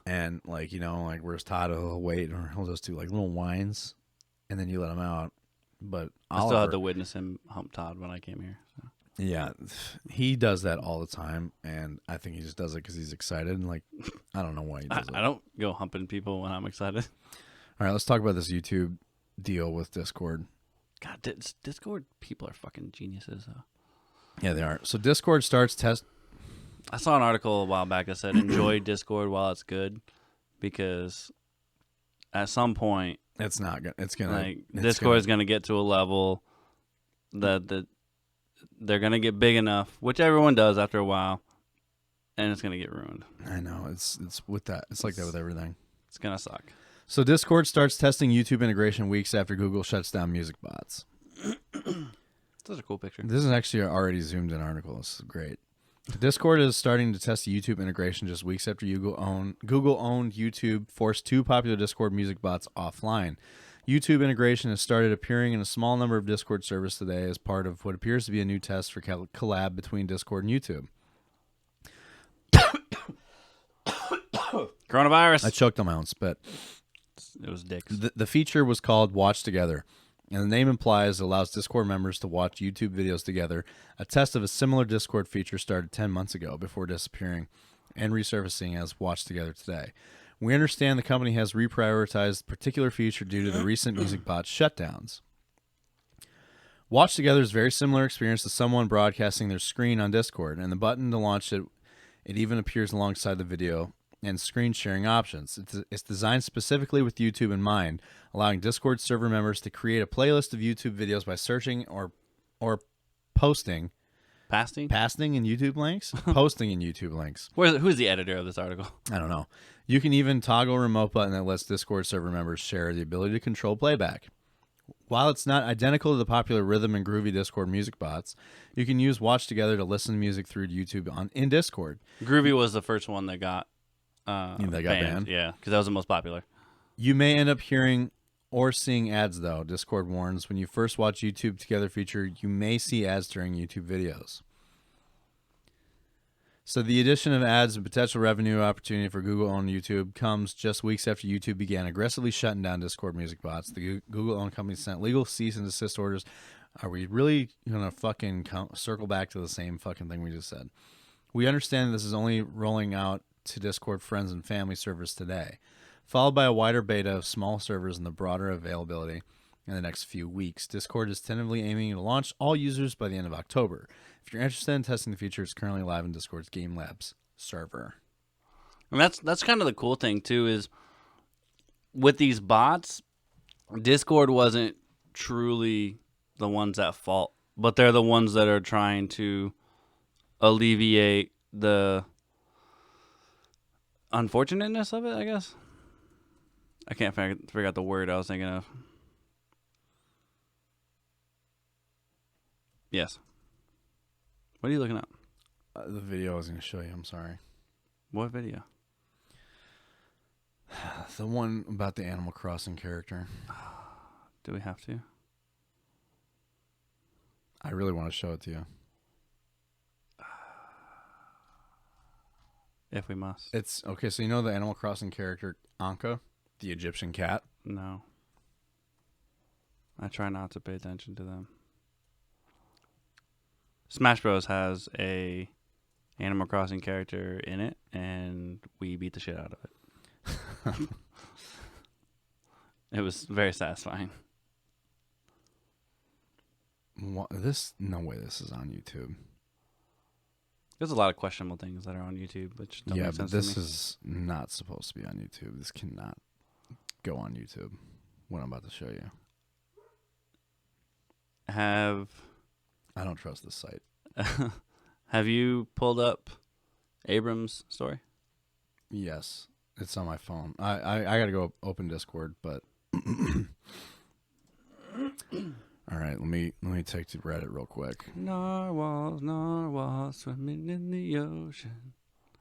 S2: And like, you know, like where's Todd? He'll wait, or he'll just do like little whines, and then you let him out. But
S1: I still had to witness him hump Todd when I came here. So.
S2: Yeah, he does that all the time, and I think he just does it because he's excited. And like, I don't know why he does it.
S1: I don't go humping people when I'm excited.
S2: All right, let's talk about this YouTube deal with Discord.
S1: God, Discord people are fucking geniuses.
S2: Yeah, they are. So Discord starts test.
S1: I saw an article a while back that said enjoy Discord while it's good, because at some point.
S2: It's not gonna. It's gonna.
S1: Like Discord is gonna get to a level that they're gonna get big enough, which everyone does after a while, and it's gonna get ruined.
S2: I know. It's with that. It's like that with everything.
S1: It's gonna suck.
S2: So Discord starts testing YouTube integration weeks after Google shuts down music bots.
S1: Such a cool picture.
S2: This is actually an already zoomed in article. This is great. Discord is starting to test YouTube integration just weeks after Google-owned YouTube forced 2 popular Discord music bots offline. YouTube integration has started appearing in a small number of Discord servers today as part of what appears to be a new test for collab between Discord and YouTube.
S1: Coronavirus.
S2: I choked on my own spit.
S1: It was dicks.
S2: The feature was called Watch Together, and the name implies it allows Discord members to watch YouTube videos together. A test of a similar Discord feature started 10 months ago before disappearing and resurfacing as Watch Together today. We understand the company has reprioritized the particular feature due to the recent music bot shutdowns. Watch Together is a very similar experience to someone broadcasting their screen on Discord, and the button to launch it even appears alongside the video and screen sharing options. It's designed specifically with YouTube in mind, allowing Discord server members to create a playlist of YouTube videos by searching or posting.
S1: Pasting
S2: in YouTube links? Posting in YouTube links.
S1: Who's the editor of this article?
S2: I don't know. You can even toggle a remote button that lets Discord server members share the ability to control playback. While it's not identical to the popular rhythm and groovy Discord music bots, you can use Watch Together to listen to music through YouTube in Discord.
S1: Groovy was the first one that got
S2: banned.
S1: Yeah, because that was the most popular.
S2: You may end up hearing or seeing ads, though. Discord warns when you first watch YouTube Together feature, you may see ads during YouTube videos. So the addition of ads and potential revenue opportunity for Google-owned YouTube comes just weeks after YouTube began aggressively shutting down Discord music bots. The Google-owned company sent legal cease and desist orders Are we really gonna fucking circle back to the same fucking thing we just said? We understand this is only rolling out to Discord friends and family servers today, followed by a wider beta of small servers and the broader availability in the next few weeks. Discord is tentatively aiming to launch all users by the end of October. If you're interested in testing the feature, it's currently live in Discord's Game Labs server.
S1: And that's kind of the cool thing too, is with these bots, Discord wasn't truly the ones at fault, but they're the ones that are trying to alleviate the unfortunateness of it, I guess. I can't figure out the word I was thinking of. Yes. What are you looking at?
S2: The video I was going to show you. I'm sorry.
S1: What video?
S2: The one about the Animal Crossing character.
S1: Do we have to?
S2: I really want to show it to you.
S1: If we must.
S2: It's okay. So you know the Animal Crossing character Ankha, the Egyptian cat?
S1: No. I try not to pay attention to them. Smash Bros has a Animal Crossing character in it, and we beat the shit out of it. It was very satisfying.
S2: No way this is on YouTube.
S1: There's a lot of questionable things that are on YouTube, which don't make sense
S2: but this
S1: to me.
S2: is not supposed to be on YouTube. This cannot go on YouTube. What I'm about to show you.
S1: I
S2: don't trust this site.
S1: Have you pulled up Abram's story?
S2: Yes, it's on my phone. I got to go open Discord, but all right. Let me take to Reddit real quick.
S1: Narwhals swimming in the ocean.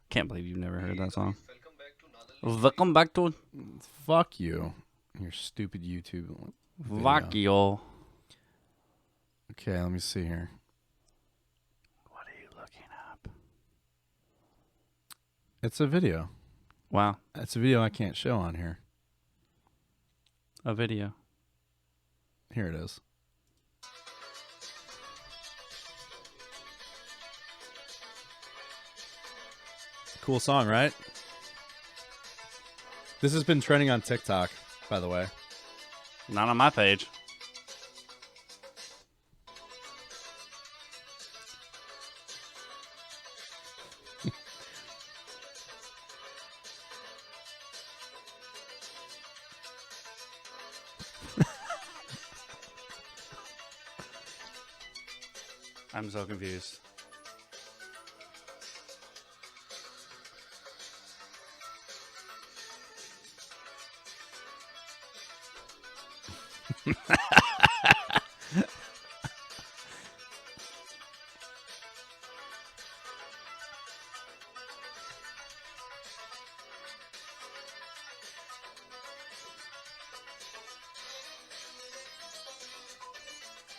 S1: Can't believe you've never heard that song. Welcome back to
S2: Fuck you, your stupid YouTube video.
S1: Vakio.
S2: Okay, let me see here.
S1: What are you looking up?
S2: It's a video.
S1: Wow,
S2: It's a video I can't show on here.
S1: a video.
S2: Here it is. Cool song, right? This has been trending on TikTok, by the way.
S1: Not on my page. I'm so confused.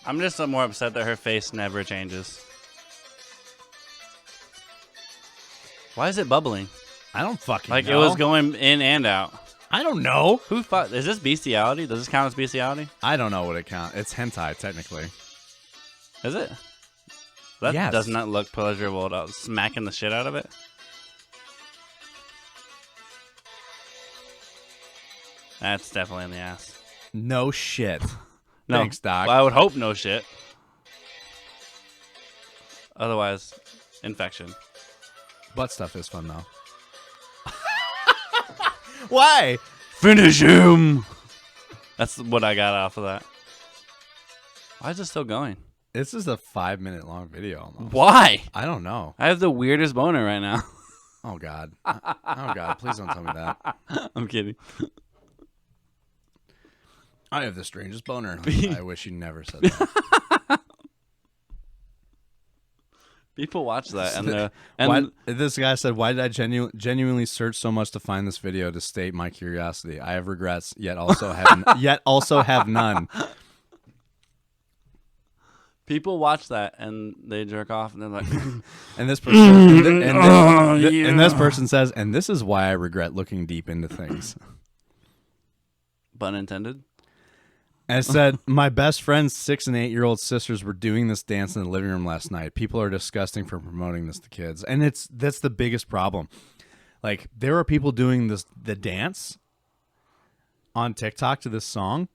S1: I'm just more upset that her face never changes. Why is it bubbling?
S2: I don't fucking
S1: Like
S2: know.
S1: it was going in and out.
S2: I don't know.
S1: Is this bestiality? Does this count as bestiality?
S2: I don't know what it counts. It's hentai, technically.
S1: Is it? That
S2: Yes.
S1: does not look pleasurable at all. Smacking the shit out of it. That's definitely in the ass.
S2: No shit.
S1: No,
S2: Thanks, Doc.
S1: Well, I would hope no shit. Otherwise, infection.
S2: Butt stuff is fun, though. Why?
S1: Finish him! That's what I got off of that. Why is it still going?
S2: This is a 5-minute long video almost.
S1: Why?
S2: I don't know.
S1: I have the weirdest boner right now.
S2: Oh, God. Oh, God. Please don't tell me that.
S1: I'm kidding.
S2: I have the strangest boner. I wish you never said that.
S1: People watch that
S2: This guy said, "Why did I genuinely search so much to find this video to state my curiosity? I have regrets, yet also have none."
S1: People watch that and they jerk off and they're like,
S2: And this person, and this person says, "And this is why I regret looking deep into things."
S1: pun intended.
S2: I said, my best friend's 6 and 8-year-old sisters were doing this dance in the living room last night. People are disgusting for promoting this to kids. And that's the biggest problem. Like, there are people doing the dance on TikTok to this song.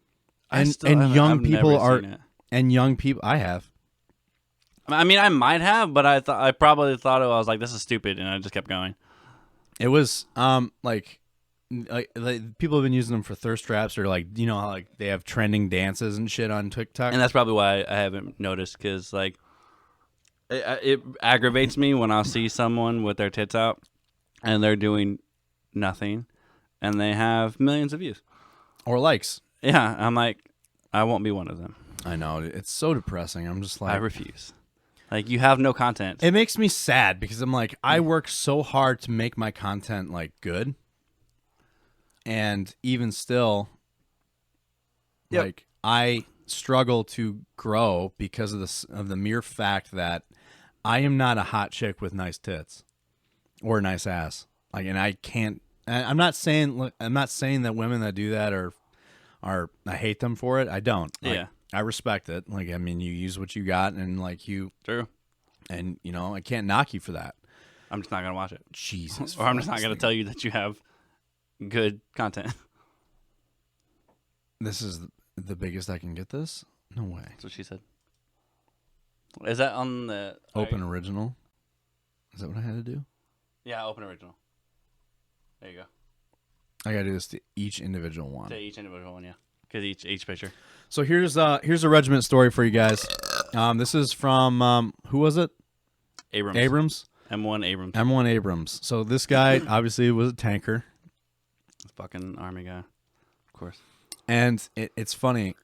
S2: And young people are, and young people, I have.
S1: I mean, I might have, but I probably thought I was like, this is stupid, and I just kept going.
S2: It was like people have been using them for thirst traps, or like, you know how like they have trending dances and shit on TikTok.
S1: And that's probably why I haven't noticed, because like it aggravates me when I see someone with their tits out and they're doing nothing, and they have millions of views
S2: or likes.
S1: Yeah, I'm like, I won't be one of them.
S2: I know, it's so depressing. I'm just like,
S1: I refuse. Like, you have no content.
S2: It makes me sad because I'm like, I work so hard to make my content like good, and even still, like, I struggle to grow because of the mere fact that I am not a hot chick with nice tits or a nice ass. Like, and I can't. I'm not saying that women that do that are I hate them for it. I don't. Like,
S1: yeah.
S2: I respect it. Like, I mean, you use what you got, and like you.
S1: True.
S2: And, you know, I can't knock you for that.
S1: I'm just not going to watch it.
S2: Jesus.
S1: Or I'm just not going to tell you that you have good content.
S2: This is the biggest I can get this? No way.
S1: That's what she said. Is that on the...
S2: Open original? Is that what I had to do?
S1: Yeah, open original. There you go.
S2: I got to do this to each individual one.
S1: To each individual one, yeah. Because each picture.
S2: So here's a regiment story for you guys. This is from, who was it?
S1: Abrams. M1 Abrams.
S2: M1 Abrams. So this guy obviously was a tanker.
S1: Fucking army guy, of course.
S2: And it's funny,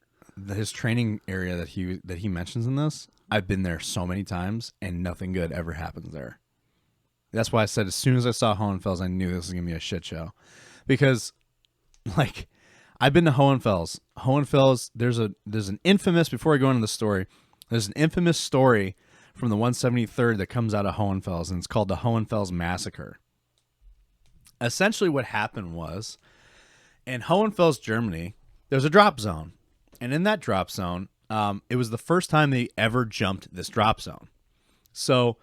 S2: his training area that he mentions in this, I've been there so many times, and nothing good ever happens there. That's why I said as soon as I saw Hohenfels, I knew this was going to be a shit show. Because, like, I've been to Hohenfels. Hohenfels, there's an infamous, before I go into the story, there's an infamous story from the 173rd that comes out of Hohenfels, and it's called the Hohenfels Massacre. Essentially what happened was, in Hohenfels, Germany, there's a drop zone. And in that drop zone, it was the first time they ever jumped this drop zone. So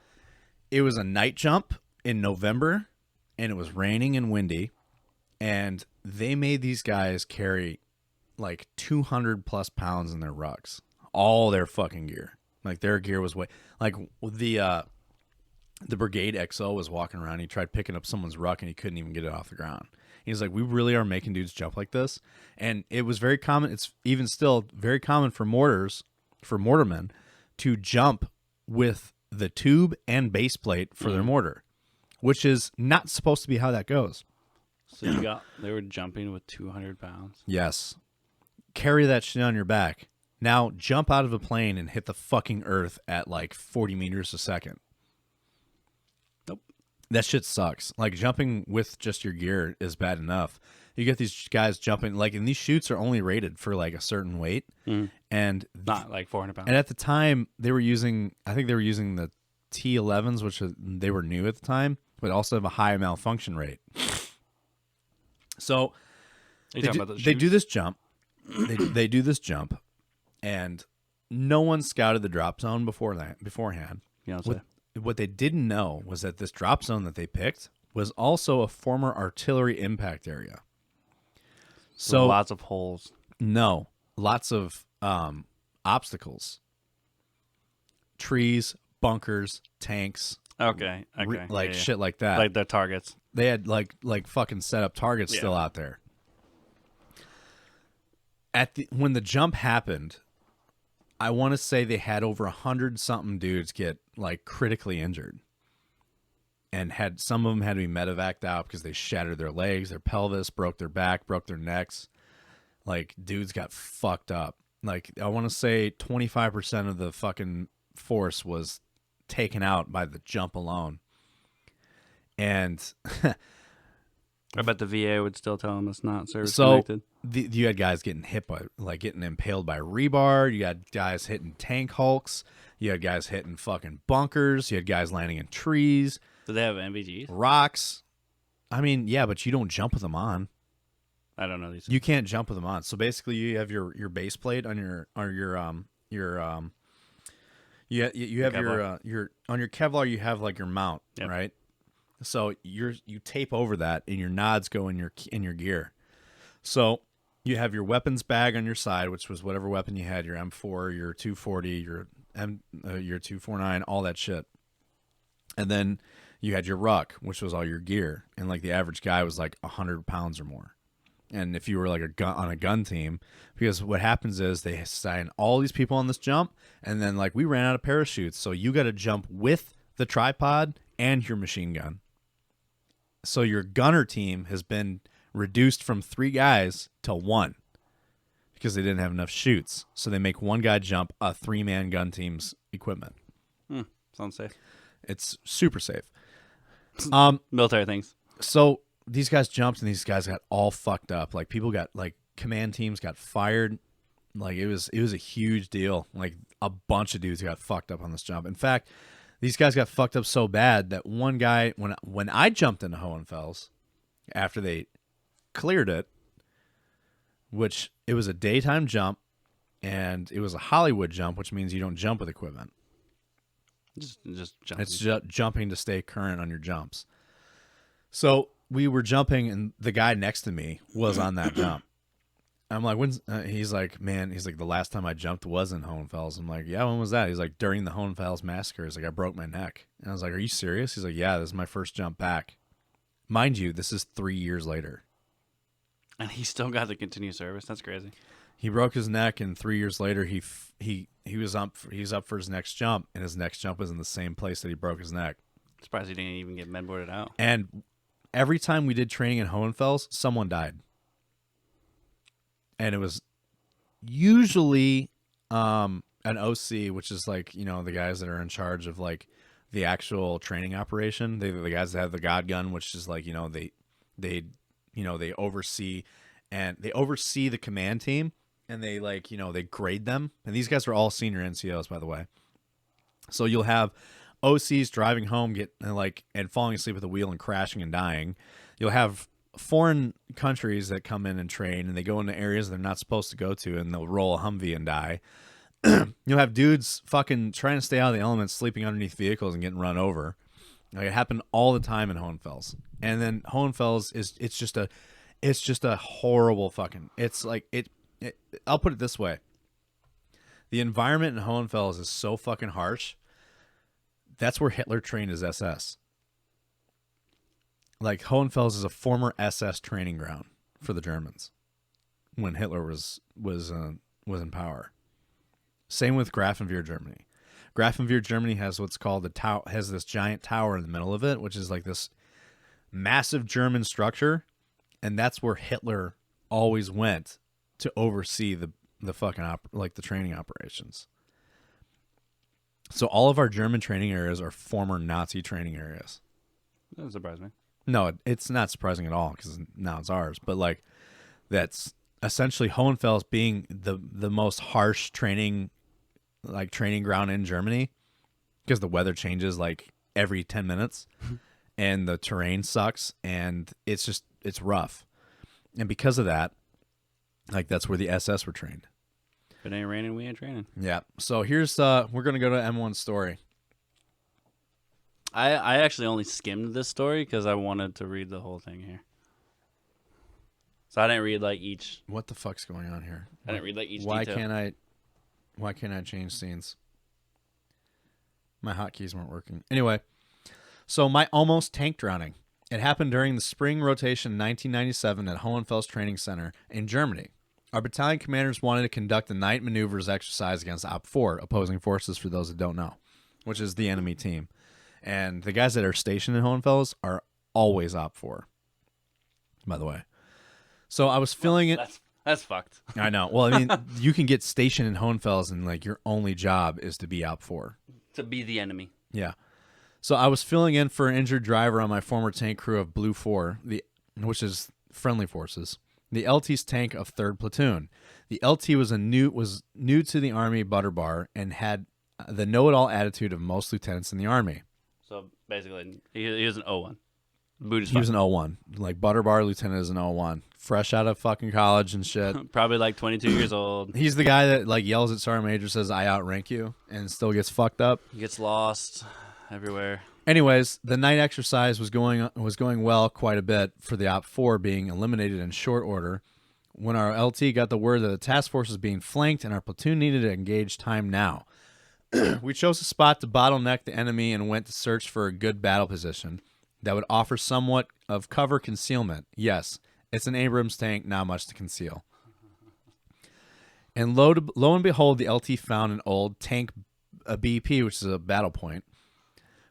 S2: it was a night jump in November, and it was raining and windy, and they made these guys carry like 200 plus pounds in their rucks. All their fucking gear. Like, their gear was like the Brigade XO was walking around. He tried picking up someone's ruck and he couldn't even get it off the ground. He's like, we really are making dudes jump like this. And it was very common. It's even still very common for mortarmen to jump with the tube and base plate for their mortar, which is not supposed to be how that goes.
S1: So they were jumping with 200 pounds.
S2: Yes. Carry that shit on your back. Now jump out of a plane and hit the fucking earth at like 40 meters a second.
S1: Nope.
S2: That shit sucks. Like, jumping with just your gear is bad enough. You get these guys jumping, like, and these chutes are only rated for like a certain weight, and
S1: not like 400 pounds.
S2: And at the time I think they were using the T11s, which they were new at the time, but also have a high malfunction rate. So they do this jump. They do this jump, and no one scouted the drop zone beforehand.
S1: Yeah,
S2: what they didn't know was that this drop zone that they picked was also a former artillery impact area. So
S1: lots of holes.
S2: No, lots of obstacles, trees, bunkers, tanks.
S1: Okay.
S2: Shit like that.
S1: Like the targets.
S2: They had like fucking set up targets still out there. When the jump happened, I want to say they had over 100-something dudes get like critically injured, and some of them had to be medevaced out because they shattered their legs, their pelvis, broke their back, broke their necks. Like, dudes got fucked up. Like, I want to say 25% of the fucking force was taken out by the jump alone. And
S1: I bet the VA would still tell them it's not service connected.
S2: So you had guys getting hit by, like, getting impaled by rebar. You had guys hitting tank hulks. You had guys hitting fucking bunkers. You had guys landing in trees.
S1: Do they have NVGs?
S2: Rocks. I mean, yeah, but you don't jump with them on.
S1: I don't know these.
S2: You can't jump with them on. So basically, you have your base plate on you have your on your Kevlar. You have like your mount, right? So you tape over that, and your nods go in your gear. So you have your weapons bag on your side, which was whatever weapon you had, your M4, your 240, your 249, all that shit. And then you had your ruck, which was all your gear, and like the average guy was like 100 pounds or more. And if you were like on a gun team, because what happens is they assign all these people on this jump, and then like we ran out of parachutes, so you got to jump with the tripod and your machine gun. So your gunner team has been reduced from 3 guys to 1 because they didn't have enough chutes. So they make one guy jump a 3-man gun team's equipment.
S1: Sounds safe.
S2: It's super safe.
S1: Military things.
S2: So these guys jumped, and these guys got all fucked up. Like people got like command teams got fired. Like it was a huge deal. Like a bunch of dudes got fucked up on this jump. In fact, these guys got fucked up so bad that one guy, when I jumped into Hohenfels, after they cleared it, which it was a daytime jump, and it was a Hollywood jump, which means you don't jump with equipment.
S1: Just jumping.
S2: It's just jumping to stay current on your jumps. So we were jumping, and the guy next to me was on that jump. I'm like, when's? He's like, man, he's like, the last time I jumped was in Hohenfels. I'm like, yeah, when was that? He's like, during the Hohenfels massacre. He's like, I broke my neck. And I was like, are you serious? He's like, yeah, this is my first jump back. Mind you, this is 3 years later.
S1: And he still got to continue service. That's crazy.
S2: He broke his neck, and 3 years later, he's up for his next jump, and his next jump was in the same place that he broke his neck.
S1: Surprised he didn't even get medboarded out.
S2: And every time we did training in Hohenfels, someone died. And it was usually an OC, which is like, you know, the guys that are in charge of like the actual training operation. They're the guys that have the God gun, which is like, you know, they oversee the command team, and they like, you know, they grade them. And these guys are all senior NCOs, by the way. So you'll have OCs driving home, and falling asleep at the wheel and crashing and dying. You'll have foreign countries that come in and train, and they go into areas they're not supposed to go to, and they'll roll a Humvee and die. You'll have dudes fucking trying to stay out of the elements, sleeping underneath vehicles and getting run over. Like, it happened all the time in Hohenfels. And then Hohenfels it's just a horrible fucking, it's like I'll put it this way. The environment in Hohenfels is so fucking harsh. That's where Hitler trained his SS. Like, Hohenfels is a former SS training ground for the Germans when Hitler was in power. Same with Grafenwehr, Germany. Grafenwehr, Germany has what's called has this giant tower in the middle of it, which is like this massive German structure, and that's where Hitler always went to oversee the fucking the training operations. So all of our German training areas are former Nazi training areas.
S1: That doesn't surprise me.
S2: No, it's not surprising at all because now it's ours. But like, that's essentially Hohenfels being the most harsh training ground in Germany, because the weather changes like every 10 minutes and the terrain sucks, and it's rough. And because of that, like, that's where the SS were trained.
S1: If it ain't raining, we ain't training.
S2: Yeah. So here's we're gonna go to M1's story.
S1: I actually only skimmed this story because I wanted to read the whole thing here. So I didn't read like each.
S2: What the fuck's going on here?
S1: I didn't read like each.
S2: Why
S1: detail.
S2: can't I change scenes? My hotkeys weren't working. Anyway, so my almost tank drowning. It happened during the spring rotation 1997 at Hohenfels Training Center in Germany. Our battalion commanders wanted to conduct a night maneuvers exercise against OP4, opposing forces for those that don't know, which is the enemy team. And the guys that are stationed in Hohenfels are always OP4, by the way. So I was filling it.
S1: That's fucked.
S2: I know. Well, I mean, you can get stationed in Hohenfels, and like your only job is to be OP4.
S1: To be the enemy.
S2: Yeah. So I was filling in for an injured driver on my former tank crew of Blue 4, which is friendly forces, the LT's tank of 3rd Platoon. The LT was new to the Army butter bar and had the know-it-all attitude of most lieutenants in the Army.
S1: So basically, he was an O1. Boot is
S2: He was
S1: fine.
S2: an 01. Like, Butter Bar Lieutenant is an 01. Fresh out of fucking college and shit.
S1: Probably like 22 years old.
S2: He's the guy that, like, yells at Sergeant Major, says, I outrank you, and still gets fucked up.
S1: He gets lost everywhere.
S2: Anyways, the night exercise was going well quite a bit for the Op 4 being eliminated in short order when our LT got the word that the task force was being flanked and our platoon needed to engage time now. We chose a spot to bottleneck the enemy and went to search for a good battle position that would offer somewhat of cover concealment. Yes, it's an Abrams tank, not much to conceal. And lo and behold, the LT found an old tank, a BP, which is a battle point,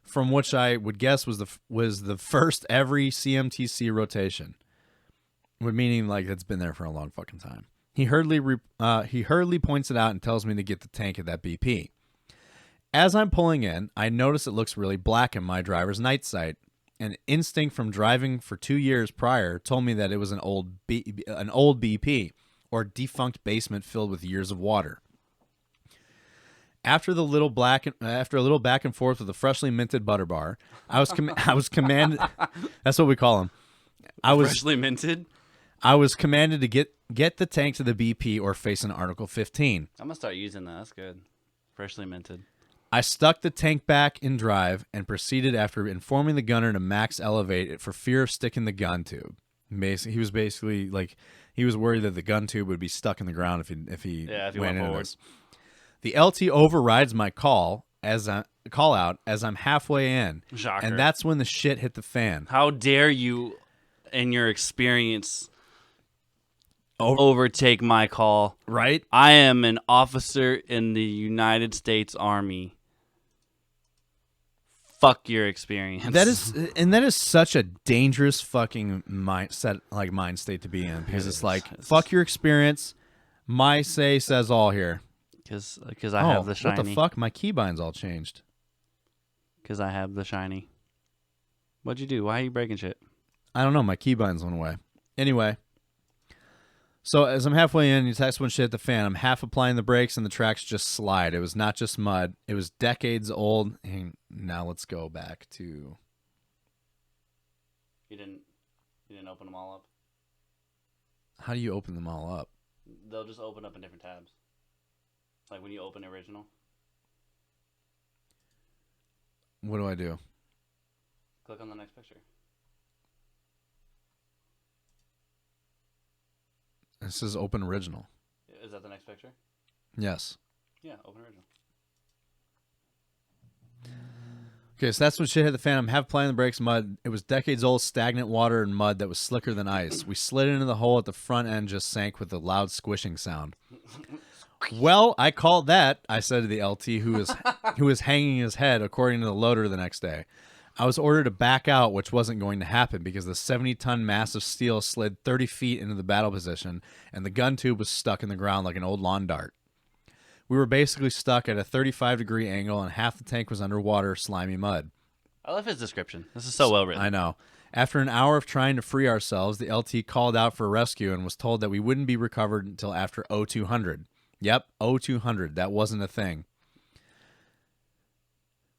S2: from which I would guess was the first every CMTC rotation, meaning like it's been there for a long fucking time. He hurriedly points it out and tells me to get the tank at that BP. As I'm pulling in, I notice it looks really black in my driver's night sight. An instinct from driving for 2 years prior told me that it was an old BP, or defunct basement filled with years of water. After a little back and forth with a freshly minted butter bar, I was commanded. That's what we call him.
S1: Freshly minted?
S2: I was commanded to get the tank to the BP or face an Article 15.
S1: I'm gonna start using that. That's good. Freshly minted.
S2: I stuck the tank back in drive and proceeded after informing the gunner to max elevate it for fear of sticking the gun tube. He was basically like, he was worried that the gun tube would be stuck in the ground if he went into
S1: forward.
S2: this. The LT overrides my call out as I'm halfway in.
S1: Shocker.
S2: And that's when the shit hit the fan.
S1: How dare you, in your experience, overtake my call?
S2: Right?
S1: I am an officer in the United States Army. Fuck your experience.
S2: That is such a dangerous fucking mind state to be in, because it's like, fuck your experience. My say says all here.
S1: Because I have the shiny.
S2: What the fuck? My keybinds all changed.
S1: Because I have the shiny. What'd you do? Why are you breaking shit?
S2: I don't know. My keybinds went away. Anyway. So as I'm halfway in, that's when shit hit the fan. I'm half applying the brakes and the tracks just slide. It was not just mud. It was decades old. And now let's go back to...
S1: You didn't open them all up?
S2: How do you open them all up?
S1: They'll just open up in different tabs. Like when you open original.
S2: What do I do?
S1: Click on the next picture.
S2: It says open original.
S1: Is that the next picture?
S2: Yes.
S1: Yeah, open original.
S2: Okay, so that's when shit hit the fan. I'm half applying the brakes, mud. It was decades old, stagnant water and mud that was slicker than ice. We slid into the hole at the front end, just sank with a loud squishing sound. Well, I called that, I said to the LT who was hanging his head, according to the loader the next day. I was ordered to back out, which wasn't going to happen because the 70-ton mass of steel slid 30 feet into the battle position, and the gun tube was stuck in the ground like an old lawn dart. We were basically stuck at a 35-degree angle, and half the tank was underwater, slimy mud.
S1: I love his description. This is so well written.
S2: I know. After an hour of trying to free ourselves, the LT called out for rescue and was told that we wouldn't be recovered until after 0200. Yep, 0200. That wasn't a thing.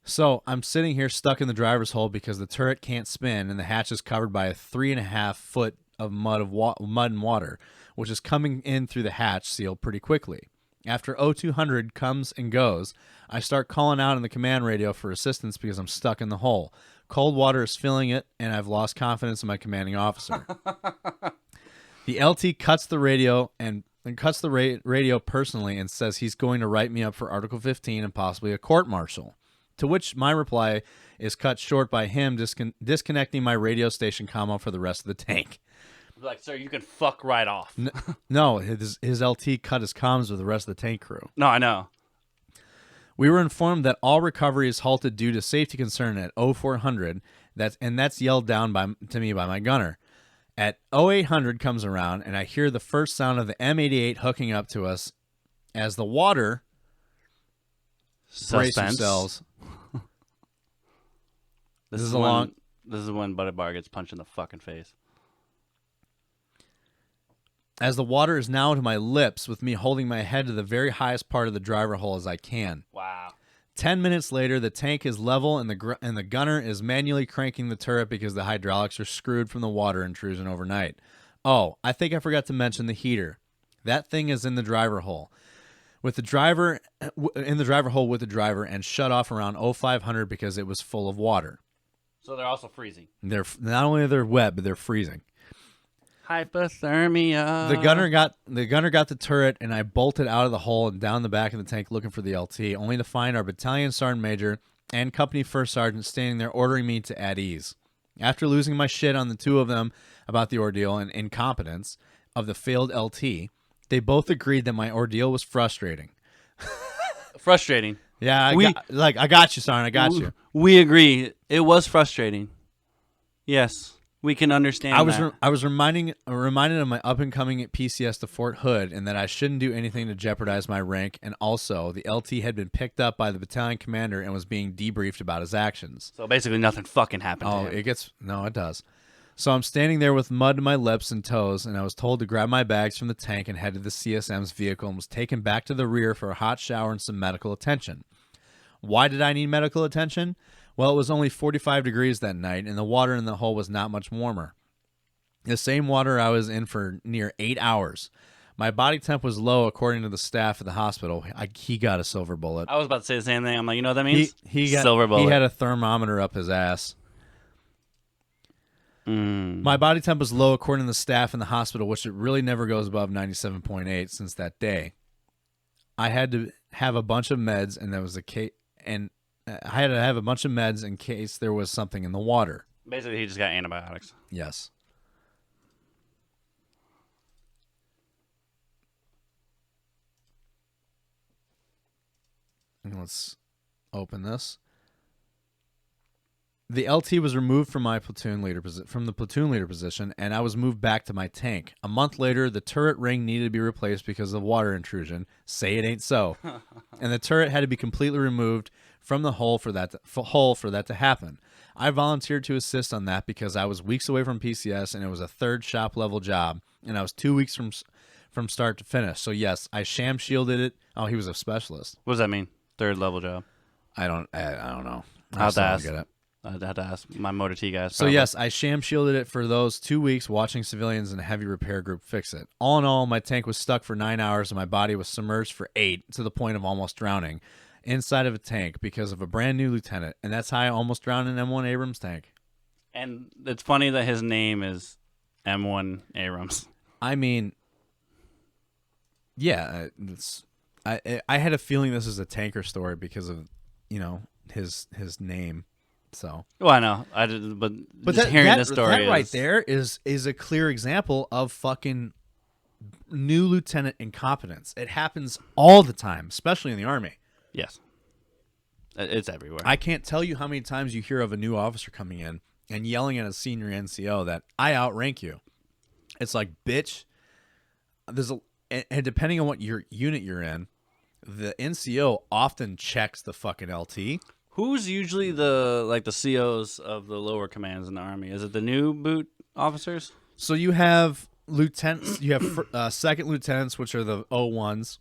S2: So I'm sitting here stuck in the driver's hole because the turret can't spin and the hatch is covered by a 3.5 foot of mud and water, which is coming in through the hatch seal pretty quickly. After 0200 comes and goes, I start calling out in the command radio for assistance because I'm stuck in the hole. Cold water is filling it, and I've lost confidence in my commanding officer. The LT cuts the radio and cuts the radio personally and says he's going to write me up for Article 15 and possibly a court-martial. To which my reply is cut short by him disconnecting my radio station commo for the rest of the tank.
S1: Like, sir, you can fuck right off.
S2: No, his LT cut his comms with the rest of the tank crew.
S1: No, I know.
S2: We were informed that all recovery is halted due to safety concern at 0400. That's yelled down to me by my gunner. At 0800 comes around, and I hear the first sound of the M88 hooking up to us as the water...
S1: Suspense.
S2: Brace yourselves.
S1: This is when Butter Bar gets punched in the fucking face.
S2: As the water is now to my lips, with me holding my head to the very highest part of the driver hole as I can.
S1: Wow.
S2: 10 minutes later, the tank is level and the gunner is manually cranking the turret because the hydraulics are screwed from the water intrusion overnight. Oh, I think I forgot to mention the heater. That thing is in the driver hole. With the driver in the driver hole with the driver and shut off around 0500 because it was full of water.
S1: So they're also freezing.
S2: They're not only they're wet, but they're freezing.
S1: Hypothermia.
S2: The gunner got the turret, and I bolted out of the hole and down the back of the tank looking for the LT, only to find our battalion sergeant major and company first sergeant standing there ordering me to at ease. After losing my shit on the two of them about the ordeal and incompetence of the failed LT, they both agreed that my ordeal was frustrating.
S1: Frustrating.
S2: Yeah, I got you, Sergeant. I got you.
S1: We agree. It was frustrating. Yes. We can understand
S2: I was reminded of my up and coming at PCS to Fort Hood and that I shouldn't do anything to jeopardize my rank, and also the LT had been picked up by the battalion commander and was being debriefed about his actions.
S1: So basically nothing fucking happened to him.
S2: It does. So I'm standing there with mud to my lips and toes, and I was told to grab my bags from the tank and head to the CSM's vehicle and was taken back to the rear for a hot shower and some medical attention. Why did I need medical attention? Well, it was only 45 degrees that night, and the water in the hole was not much warmer. The same water I was in for near 8 hours. My body temp was low, according to the staff at the hospital. He got a silver bullet.
S1: I was about to say the same thing. I'm like, you know what that means?
S2: He got
S1: silver bullet.
S2: He had a thermometer up his ass. My body temp was low, according to the staff in the hospital, which it really never goes above 97.8 since that day. I had to have a bunch of meds, and there was a case, and I had to have a bunch of meds in case there was something in the water.
S1: Basically, he just got antibiotics.
S2: Yes. And let's open this. The LT was removed from my platoon leader position, and I was moved back to my tank. A month later, the turret ring needed to be replaced because of water intrusion. Say it ain't so. And the turret had to be completely removed from the hole for that to happen. I volunteered to assist on that because I was weeks away from PCS, and it was a third shop level job, and I was 2 weeks from start to finish. So yes, I sham shielded it. Oh, he was a specialist.
S1: What does that mean? Third level job.
S2: I don't know.
S1: I'll have to ask.
S2: Get it.
S1: I'd have to ask my Motor T guys.
S2: So yes, I sham shielded it for those 2 weeks, watching civilians and a heavy repair group fix it. All in all, my tank was stuck for 9 hours and my body was submerged for 8, to the point of almost drowning inside of a tank because of a brand new lieutenant, and that's how I almost drowned in M1 Abrams tank.
S1: And it's funny that his name is M1 Abrams.
S2: I mean, yeah, I had a feeling this is a tanker story because of his name. So
S1: well, I know, but hearing this story
S2: right there is a clear example of fucking new lieutenant incompetence. It happens all the time, especially in the Army.
S1: Yes, it's everywhere.
S2: I can't tell you how many times you hear of a new officer coming in and yelling at a senior NCO that I outrank you. It's like, bitch. And depending on what your unit you're in, the NCO often checks the fucking LT.
S1: Who's usually the COs of the lower commands in the Army? Is it the new boot officers?
S2: So you have lieutenants, you have second lieutenants, which are the O1s,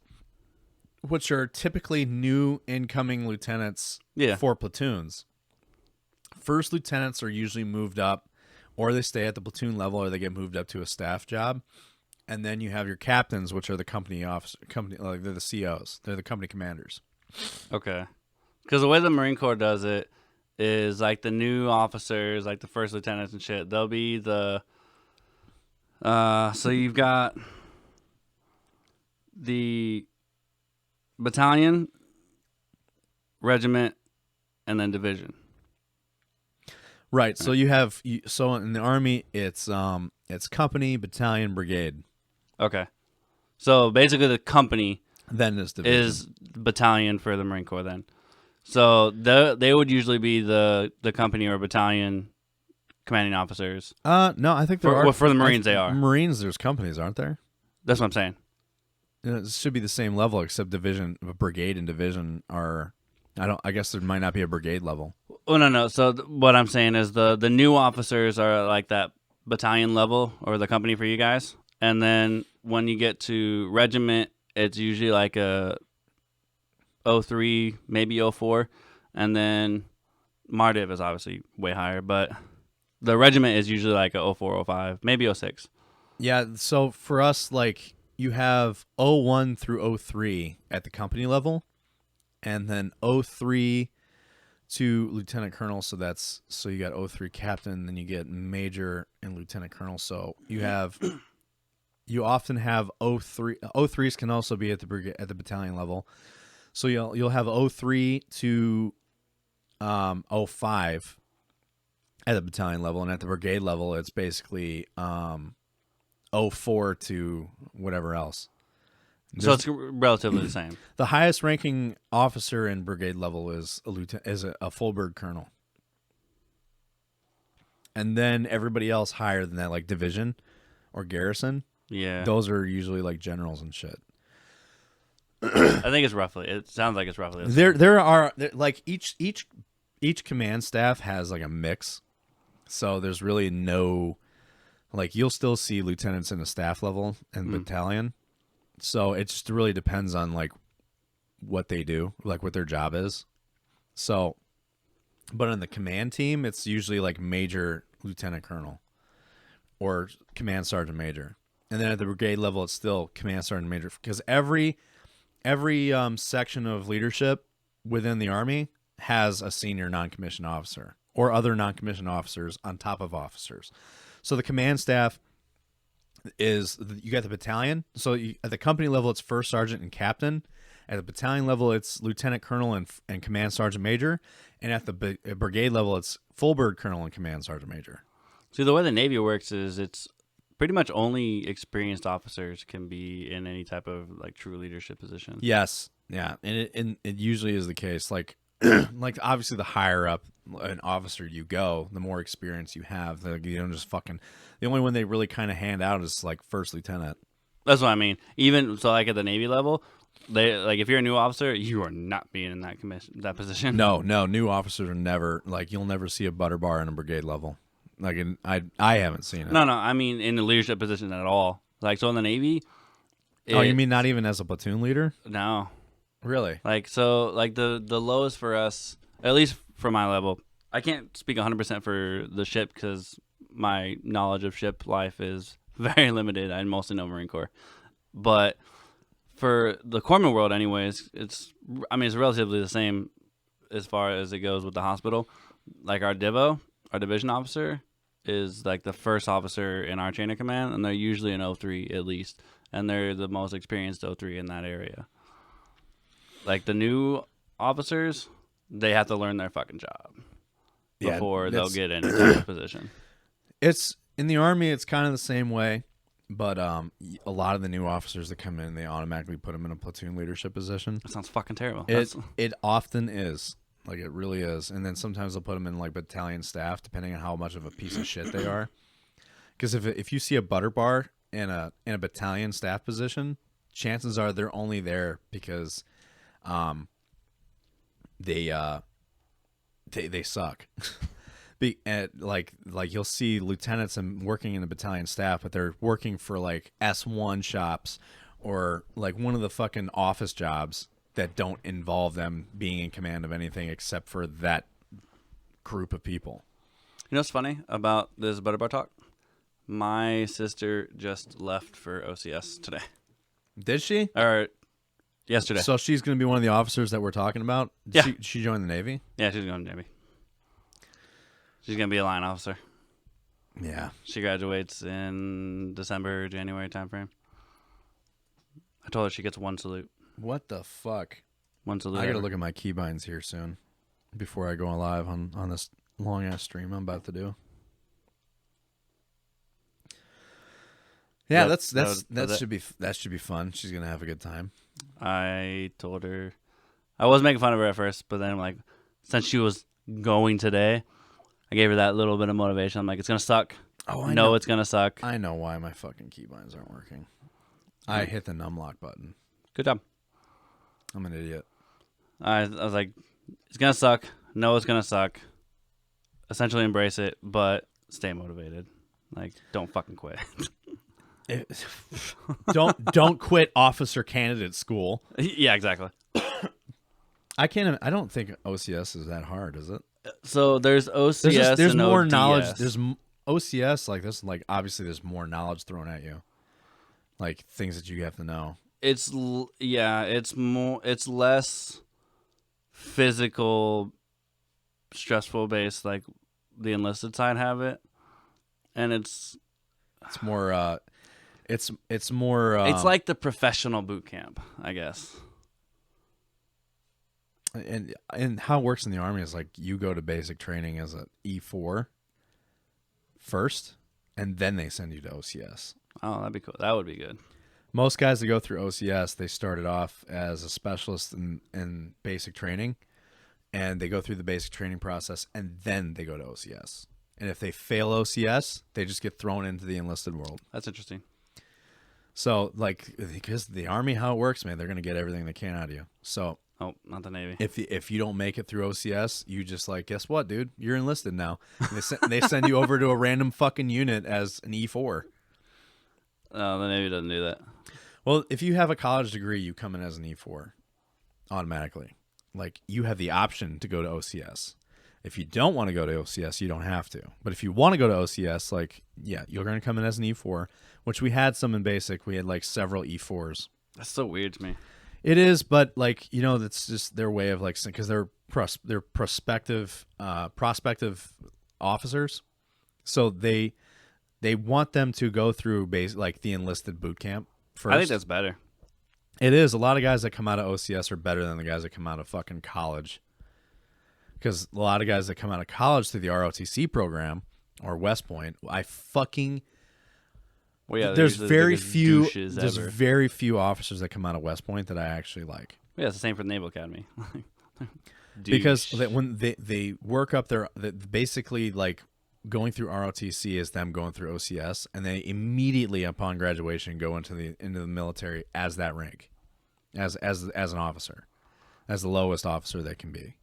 S2: which are typically new incoming lieutenants for platoons. First lieutenants are usually moved up, or they stay at the platoon level, or they get moved up to a staff job. And then you have your captains, which are the company they're the COs. They're the company commanders.
S1: Okay. Because the way the Marine Corps does it is like the new officers, like the first lieutenants and shit, they'll be the... so you've got the battalion, regiment, and then division.
S2: Right. So you have... So in the Army, it's company, battalion, brigade.
S1: Okay. So basically the company
S2: then is division.
S1: Is battalion for the Marine Corps then. So they would usually be the company or battalion commanding officers.
S2: No, I think
S1: for the Marines they are.
S2: Marines, there's companies, aren't there?
S1: That's what I'm saying.
S2: It should be the same level, except brigade and division are. I guess there might not be a brigade level.
S1: Oh no. So what I'm saying is the new officers are like that battalion level or the company for you guys, and then when you get to regiment, it's usually like a 03, maybe 04, and then Mardiv is obviously way higher, but the regiment is usually like a 04, 05, maybe 06.
S2: Yeah, so for us, like, you have 01 through 03 at the company level, and then 03 to lieutenant colonel, so you got 03 captain, then you get major and lieutenant colonel. So you often have 03. 03s can also be at the battalion level. So you'll have 03 to 05 at the battalion level, and at the brigade level it's basically 04 to whatever else.
S1: So it's relatively the same.
S2: The highest ranking officer in brigade level is a full bird colonel. And then everybody else higher than that, like division or garrison,
S1: Yeah.
S2: those are usually like generals and shit.
S1: I think it sounds like it's roughly the same.
S2: There are like each command staff has like a mix. So there's really no, like, you'll still see lieutenants in a staff level and battalion. So it just really depends on like what they do, like what their job is. So, but on the command team, it's usually like major, lieutenant colonel, or command sergeant major. And then at the brigade level, it's still command sergeant major, because every section of leadership within the Army has a senior non-commissioned officer or other non-commissioned officers on top of officers. So the command staff you got the battalion. So at the company level, it's first sergeant and captain. At the battalion level, it's lieutenant colonel and command sergeant major. And at the brigade level, it's full bird colonel and command sergeant major.
S1: See, the way the Navy works is it's pretty much only experienced officers can be in any type of like true leadership position.
S2: Yes, yeah, and it usually is the case. Like, like obviously, the higher up an officer you go, the more experience you have. You don't just fucking. The only one they really kind of hand out is like first lieutenant.
S1: That's what I mean. Even so, like at the Navy level, they like if you're a new officer, you are not being in that position.
S2: No, new officers are never like, you'll never see a butter bar in a brigade level. Like, I haven't seen it.
S1: No, I mean in the leadership position at all. Like, so in the Navy.
S2: Oh, you mean not even as a platoon leader?
S1: No.
S2: Really?
S1: Like, so like the lowest for us, at least for my level, I can't speak 100% for the ship because my knowledge of ship life is very limited. I mostly know Marine Corps. But for the corpsman world anyways, it's relatively the same as far as it goes with the hospital. Like our division officer, is like the first officer in our chain of command, and they're usually an 03 at least, and they're the most experienced 03 in that area. Like the new officers, they have to learn their fucking job before they'll get any type of position.
S2: It's in the Army, it's kind of the same way, but a lot of the new officers that come in, they automatically put them in a platoon leadership position.
S1: That sounds fucking terrible.
S2: It often is. Like, it really is. And then sometimes they'll put them in like battalion staff, depending on how much of a piece of shit they are. Because if you see a butter bar in a battalion staff position, chances are they're only there because they suck. Like you'll see lieutenants and working in the battalion staff, but they're working for like S1 shops or like one of the fucking office jobs that don't involve them being in command of anything except for that group of people.
S1: You know what's funny about this butter bar talk? My sister just left for OCS today.
S2: Did she?
S1: Or yesterday.
S2: So she's going to be one of the officers that we're talking about?
S1: Yeah.
S2: She joined the Navy?
S1: Yeah, she's going to Navy. She's going to be a line officer.
S2: Yeah.
S1: She graduates in December, January timeframe. I told her she gets one salute.
S2: What the fuck?
S1: One salute.
S2: I got to look at my keybinds here soon before I go live on this long-ass stream I'm about to do. Yeah, that should be fun. She's going to have a good time.
S1: I told her, I was making fun of her at first, but then I'm like, since she was going today, I gave her that little bit of motivation. I'm like, it's going to suck.
S2: Oh,
S1: I know it's going to suck.
S2: I know why my fucking keybinds aren't working. I hit the numlock button.
S1: Good job.
S2: I'm an idiot.
S1: I was like, it's going to suck. No, it's going to suck. Essentially embrace it, but stay motivated. Like, don't fucking quit.
S2: Don't quit officer candidate school.
S1: Yeah, exactly.
S2: I can't. I don't think OCS is that hard, is it?
S1: So there's OCS
S2: There's
S1: and
S2: more
S1: ODS.
S2: knowledge. There's OCS like this. Like obviously, there's more knowledge thrown at you, like things that you have to know.
S1: It's more. It's less physical, stressful based like the enlisted side have it, and it's
S2: more. It's more.
S1: It's like the professional boot camp, I guess.
S2: And how it works in the Army is like you go to basic training as an E4 first, and then they send you to OCS.
S1: Oh, that'd be cool. That would be good.
S2: Most guys that go through OCS, they started off as a specialist in basic training, and they go through the basic training process, and then they go to OCS. And if they fail OCS, they just get thrown into the enlisted world.
S1: That's interesting.
S2: So, like, because the Army, how it works, man, they're going to get everything they can out of you. So,
S1: oh, not the Navy.
S2: if you don't make it through OCS, you just like, guess what, dude? You're enlisted now. And they send you over to a random fucking unit as an E4.
S1: Oh, the Navy doesn't do that.
S2: Well, if you have a college degree, you come in as an E4 automatically. Like, you have the option to go to OCS. If you don't want to go to OCS, you don't have to. But if you want to go to OCS, like, yeah, you're going to come in as an E4, which we had some in basic. We had like several E4s.
S1: That's so weird to me.
S2: It is, but like, you know, that's just their way of like, because they're prospective officers, so they want them to go through like the enlisted boot camp first.
S1: I think that's better.
S2: It is. A lot of guys that come out of OCS are better than the guys that come out of fucking college, because a lot of guys that come out of college through the ROTC program or West Point,
S1: Well, yeah,
S2: there's very few officers that come out of West Point that I actually like.
S1: Yeah, it's the same for the Naval Academy.
S2: Because when they work up basically like going through ROTC is them going through OCS, and they immediately upon graduation go into the military as that rank, as an officer, as the lowest officer they can be.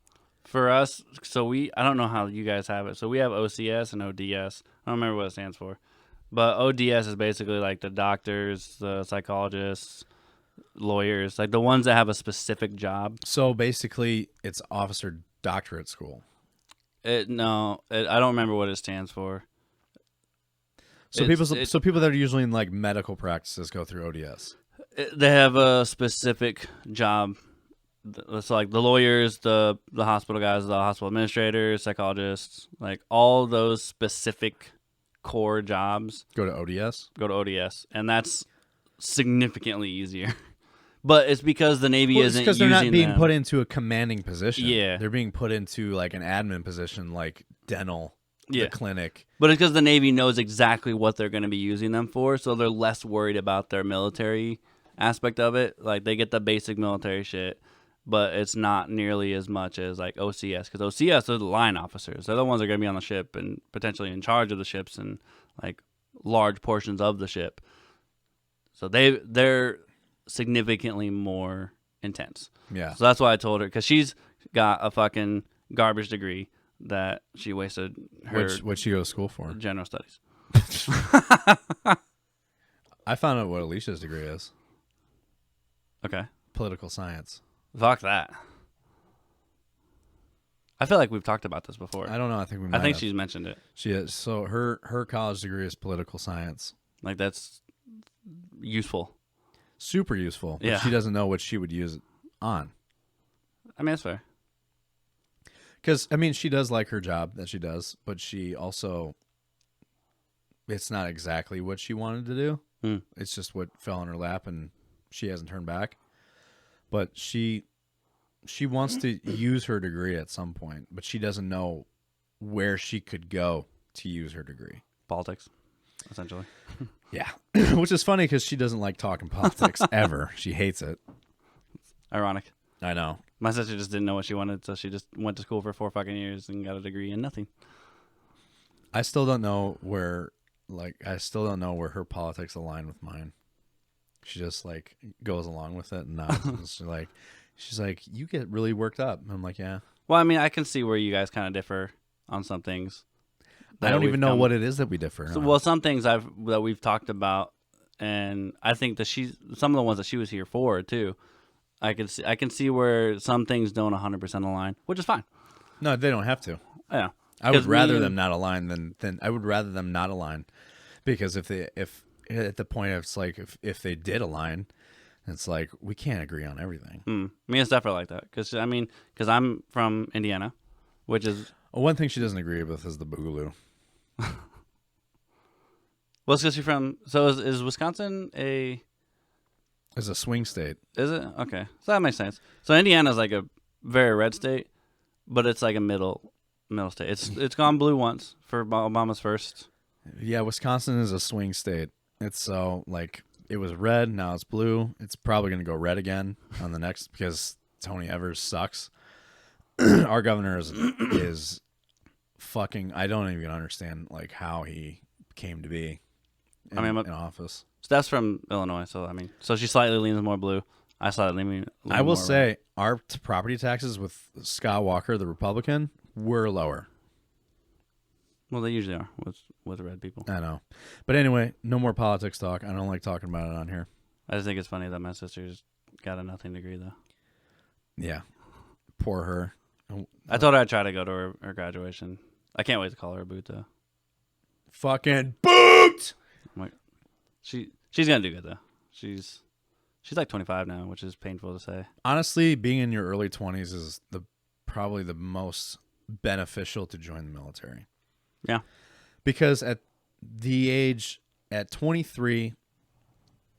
S1: For us, I don't know how you guys have it. So we have OCS and ODS. I don't remember what it stands for. But ODS is basically like the doctors, the psychologists, lawyers, like the ones that have a specific job.
S2: So basically, it's officer doctorate school.
S1: I don't remember what it stands for.
S2: So people that are usually in like medical practices go through ODS.
S1: They have a specific job. It's like the lawyers, the hospital guys, the hospital administrators, psychologists, like all those specific core jobs
S2: go to ODS,
S1: and that's significantly easier. But it's because the Navy isn't
S2: because they're not being put into a commanding position.
S1: Yeah,
S2: they're being put into like an admin position, like dental, the clinic.
S1: But it's because the Navy knows exactly what they're going to be using them for, so they're less worried about their military aspect of it. Like they get the basic military shit, but it's not nearly as much as like OCS, because OCS are the line officers. They're the ones that are going to be on the ship and potentially in charge of the ships and like large portions of the ship. So they're significantly more intense.
S2: Yeah.
S1: So that's why I told her, because she's got a fucking garbage degree that she wasted her.
S2: What'd she go to school for?
S1: General studies.
S2: I found out what Alicia's degree is.
S1: Okay.
S2: Political science.
S1: Fuck that. I feel like we've talked about this before.
S2: I don't know. I think we might
S1: I think
S2: have.
S1: she's mentioned it.
S2: She is. So her college degree is political science.
S1: Like that's useful.
S2: Super useful. But
S1: yeah.
S2: She doesn't know what she would use it on.
S1: I mean, that's fair.
S2: Because, I mean, she does like her job that she does, but she also, it's not exactly what she wanted to do. It's just what fell in her lap, and she hasn't turned back. But she wants to use her degree at some point, but she doesn't know where she could go to use her degree.
S1: Politics, essentially.
S2: Yeah, which is funny because she doesn't like talking politics ever. She hates it.
S1: Ironic.
S2: I know.
S1: My sister just didn't know what she wanted, so she just went to school for 4 fucking years and got a degree in nothing.
S2: I still don't know where her politics align with mine. She just like goes along with it and nods. She's like, you get really worked up. And I'm like, yeah.
S1: Well, I mean, I can see where you guys kind of differ on some things.
S2: I don't even know what it is that we differ on.
S1: Well, some things that we've talked about, and I think that some of the ones that she was here for too, I can see where some things don't 100% align, which is fine.
S2: No, they don't have to.
S1: Yeah.
S2: I would rather them not align than I would rather them not align, because if at the point of it's like if they did align, it's like we can't agree on everything.
S1: Me and Steph are like that because I'm from Indiana, which is
S2: One thing she doesn't agree with is the boogaloo.
S1: well, it's because you're from. So is Wisconsin a?
S2: It's a swing state.
S1: Is it okay? So that makes sense. So Indiana's like a very red state, but it's like a middle state. It's gone blue once for Obama's first.
S2: Yeah, Wisconsin is a swing state. It's so like it was red, now it's blue. It's probably going to go red again on the next because Tony Evers sucks. Our governor is fucking. I don't even understand like how he came to be in office.
S1: Steph's from Illinois, so she slightly leans more blue. I slightly lean
S2: I will
S1: more
S2: say
S1: red.
S2: our property taxes with Scott Walker, the Republican, were lower.
S1: Well, they usually are with red people.
S2: I know. But anyway, no more politics talk. I don't like talking about it on here.
S1: I just think it's funny that my sister's got a nothing degree, though.
S2: Yeah. Poor her.
S1: I told her I'd try to go to her graduation. I can't wait to call her a boot, though.
S2: Fucking boot!
S1: I'm like, she's going to do good, though. She's like 25 now, which is painful to say.
S2: Honestly, being in your early 20s is probably the most beneficial to join the military.
S1: Yeah.
S2: Because at 23,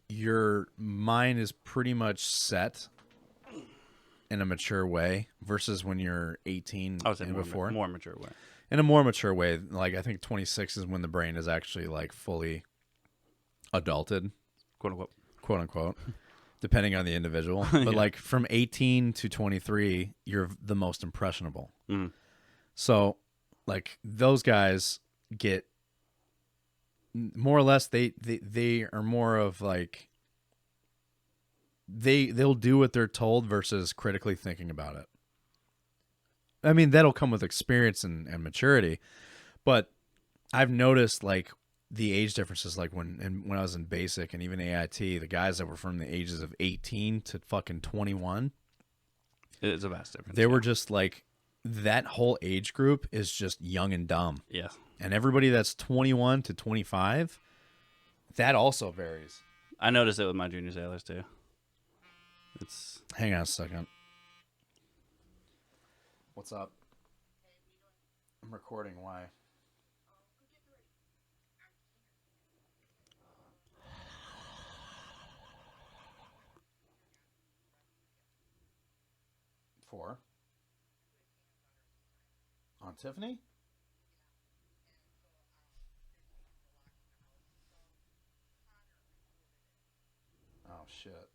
S2: your mind is pretty much set in a mature way versus when you're 18
S1: I would say
S2: and
S1: more,
S2: before.
S1: more mature way.
S2: In a more mature way, like I think 26 is when the brain is actually like fully adulted,
S1: Quote
S2: unquote, depending on the individual. But like from 18 to 23, you're the most impressionable.
S1: Mm.
S2: So like those guys get more or less they are more of like they'll do what they're told versus critically thinking about it. I mean, that'll come with experience and maturity, but I've noticed like the age differences, like when I was in basic and even AIT, the guys that were from the ages of 18 to fucking 21,
S1: it's a vast difference.
S2: they were just like, that whole age group is just young and dumb.
S1: Yeah.
S2: And everybody that's 21 to 25, that also varies.
S1: I noticed it with my junior sailors too.
S2: Hang on a second. What's up? I'm recording. Why? For? On Tiffany? Oh, shit.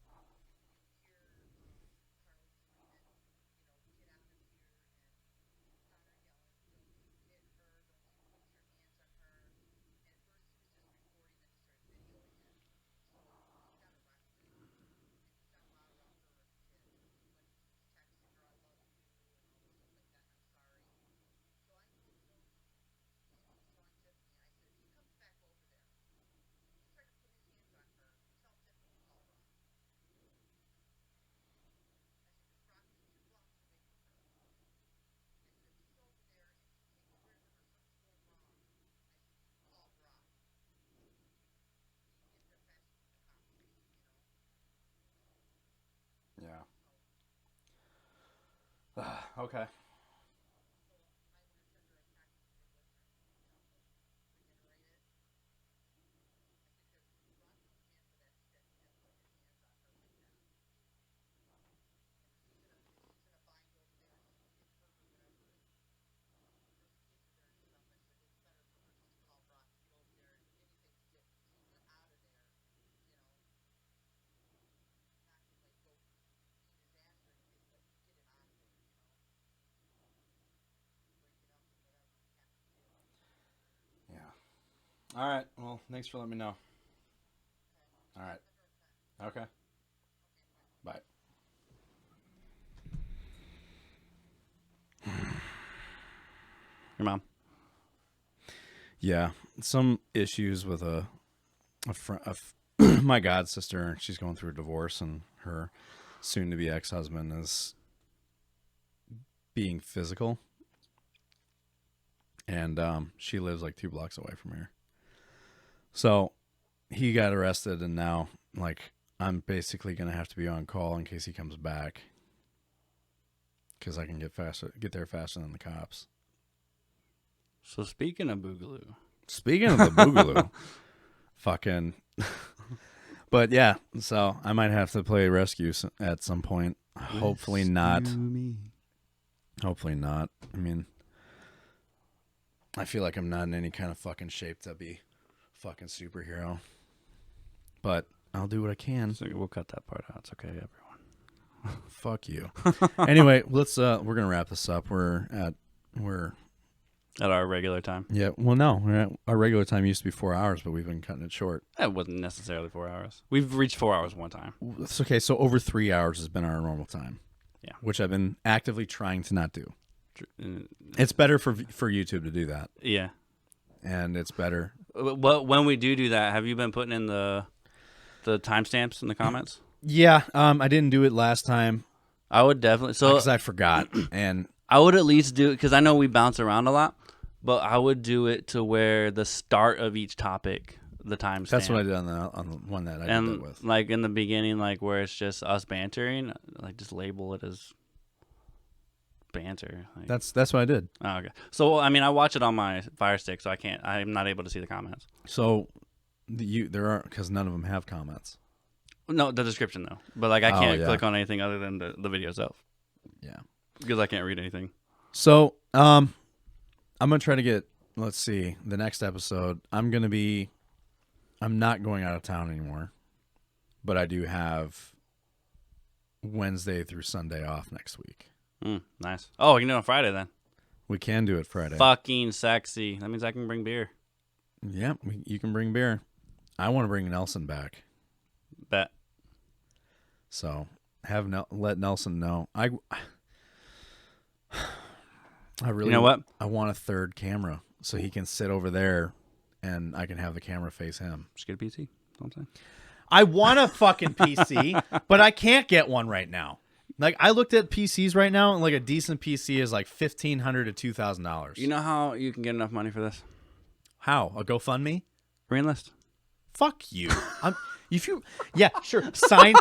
S2: Yeah. Okay. All right. Well, thanks for letting me know. All right. Okay. Bye.
S1: Your mom.
S2: Yeah, some issues with my god sister. She's going through a divorce, and her soon-to-be ex-husband is being physical, and she lives like 2 blocks away from here. So he got arrested, and now like I'm basically gonna have to be on call in case he comes back, because I can get there faster than the cops.
S1: So speaking of Boogaloo,
S2: the Boogaloo, fucking. But yeah, so I might have to play rescue at some point. Hopefully not. Hopefully not. I mean, I feel like I'm not in any kind of fucking shape to be fucking superhero. But I'll do what I can.
S1: So we'll cut that part out. It's okay, everyone.
S2: Fuck you. Anyway, let's we're gonna wrap this up. We're
S1: at our regular time.
S2: Yeah. Well, no, our regular time used to be 4 hours, but we've been cutting it short.
S1: It wasn't necessarily 4 hours. We've reached 4 hours one time.
S2: It's okay. So over 3 hours has been our normal time.
S1: Yeah.
S2: Which I've been actively trying to not do. It's better for YouTube to do that.
S1: Yeah.
S2: And it's better.
S1: But when we do that, have you been putting in the timestamps in the comments?
S2: Yeah. I didn't do it last time.
S1: I would definitely. So
S2: because I forgot, and
S1: I would at least do it because I know we bounce around a lot. But I would do it to where the start of each topic, the timestamp.
S2: That's what I did on the one that I did that with.
S1: Like in the beginning, like where it's just us bantering, like just label it as banter. Like,
S2: that's what I did.
S1: Oh, okay. So I mean, I watch it on my Fire Stick, so I'm not able to see the comments.
S2: So there are, because none of them have comments.
S1: No, the description though. But like I can't click on anything other than the video itself.
S2: Yeah.
S1: Because I can't read anything.
S2: So I'm going to try to get, let's see, the next episode. I'm not going out of town anymore, but I do have Wednesday through Sunday off next week.
S1: Nice. Oh, we can do it on Friday then.
S2: We can do it Friday.
S1: Fucking sexy. That means I can bring beer.
S2: Yeah, you can bring beer. I want to bring Nelson back.
S1: Bet.
S2: So let Nelson know. I really,
S1: you know what?
S2: I want a third camera so he can sit over there and I can have the camera face him.
S1: Just get a PC. That's what I'm saying.
S2: I want a fucking PC, but I can't get one right now. Like, I looked at PCs right now, and like a decent PC is like $1,500 to $2,000.
S1: You know how you can get enough money for this?
S2: How? A GoFundMe?
S1: Reenlist.
S2: Fuck you. Yeah, sure. Sign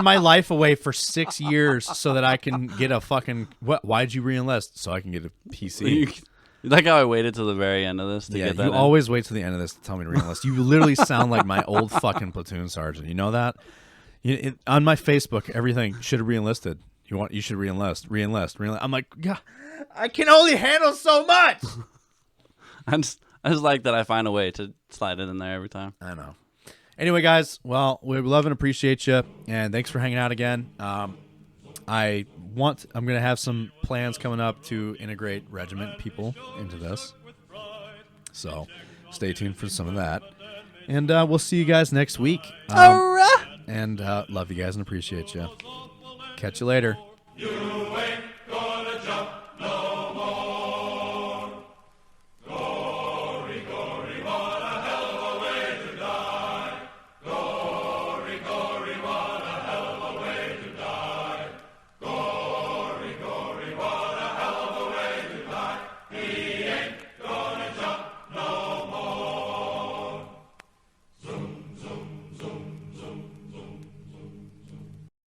S2: my life away for 6 years so that I can get a fucking. Why'd you reenlist? So I can get a PC.
S1: Like how I waited till the very end of this to get that.
S2: You always wait till the end of this to tell me to reenlist. You literally sound like my old fucking platoon sergeant. You know that? On my Facebook, everything should have reenlisted. You should reenlist. I'm like, God, I can only handle so much.
S1: I just like that I find a way to slide it in there every time.
S2: I know. Anyway, guys, well, we love and appreciate you, and thanks for hanging out again. I'm going to have some plans coming up to integrate regiment people into this. So stay tuned for some of that. And we'll see you guys next week. And love you guys and appreciate you. Catch you later.